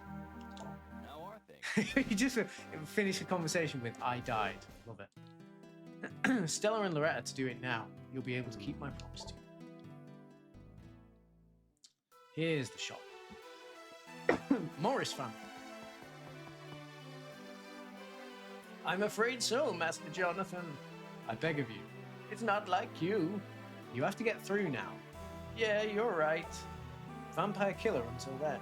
Now are things. You just finish a conversation with, I died. Love it. Stella and Loretta to do it now. You'll be able to keep my promise to you. Here's the shop. Morris family. I'm afraid so, Master Jonathan. I beg of you. It's not like you. You have to get through now. Yeah, you're right. Vampire killer until then.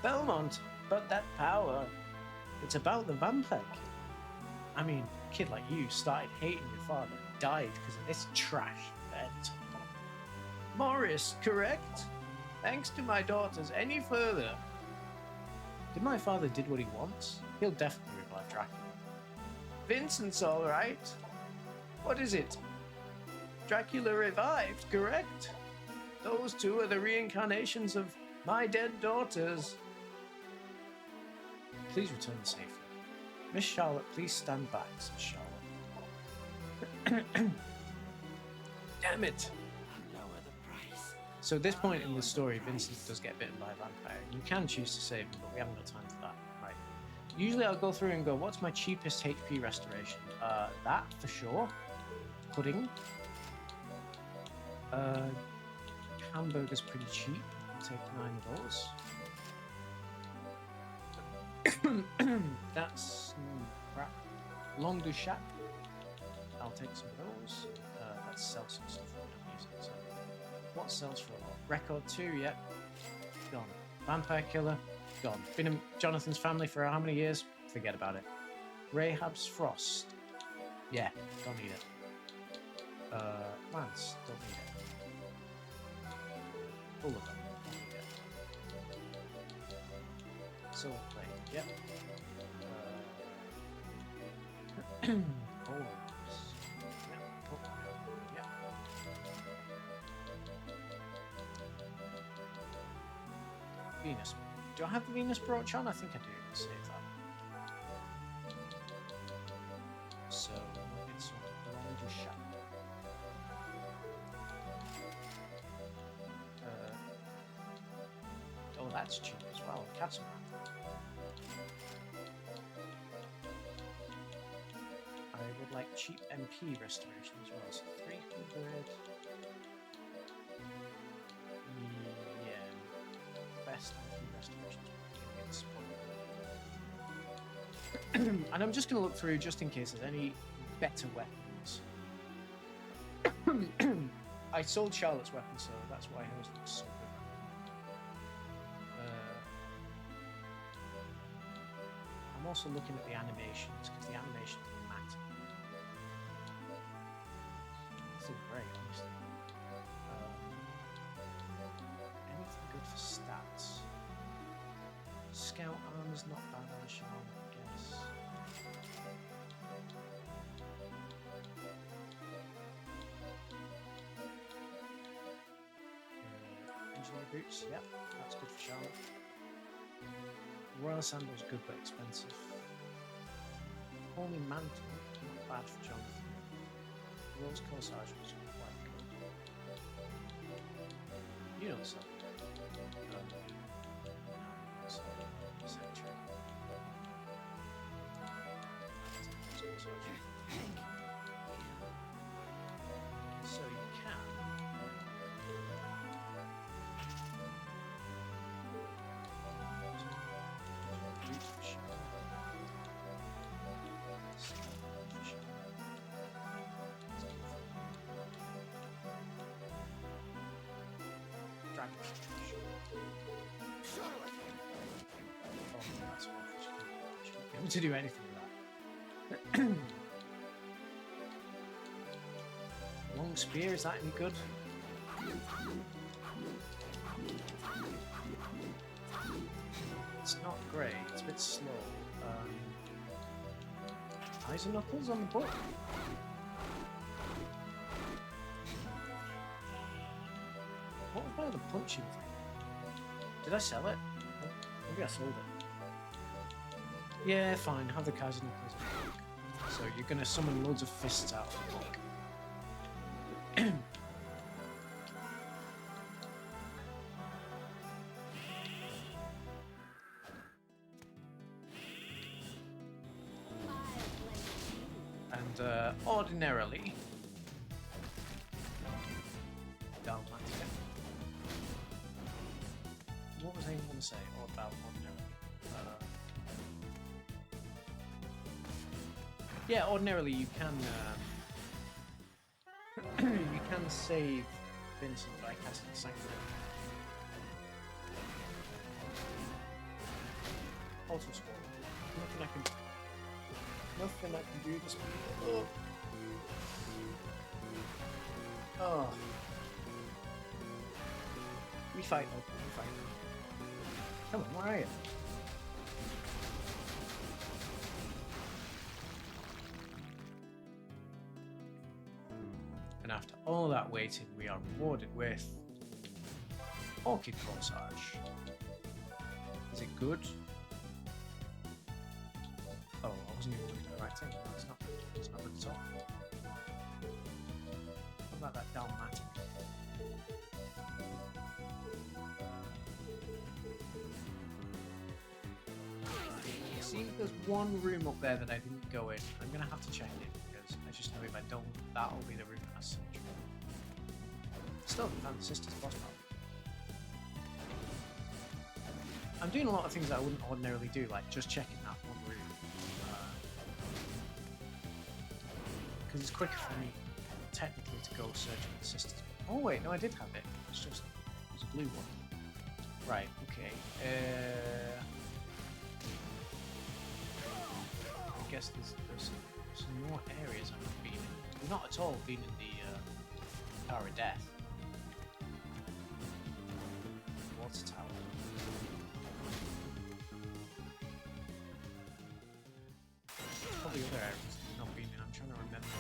Belmont, but that power. It's about the vampire killer. I mean, a kid like you started hating your father, died because of this trash event. Morris, correct? Thanks to my daughters any further. Did my father did what he wants? He'll definitely revive Dracula. Vincent's all right. What is it? Dracula revived, correct? Those two are the reincarnations of my dead daughters. Please return safely. Miss Charlotte, please stand back, said Charlotte. Damn it! I'll lower the price. So at this point in the story, Vincent does get bitten by a vampire. You can choose to save him, but we haven't got time for that. Right. Usually I'll go through and go, what's my cheapest HP restoration? That for sure. Pudding. Hamburger's pretty cheap. I'll take 9 of those. That's crap. Long du Chac. I'll take some of those. Let's sell some stuff we don't use it. So, what sells for a lot? Record 2, yep. Gone. Vampire killer, gone. Been in Jonathan's family for how many years? Forget about it. Rahab's Frost. Yeah, don't need it. Lance, don't need it. Full of them, don't need it. Silver plate, yep. Bones. Yep. Oh, yep. Venus. Do I have the Venus brooch on? I think I do. Let's save that. So, we'll get some Long Shot. Oh, that's cheap as well. Catamaran. I would like cheap MP restoration as well. So 300. Yeah. Best MP restoration. And I'm just going to look through just in case there's any better weapons. I sold Charlotte's weapon, so that's why hers looks so good. I'm also looking at the animations, because the animations matter. This is great, honestly. Anything good for stats? Scout armor's not bad on Charlotte, I guess. Engineer boots, yep, that's good for Charlotte. Royal sandals, good but expensive. Holy mantle, not bad for Jonathan. Rose corsage was quite good. You know so. So you can. Boots for sure. Frag. Oh, that's what I shouldn't be able to do anything with that. Long spear, is that any good? It's not great, it's a bit slow. Eyes and knuckles on the book? What about the punching thing? Did I sell it? Oh, maybe I sold it. Yeah, fine, have the Kaiser knuckles. So you're gonna summon loads of fists out of the book. And ordinarily, Dalmatia. What was I even going to say about ordinarily? Yeah, ordinarily you can you can save Vincent by casting Sanctuary. Also score. Nothing I can do this week. Oh. We fight, Opal, we fight. Come on, where are you? And after all that waiting, we are rewarded with Orchid Corsage. Is it good? Oh, I wasn't even looking at the right thing. No, it's not good at all. What about that Dalmatic? See, there's one room up there that I didn't go in. I'm gonna have to check it because I just know if I don't, that'll be the room that has Sentry. Still haven't found the Sister's boss battle. I'm doing a lot of things that I wouldn't ordinarily do, like just checking that one room. Because it's quicker for me, technically, to go searching the Sister's. Oh wait, no, I did have it. It's just, it was a blue one. Right, okay. I guess there's some more areas I've not been in. Not at all been in the Tower of Death. Water Tower. There's probably other areas I've not been in. I'm trying to remember.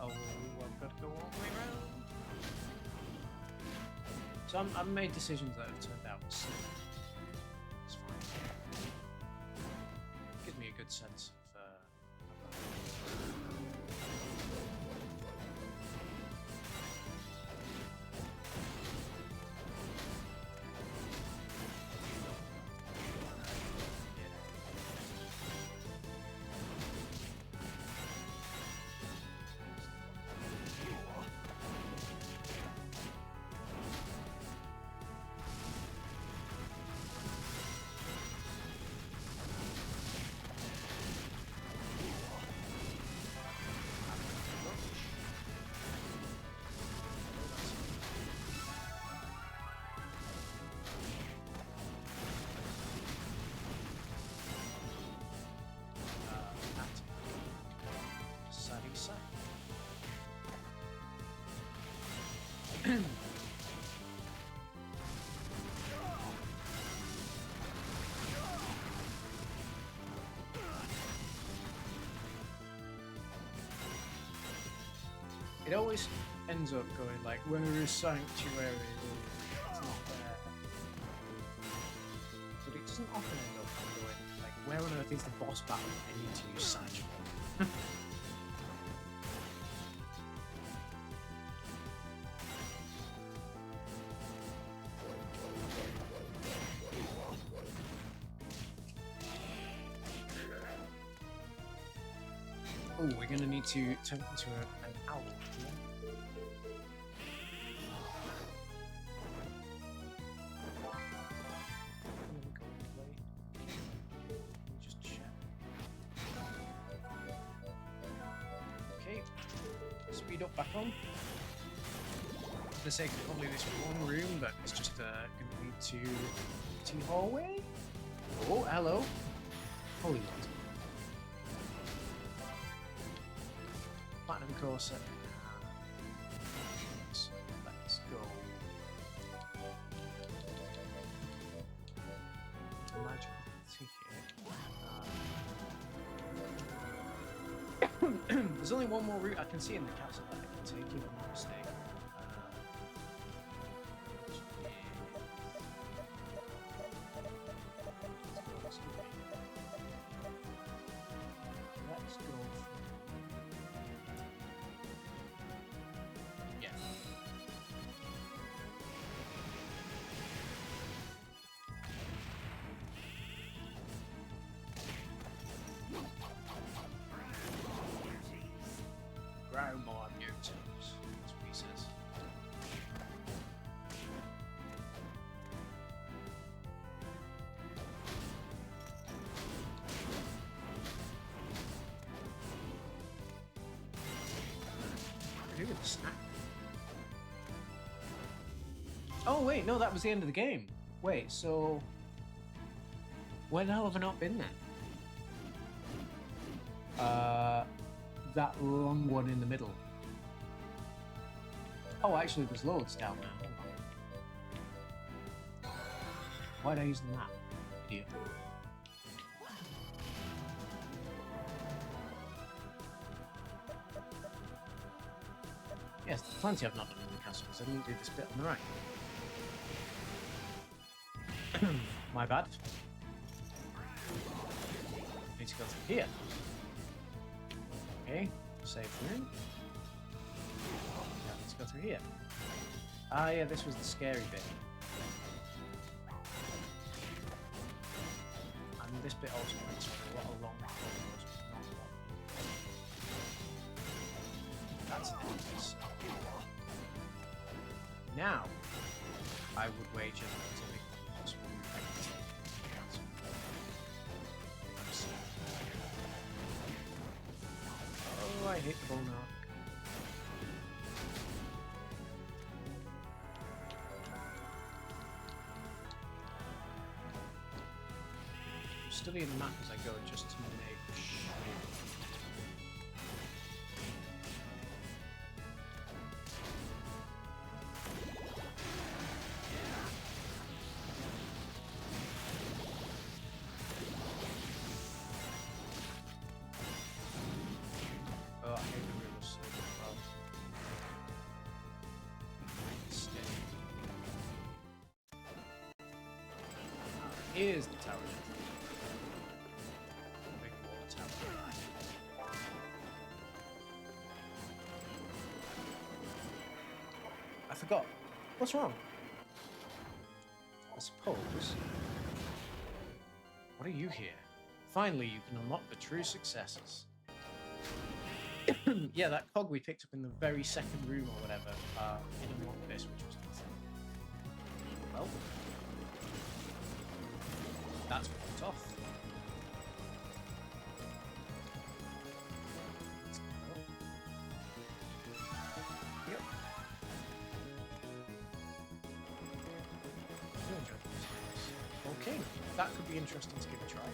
Oh, I've got to go all the way around. So I've made decisions that have turned out silly. It's fine. Gives me a good sense of it always ends up going like, where is Sanctuary? It's not there. But it doesn't often end up going like, where on earth is the boss battle? I need to use Sanctuary. Oh, we're gonna need to turn into an owl. Yeah? Just check. Okay. speed up back on. For the sake of probably this one room, but it's just going to lead to the hallway. Oh, hello. Holy Lord. Platinum corset. Let's go. Magic ticket. There's only one more route I can see in the castle that I can take if I'm not mistaken. Let's go. Yeah. Grow more mutos, that's what he says. Look at the snap. Oh wait, no, that was the end of the game. Wait, so where the hell have I not been then? That long one in the middle. Oh, actually, there's loads down there. Hold on. Why did I use the map? Idiot. Yes, there's plenty I've not done in the castle because I didn't do this bit on the right. My bad. Need to go through here. Okay, save room. Yeah, let's go through here. Ah, yeah, this was the scary bit. And this bit also makes a lot of long corridors, but not long. That's it. Now, I would wager that there's only one possible route I can take. I'm sorry. Oh, I hate the Brauner. I'm studying the map as I go just to make sure. Oh, I hate the rules so well. Here's the tower. Big wall tower. I forgot. What's wrong? I suppose. What are you here? Finally, you can unlock the true successes. Yeah, that cog we picked up in the very second room or whatever, it unlocked this, which was nothing. Well, that's fucked off. Yep. I enjoyed those. Okay, that could be interesting to give a try.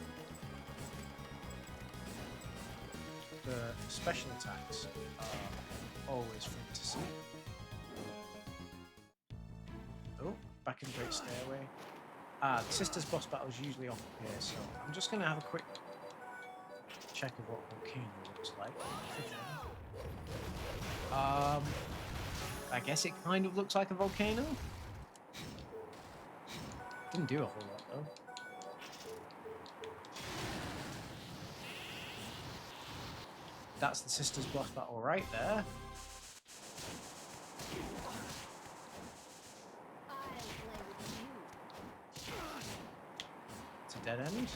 The special attacks are always fun to see. Oh, back in Great Stairway. Ah, the Sisters boss battle is usually off here, so I'm just going to have a quick check of what Volcano looks like. I guess it kind of looks like a volcano. Didn't do a whole lot though. That's the Sisters boss battle right there. It's a dead end.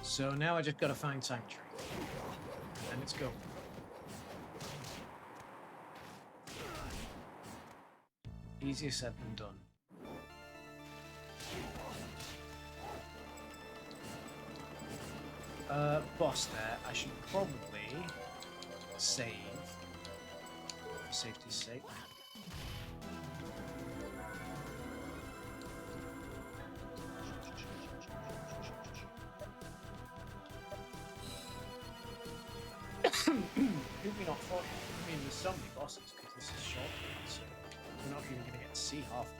So now I just gotta find Sanctuary. And let's go. Easier said than done. boss there. I should probably save for safety's sake. Who'd we not fought? I mean, there's so many bosses because this is short, so we're not even going to get to see half of them.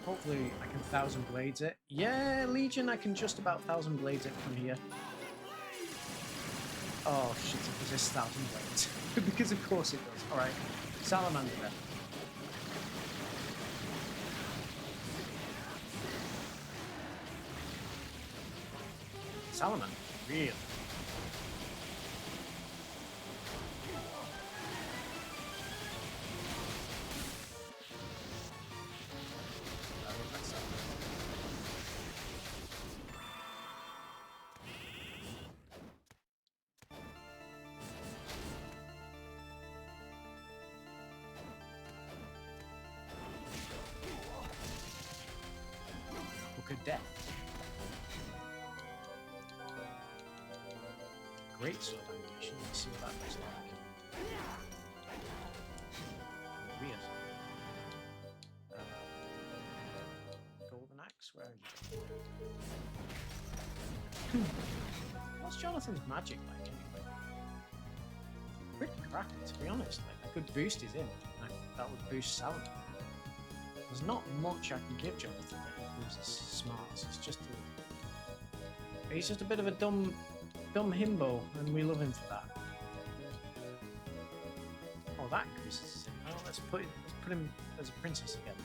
Hopefully I can 1,000 blades it. Yeah, Legion, I can just about 1,000 blades it from here. Oh shit, it resists 1,000 blades. Because of course it does. Alright, Salamander then. Salamander, really? Book of Death. Great sword animation. Let's see what that looks like. Weird. Golden axe. Where are you? What's Jonathan's magic like anyway? Pretty crappy, to be honest. Like, a good boost is in. Like, that would boost Salamander. There's not much I can give Jonathan that improves his smarts. He's just a bit of a dumb himbo, and we love him for that. Oh, that increases him. Oh, let's put him as a princess again.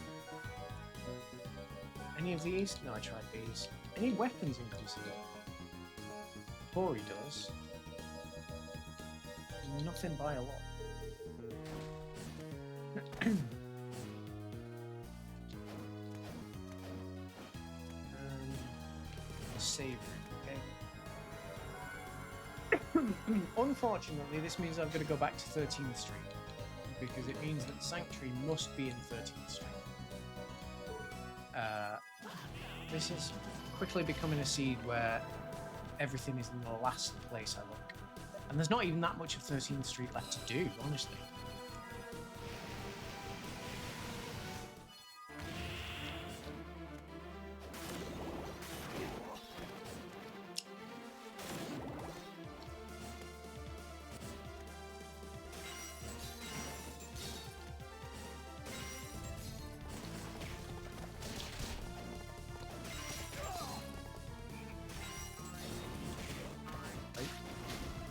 Any of these? No, I tried these. Any weapons increase it? Tori does. Nothing by a lot. Save. Unfortunately, this means I've got to go back to 13th Street, because it means that Sanctuary must be in 13th Street. This is quickly becoming a seed where everything is in the last place I look. And there's not even that much of 13th Street left to do, honestly.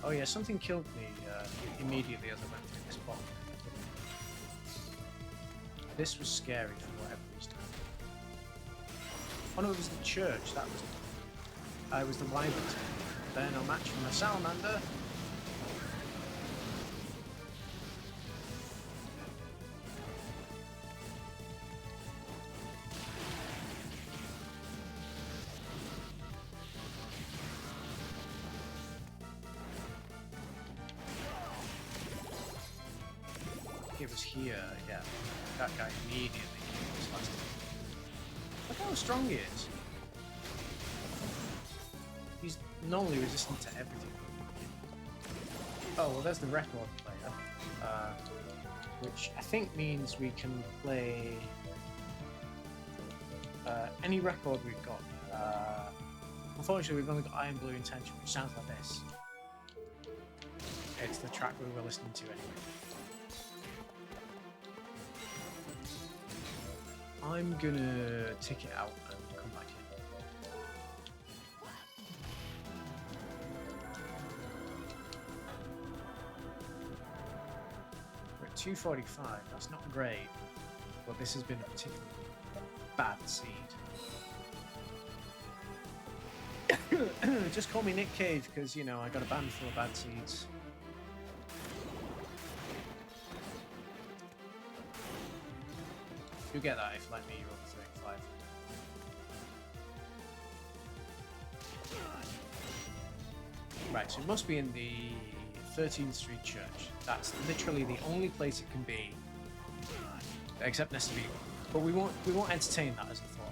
Oh yeah, something killed me immediately as I went through this spot. This was scary for whatever reason. Oh no, it was the church, that was... I was the wyvern. They're no match from the salamander. It was here, yeah. That guy immediately killed this last time. Look how strong he is. He's normally resistant to everything. Oh, well there's the record player. Which I think means we can play any record we've got. Unfortunately we've only got Iron Blue Intention, which sounds like this. It's the track we were listening to anyway. I'm gonna take it out and come back in. We're at 245, that's not great, but this has been a particularly bad seed. Just call me Nick Cage, because, you know, I got a band full of bad seeds. You get that if, like me, you're over 35. Right, so it must be in the 13th Street Church. That's literally the only place it can be, except Nesta View. But we won't entertain that as a thought.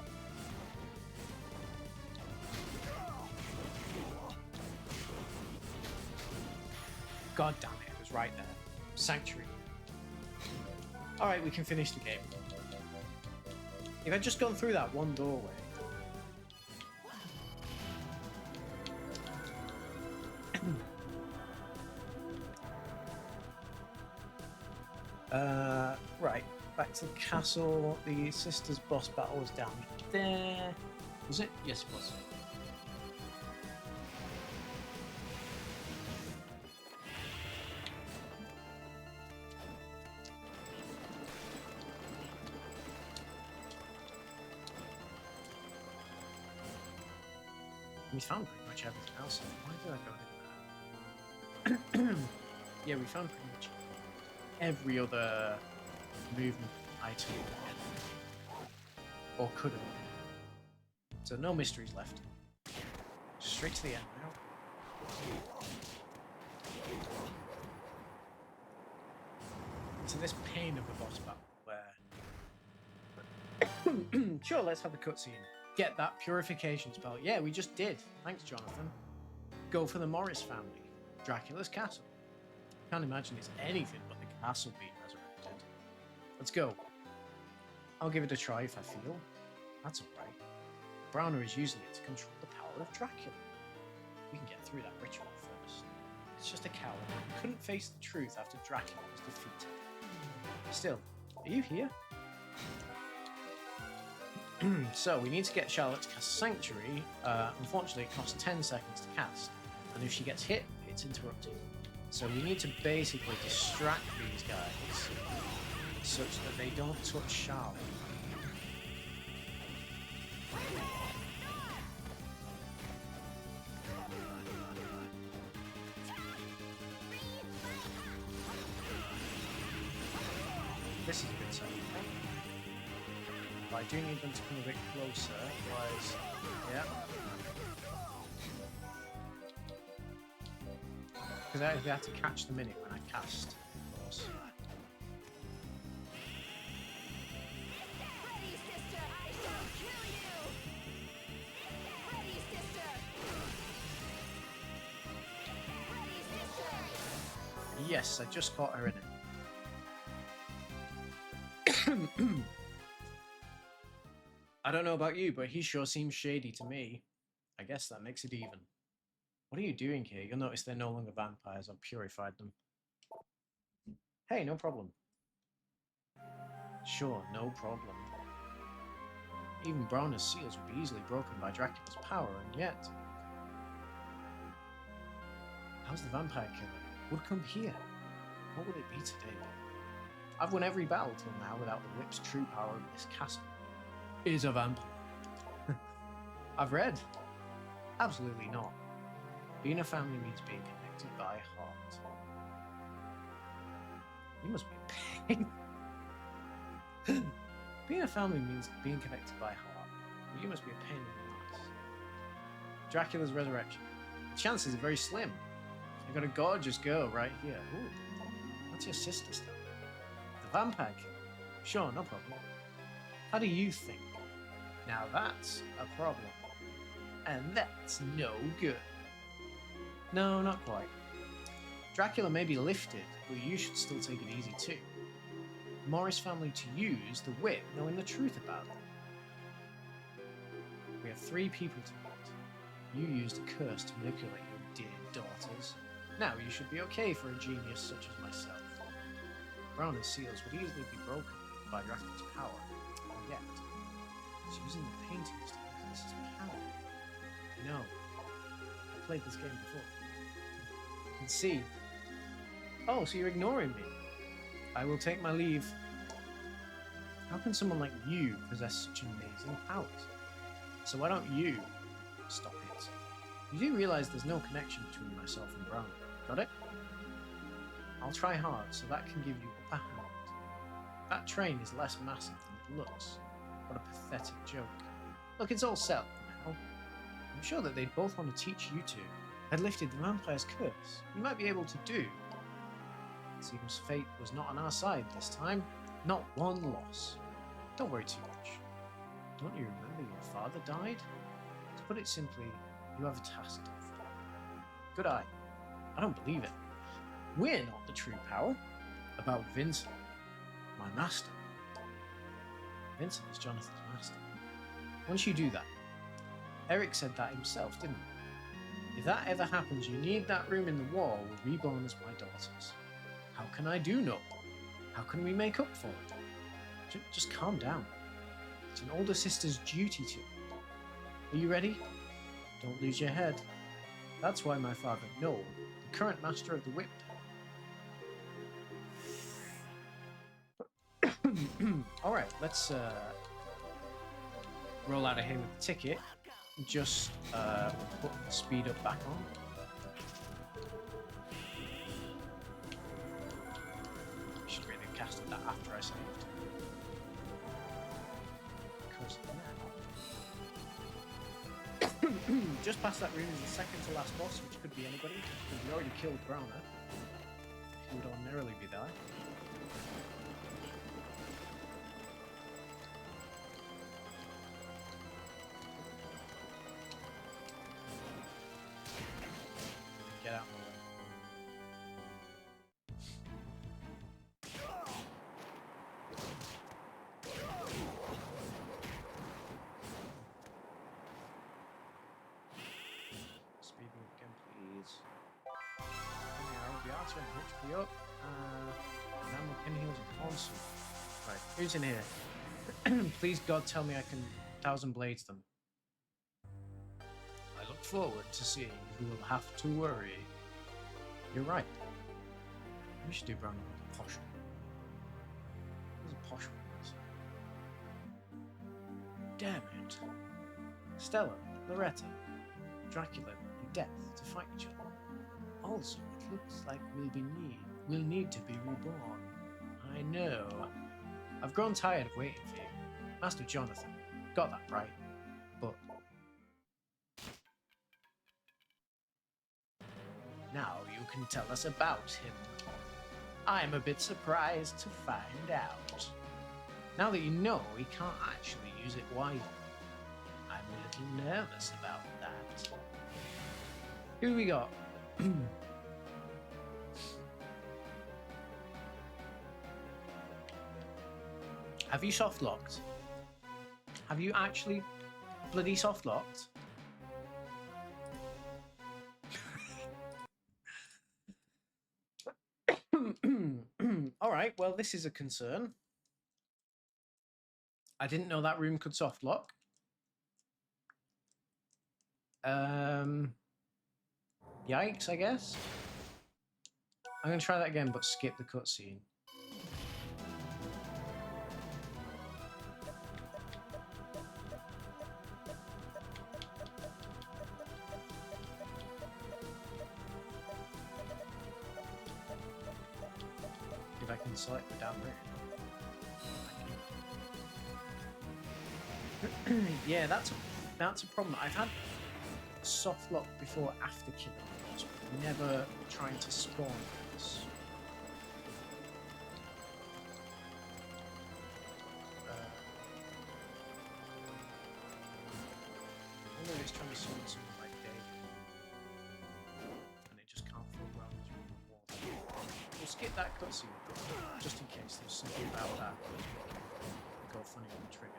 God damn it, it was right there. Sanctuary. Alright, we can finish the game. If I'd just gone through that one doorway. Right, back to the castle. The sisters' boss battle was down there. Was it? Yes, it was. We found pretty much everything else. Why did I go in there? Yeah, we found pretty much every other movement item or could have. So no mysteries left. Straight to the end now. To this pain of a boss battle where sure, let's have the cutscene. Get that purification spell. Yeah, we just did. Thanks, Jonathan. Go for the Morris family. Dracula's castle. Can't imagine it's anything but the castle being resurrected. Let's go. I'll give it a try if I feel. That's alright. Brauner is using it to control the power of Dracula. We can get through that ritual first. It's just a coward who couldn't face the truth after Dracula was defeated. Still, are you here? So, we need to get Charlotte to cast Sanctuary. Unfortunately, it costs 10 seconds to cast. And if she gets hit, it's interrupted. So we need to basically distract these guys such that they don't touch Charlotte. This is a bit safe. But I do need them to come a bit closer, otherwise, yeah. Because I have to catch them in it when I cast, of course. Ready, sister, I shall kill you! Ready, sister! Ready, sister! Yes, I just caught her in it. I don't know about you, but he sure seems shady to me. I guess that makes it even. What are you doing here? You'll notice they're no longer vampires. I've purified them. Hey, no problem. Sure, no problem. Even Brauner's seals would be easily broken by Dracula's power, and yet... How's the vampire killer? Would come here? What would it be today? I've won every battle till now without the whip's true power of this castle. Is a vampire. I've read. Absolutely not. Being a family means being connected by heart. You must be a pain. Being a family means being connected by heart. You must be a pain in the ass. Dracula's resurrection. The chances are very slim. I've got a gorgeous girl right here. Ooh, that's your sister stuff. The vampire killer. Sure, no problem. How do you think? Now that's a problem. And that's no good. No, not quite. Dracula may be lifted, but you should still take it easy too. Morris family to use the whip, knowing the truth about it. We have 3 people to meet. You used a curse to manipulate your dear daughters. Now you should be okay for a genius such as myself. Brauner's seals would easily be broken by Dracula's power, and yet he's using the paintings to increase his power. No, I played this game before. And see. Oh, so you're ignoring me. I will take my leave. How can someone like you possess such amazing powers? So why don't you stop it? You do realize there's no connection between myself and Brauner, got it? I'll try hard so that can give you upper hand. That train is less massive than it looks. What a pathetic joke. Look, it's all set now. I'm sure that they'd both want to teach you two. had lifted the vampire's curse, we might be able to do. It seems fate was not on our side this time. Not one loss. Don't worry too much. Don't you remember your father died? To put it simply, you have a task to fulfill. Good eye. I don't believe it. We're not the true power. About Vincent, my master. Vincent is Jonathan's master. Once you do that, Eric said that himself, didn't he? If that ever happens, you need that room in the wall reborn as my daughter's. How can I do no? How can we make up for it? Just calm down. It's an older sister's duty to. Are you ready? Don't lose your head. That's why my father, Noel, the current master of the whip. Alright, let's roll out of here with the ticket. Just put the speed up back on. Should really have casted that after I saved. Just past that room is the second to last boss, which could be anybody, because we already killed Brauner, who would ordinarily be there. Get out of my way. Speed move again, please. The archer and HP up. Now we're pinheels and console. Right, who's in here? Please God tell me I can 1,000 blades them. I look forward to seeing who will have to worry. You're right. We should do Brauner with a posh one. Who's a posh one? Damn it. Stella, Loretta, Dracula, and Death to fight each other. Also, it looks like we'll need to be reborn. I know. I've grown tired of waiting for you. Master Jonathan, got that right. But now you can tell us about him. I'm a bit surprised to find out. Now that you know he can't actually use it wisely, I'm a little nervous about that. Who we got? Have you soft locked? Have you actually bloody soft locked? Alright, well, this is a concern. I didn't know that room could soft lock. Yikes, I guess. I'm gonna try that again, but skip the cutscene. If I can select the down room. Yeah, that's a problem. I've had soft lock before after killing boss, but never trying to spawn boss. I wonder if it's trying to summon something like David, and it just can't fall around through the wall. We'll skip that cutscene, just in case there's something about that go funny on the trigger.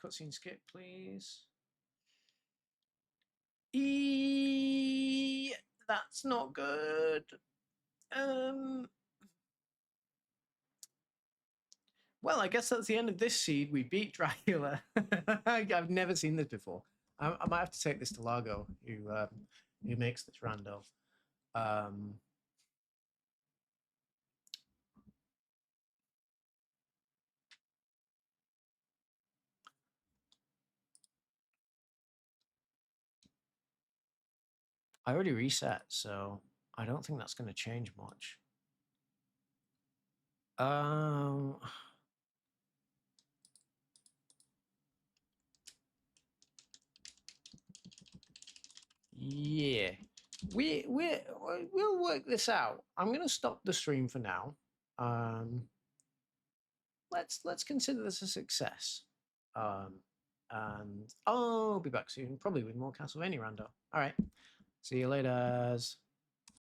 Cutscene skip, please. That's not good. Well, I guess that's the end of this seed. We beat Dracula. I've never seen this before. I might have to take this to Largo, who makes this rando. I already reset, so I don't think that's going to change much. Yeah, we'll work this out. I'm going to stop the stream for now. Let's consider this a success. And I'll be back soon, probably with more Castlevania rando. All right, see you later.